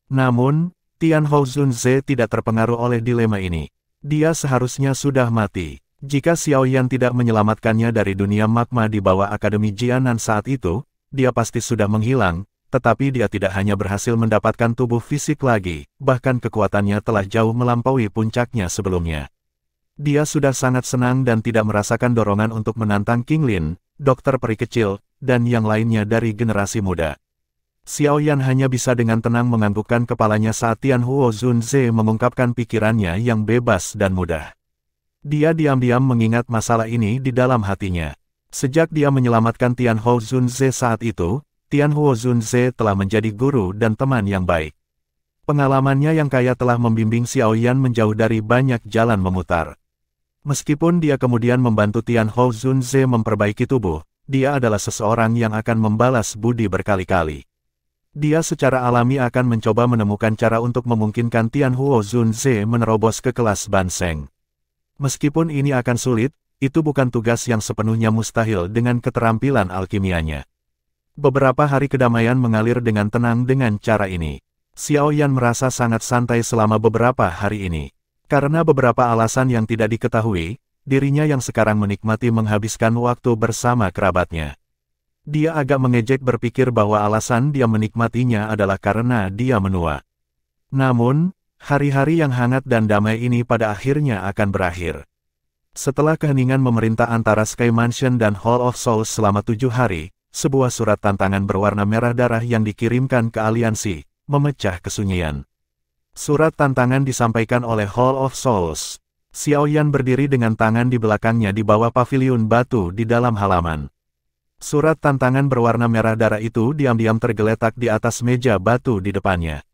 Namun, Tianhuo Zunze tidak terpengaruh oleh dilema ini. Dia seharusnya sudah mati. Jika Xiao Yan tidak menyelamatkannya dari dunia magma di bawah Akademi Jianan saat itu, dia pasti sudah menghilang, tetapi dia tidak hanya berhasil mendapatkan tubuh fisik lagi, bahkan kekuatannya telah jauh melampaui puncaknya sebelumnya. Dia sudah sangat senang dan tidak merasakan dorongan untuk menantang King Lin, dokter peri kecil, dan yang lainnya dari generasi muda. Xiao Yan hanya bisa dengan tenang menganggukkan kepalanya saat Tianhuo Zunze mengungkapkan pikirannya yang bebas dan mudah. Dia diam-diam mengingat masalah ini di dalam hatinya. Sejak dia menyelamatkan Tianhuo Zunze saat itu, Tianhuo Zunze telah menjadi guru dan teman yang baik. Pengalamannya yang kaya telah membimbing Xiao Yan menjauh dari banyak jalan memutar. Meskipun dia kemudian membantu Tianhuo Zunze memperbaiki tubuh, dia adalah seseorang yang akan membalas budi berkali-kali. Dia secara alami akan mencoba menemukan cara untuk memungkinkan Tianhuo Zunze menerobos ke kelas Banseng. Meskipun ini akan sulit, itu bukan tugas yang sepenuhnya mustahil dengan keterampilan alkimianya. Beberapa hari kedamaian mengalir dengan tenang dengan cara ini. Xiao Yan merasa sangat santai selama beberapa hari ini. Karena beberapa alasan yang tidak diketahui, dirinya yang sekarang menikmati menghabiskan waktu bersama kerabatnya. Dia agak mengejek berpikir bahwa alasan dia menikmatinya adalah karena dia menua. Namun, hari-hari yang hangat dan damai ini pada akhirnya akan berakhir. Setelah keheningan memerintah antara Sky Mansion dan Hall of Souls selama 7 hari, sebuah surat tantangan berwarna merah darah yang dikirimkan ke aliansi, memecah kesunyian. Surat tantangan disampaikan oleh Hall of Souls. Xiao Yan berdiri dengan tangan di belakangnya di bawah paviliun batu di dalam halaman. Surat tantangan berwarna merah darah itu diam-diam tergeletak di atas meja batu di depannya.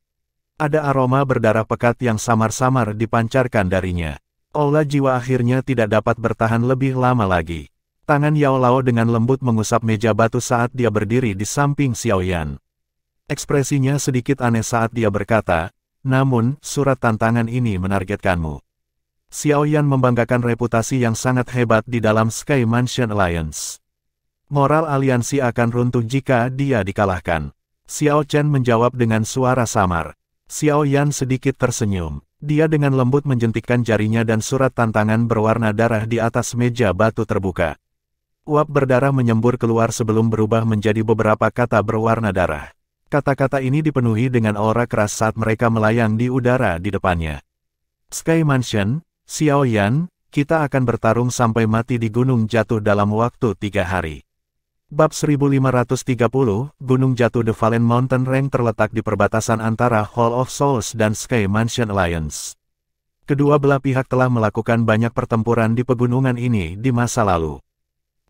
Ada aroma berdarah pekat yang samar-samar dipancarkan darinya. Aura jiwa akhirnya tidak dapat bertahan lebih lama lagi. Tangan Yao Lao dengan lembut mengusap meja batu saat dia berdiri di samping Xiao Yan. Ekspresinya sedikit aneh saat dia berkata, "Namun, surat tantangan ini menargetkanmu." Xiao Yan membanggakan reputasi yang sangat hebat di dalam Sky Mansion Alliance. Moral aliansi akan runtuh jika dia dikalahkan. Xiao Chen menjawab dengan suara samar. Xiao Yan sedikit tersenyum. Dia dengan lembut menjentikkan jarinya dan surat tantangan berwarna darah di atas meja batu terbuka. Uap berdarah menyembur keluar sebelum berubah menjadi beberapa kata berwarna darah. Kata-kata ini dipenuhi dengan aura keras saat mereka melayang di udara di depannya. Sky Mansion, Xiao Yan, kita akan bertarung sampai mati di Gunung Jatuh dalam waktu 3 hari. Bab 1530, Gunung Jatuh The Fallen Mountain Range terletak di perbatasan antara Hall of Souls dan Sky Mansion Alliance. Kedua belah pihak telah melakukan banyak pertempuran di pegunungan ini di masa lalu.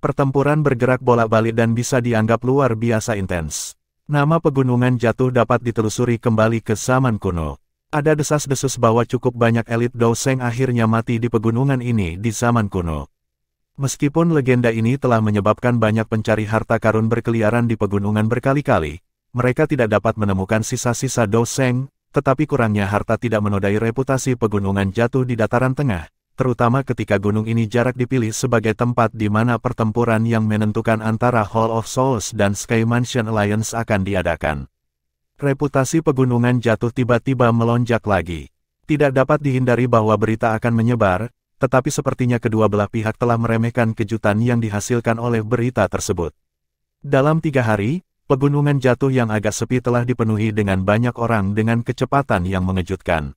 Pertempuran bergerak bolak-balik dan bisa dianggap luar biasa intens. Nama pegunungan Jatuh dapat ditelusuri kembali ke zaman kuno. Ada desas-desus bahwa cukup banyak elit Dosheng akhirnya mati di pegunungan ini di zaman kuno. Meskipun legenda ini telah menyebabkan banyak pencari harta karun berkeliaran di pegunungan berkali-kali, mereka tidak dapat menemukan sisa-sisa Dosheng, tetapi kurangnya harta tidak menodai reputasi pegunungan Jatuh di dataran tengah, terutama ketika gunung ini jarak dipilih sebagai tempat di mana pertempuran yang menentukan antara Hall of Souls dan Sky Mansion Alliance akan diadakan. Reputasi pegunungan Jatuh tiba-tiba melonjak lagi. Tidak dapat dihindari bahwa berita akan menyebar, tetapi sepertinya kedua belah pihak telah meremehkan kejutan yang dihasilkan oleh berita tersebut. Dalam 3 hari, pegunungan Jatuh yang agak sepi telah dipenuhi dengan banyak orang dengan kecepatan yang mengejutkan.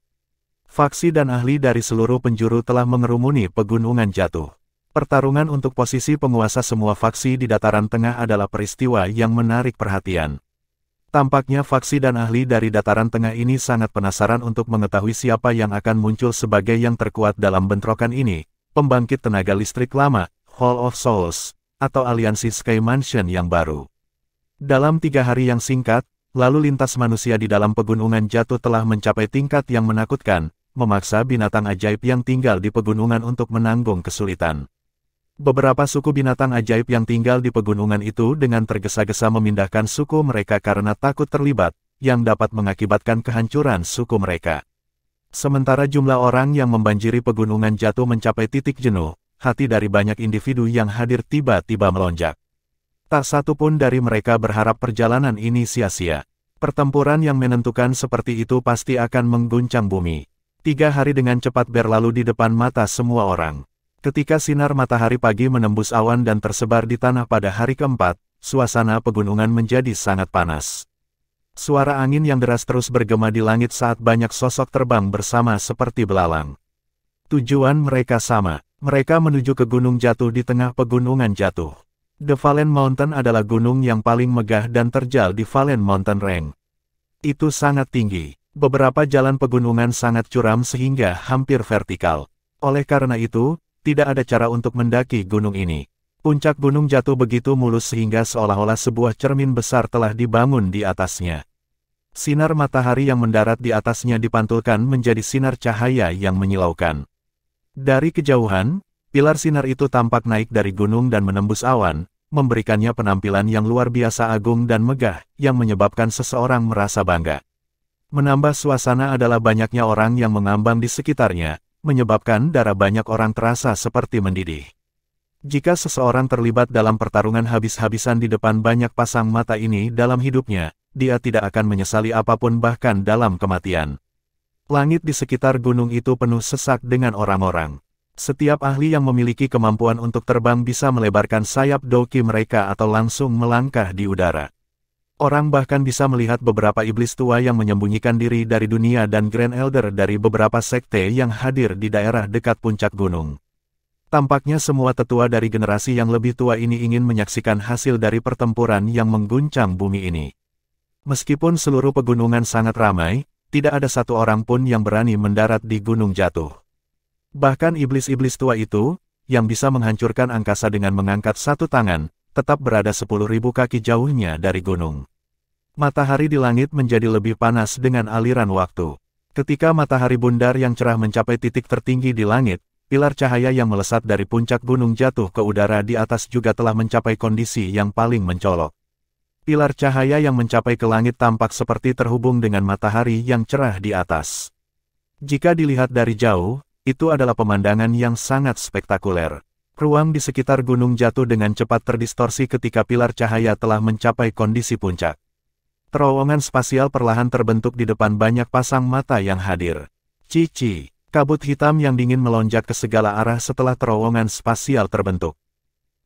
Faksi dan ahli dari seluruh penjuru telah mengerumuni Pegunungan Jatuh. Pertarungan untuk posisi penguasa semua faksi di dataran tengah adalah peristiwa yang menarik perhatian. Tampaknya faksi dan ahli dari dataran tengah ini sangat penasaran untuk mengetahui siapa yang akan muncul sebagai yang terkuat dalam bentrokan ini, pembangkit tenaga listrik lama, Hall of Souls, atau aliansi Sky Mansion yang baru. Dalam 3 hari yang singkat, lalu lintas manusia di dalam Pegunungan Jatuh telah mencapai tingkat yang menakutkan, memaksa binatang ajaib yang tinggal di pegunungan untuk menanggung kesulitan. Beberapa suku binatang ajaib yang tinggal di pegunungan itu dengan tergesa-gesa memindahkan suku mereka karena takut terlibat, yang dapat mengakibatkan kehancuran suku mereka. Sementara jumlah orang yang membanjiri Pegunungan Jatuh mencapai titik jenuh, hati dari banyak individu yang hadir tiba-tiba melonjak. Tak satu pun dari mereka berharap perjalanan ini sia-sia. Pertempuran yang menentukan seperti itu pasti akan mengguncang bumi. 3 hari dengan cepat berlalu di depan mata semua orang. Ketika sinar matahari pagi menembus awan dan tersebar di tanah pada hari keempat, suasana pegunungan menjadi sangat panas. Suara angin yang deras terus bergema di langit saat banyak sosok terbang bersama seperti belalang. Tujuan mereka sama, mereka menuju ke Gunung Jatuh di tengah Pegunungan Jatuh. The Fallen Mountain adalah gunung yang paling megah dan terjal di Fallen Mountain Range. Itu sangat tinggi. Beberapa jalan pegunungan sangat curam sehingga hampir vertikal. Oleh karena itu, tidak ada cara untuk mendaki gunung ini. Puncak Gunung Jatuh begitu mulus sehingga seolah-olah sebuah cermin besar telah dibangun di atasnya. Sinar matahari yang mendarat di atasnya dipantulkan menjadi sinar cahaya yang menyilaukan. Dari kejauhan, pilar sinar itu tampak naik dari gunung dan menembus awan, memberikannya penampilan yang luar biasa agung dan megah, yang menyebabkan seseorang merasa bangga. Menambah suasana adalah banyaknya orang yang mengambang di sekitarnya, menyebabkan darah banyak orang terasa seperti mendidih. Jika seseorang terlibat dalam pertarungan habis-habisan di depan banyak pasang mata ini dalam hidupnya, dia tidak akan menyesali apapun bahkan dalam kematian. Langit di sekitar gunung itu penuh sesak dengan orang-orang. Setiap ahli yang memiliki kemampuan untuk terbang bisa melebarkan sayap doki mereka atau langsung melangkah di udara. Orang bahkan bisa melihat beberapa iblis tua yang menyembunyikan diri dari dunia dan Grand Elder dari beberapa sekte yang hadir di daerah dekat puncak gunung. Tampaknya semua tetua dari generasi yang lebih tua ini ingin menyaksikan hasil dari pertempuran yang mengguncang bumi ini. Meskipun seluruh pegunungan sangat ramai, tidak ada satu orang pun yang berani mendarat di Gunung Jatuh. Bahkan iblis-iblis tua itu, yang bisa menghancurkan angkasa dengan mengangkat satu tangan, tetap berada 10.000 kaki jauhnya dari gunung. Matahari di langit menjadi lebih panas dengan aliran waktu. Ketika matahari bundar yang cerah mencapai titik tertinggi di langit, pilar cahaya yang melesat dari puncak gunung jatuh ke udara di atas juga telah mencapai kondisi yang paling mencolok. Pilar cahaya yang mencapai ke langit tampak seperti terhubung dengan matahari yang cerah di atas. Jika dilihat dari jauh, itu adalah pemandangan yang sangat spektakuler. Ruang di sekitar gunung jatuh dengan cepat terdistorsi ketika pilar cahaya telah mencapai kondisi puncak. Terowongan spasial perlahan terbentuk di depan banyak pasang mata yang hadir. Cici, kabut hitam yang dingin melonjak ke segala arah setelah terowongan spasial terbentuk.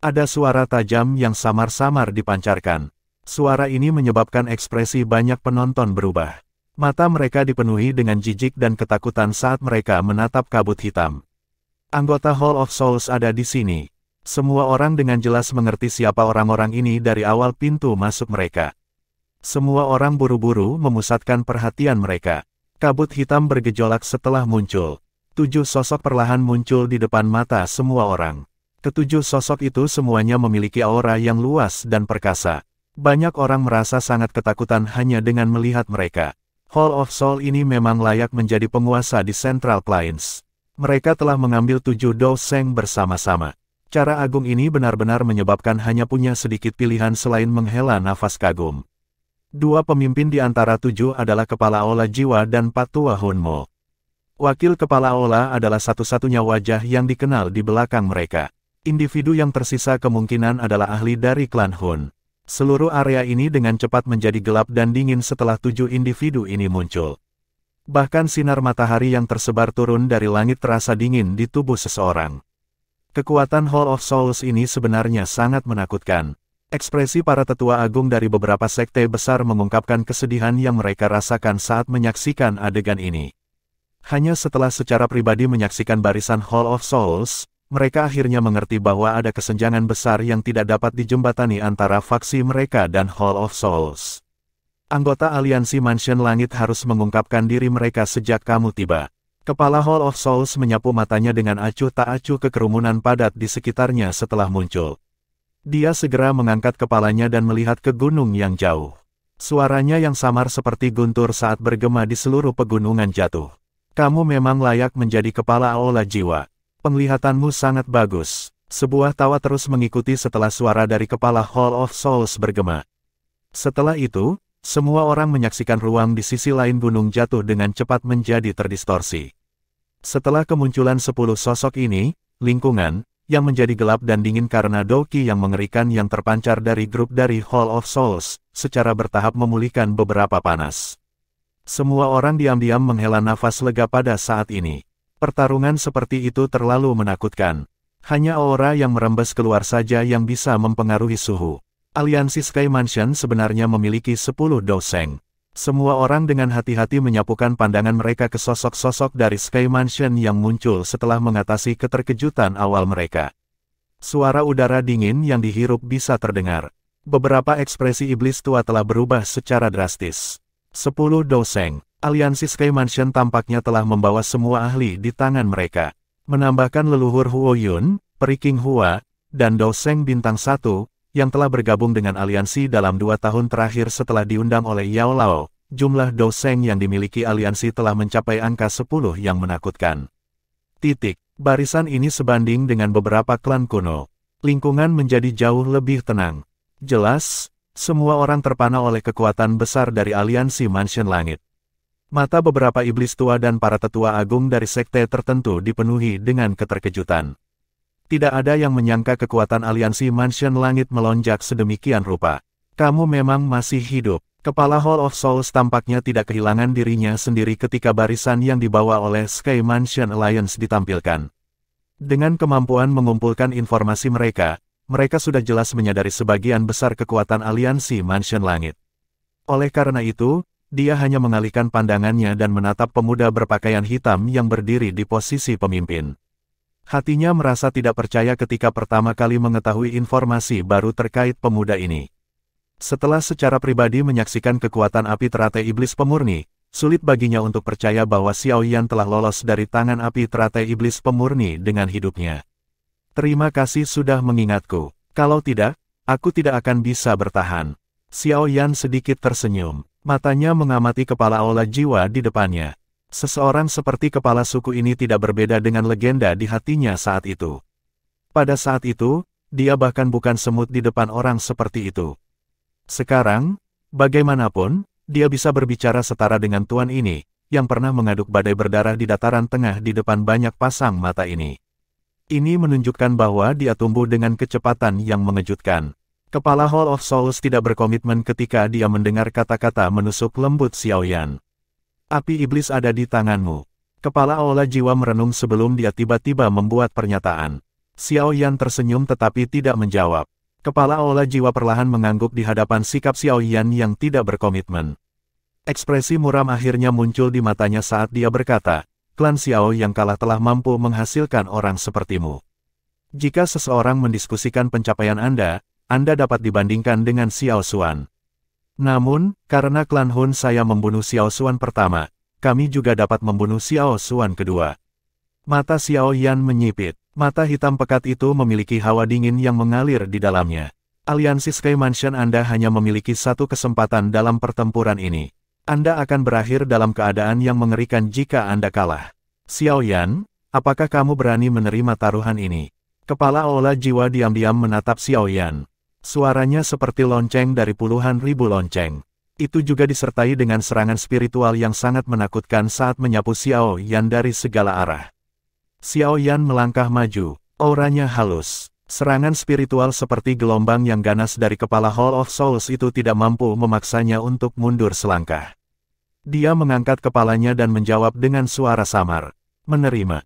Ada suara tajam yang samar-samar dipancarkan. Suara ini menyebabkan ekspresi banyak penonton berubah. Mata mereka dipenuhi dengan jijik dan ketakutan saat mereka menatap kabut hitam. Anggota Hall of Souls ada di sini. Semua orang dengan jelas mengerti siapa orang-orang ini dari awal pintu masuk mereka. Semua orang buru-buru memusatkan perhatian mereka. Kabut hitam bergejolak setelah muncul. 7 sosok perlahan muncul di depan mata semua orang. Ketujuh sosok itu semuanya memiliki aura yang luas dan perkasa. Banyak orang merasa sangat ketakutan hanya dengan melihat mereka. Hall of Soul ini memang layak menjadi penguasa di Central Plains. Mereka telah mengambil 7 doseng bersama-sama. Cara agung ini benar-benar menyebabkan hanya punya sedikit pilihan selain menghela nafas kagum. 2 pemimpin di antara 7 adalah Kepala Aula Jiwa dan Patua Hunmo. Wakil Kepala Aula adalah satu-satunya wajah yang dikenal di belakang mereka. Individu yang tersisa kemungkinan adalah ahli dari klan Hun. Seluruh area ini dengan cepat menjadi gelap dan dingin setelah 7 individu ini muncul. Bahkan sinar matahari yang tersebar turun dari langit terasa dingin di tubuh seseorang. Kekuatan Hall of Souls ini sebenarnya sangat menakutkan. Ekspresi para tetua agung dari beberapa sekte besar mengungkapkan kesedihan yang mereka rasakan saat menyaksikan adegan ini. Hanya setelah secara pribadi menyaksikan barisan Hall of Souls, mereka akhirnya mengerti bahwa ada kesenjangan besar yang tidak dapat dijembatani antara faksi mereka dan Hall of Souls. Anggota aliansi Mansion Langit harus mengungkapkan diri mereka sejak kamu tiba. Kepala Hall of Souls menyapu matanya dengan acuh tak acuh ke kerumunan padat di sekitarnya setelah muncul. Dia segera mengangkat kepalanya dan melihat ke gunung yang jauh. Suaranya yang samar seperti guntur saat bergema di seluruh pegunungan jatuh. Kamu memang layak menjadi kepala Aula Jiwa. Penglihatanmu sangat bagus. Sebuah tawa terus mengikuti setelah suara dari kepala Hall of Souls bergema. Setelah itu, semua orang menyaksikan ruang di sisi lain gunung jatuh dengan cepat menjadi terdistorsi. Setelah kemunculan 10 sosok ini, lingkungan, yang menjadi gelap dan dingin karena Doki yang mengerikan yang terpancar dari grup dari Hall of Souls, secara bertahap memulihkan beberapa panas. Semua orang diam-diam menghela nafas lega pada saat ini. Pertarungan seperti itu terlalu menakutkan. Hanya aura yang merembes keluar saja yang bisa mempengaruhi suhu. Aliansi Sky Mansion sebenarnya memiliki 10 doseng. Semua orang dengan hati-hati menyapukan pandangan mereka ke sosok-sosok dari Sky Mansion yang muncul setelah mengatasi keterkejutan awal mereka. Suara udara dingin yang dihirup bisa terdengar. Beberapa ekspresi iblis tua telah berubah secara drastis. 10 doseng. Aliansi Sky Mansion tampaknya telah membawa semua ahli di tangan mereka. Menambahkan leluhur Huo Yun, Peri King Hua, dan Doseng Bintang 1, yang telah bergabung dengan aliansi dalam 2 tahun terakhir setelah diundang oleh Yao Lao, jumlah doseng yang dimiliki aliansi telah mencapai angka 10 yang menakutkan. Barisan ini sebanding dengan beberapa klan kuno. Lingkungan menjadi jauh lebih tenang. Jelas, semua orang terpana oleh kekuatan besar dari aliansi Mansion Langit. Mata beberapa iblis tua dan para tetua agung dari sekte tertentu dipenuhi dengan keterkejutan. Tidak ada yang menyangka kekuatan aliansi Mansion Langit melonjak sedemikian rupa. Kamu memang masih hidup. Kepala Hall of Souls tampaknya tidak kehilangan dirinya sendiri ketika barisan yang dibawa oleh Sky Mansion Alliance ditampilkan. Dengan kemampuan mengumpulkan informasi mereka sudah jelas menyadari sebagian besar kekuatan aliansi Mansion Langit. Oleh karena itu, dia hanya mengalihkan pandangannya dan menatap pemuda berpakaian hitam yang berdiri di posisi pemimpin. Hatinya merasa tidak percaya ketika pertama kali mengetahui informasi baru terkait pemuda ini. Setelah secara pribadi menyaksikan kekuatan api teratai iblis pemurni, sulit baginya untuk percaya bahwa Xiao Yan telah lolos dari tangan api teratai iblis pemurni dengan hidupnya. Terima kasih sudah mengingatku. Kalau tidak, aku tidak akan bisa bertahan. Xiao Yan sedikit tersenyum. Matanya mengamati kepala aula jiwa di depannya. Seseorang seperti kepala suku ini tidak berbeda dengan legenda di hatinya saat itu. Pada saat itu, dia bahkan bukan semut di depan orang seperti itu. Sekarang, bagaimanapun, dia bisa berbicara setara dengan tuan ini, yang pernah mengaduk badai berdarah di dataran tengah di depan banyak pasang mata ini. Ini menunjukkan bahwa dia tumbuh dengan kecepatan yang mengejutkan. Kepala Hall of Souls tidak berkomitmen ketika dia mendengar kata-kata menusuk lembut Xiao Yan. Api iblis ada di tanganmu. Kepala aula jiwa merenung sebelum dia tiba-tiba membuat pernyataan. Xiao Yan tersenyum tetapi tidak menjawab. Kepala aula jiwa perlahan mengangguk di hadapan sikap Xiao Yan yang tidak berkomitmen. Ekspresi muram akhirnya muncul di matanya saat dia berkata, klan Xiao yang kalah telah mampu menghasilkan orang sepertimu. Jika seseorang mendiskusikan pencapaian Anda dapat dibandingkan dengan Xiao Xuan. Namun, karena klan Hun saya membunuh Xiao Xuan pertama, kami juga dapat membunuh Xiao Xuan kedua. Mata Xiao Yan menyipit. Mata hitam pekat itu memiliki hawa dingin yang mengalir di dalamnya. Aliansi Sky Mansion Anda hanya memiliki satu kesempatan dalam pertempuran ini. Anda akan berakhir dalam keadaan yang mengerikan jika Anda kalah. Xiao Yan, apakah kamu berani menerima taruhan ini? Kepala aula jiwa diam-diam menatap Xiao Yan. Suaranya seperti lonceng dari puluhan ribu lonceng. Itu juga disertai dengan serangan spiritual yang sangat menakutkan saat menyapu Xiao Yan dari segala arah. Xiao Yan melangkah maju, auranya halus. Serangan spiritual seperti gelombang yang ganas dari kepala Hall of Souls itu tidak mampu memaksanya untuk mundur selangkah. Dia mengangkat kepalanya dan menjawab dengan suara samar. Menerima.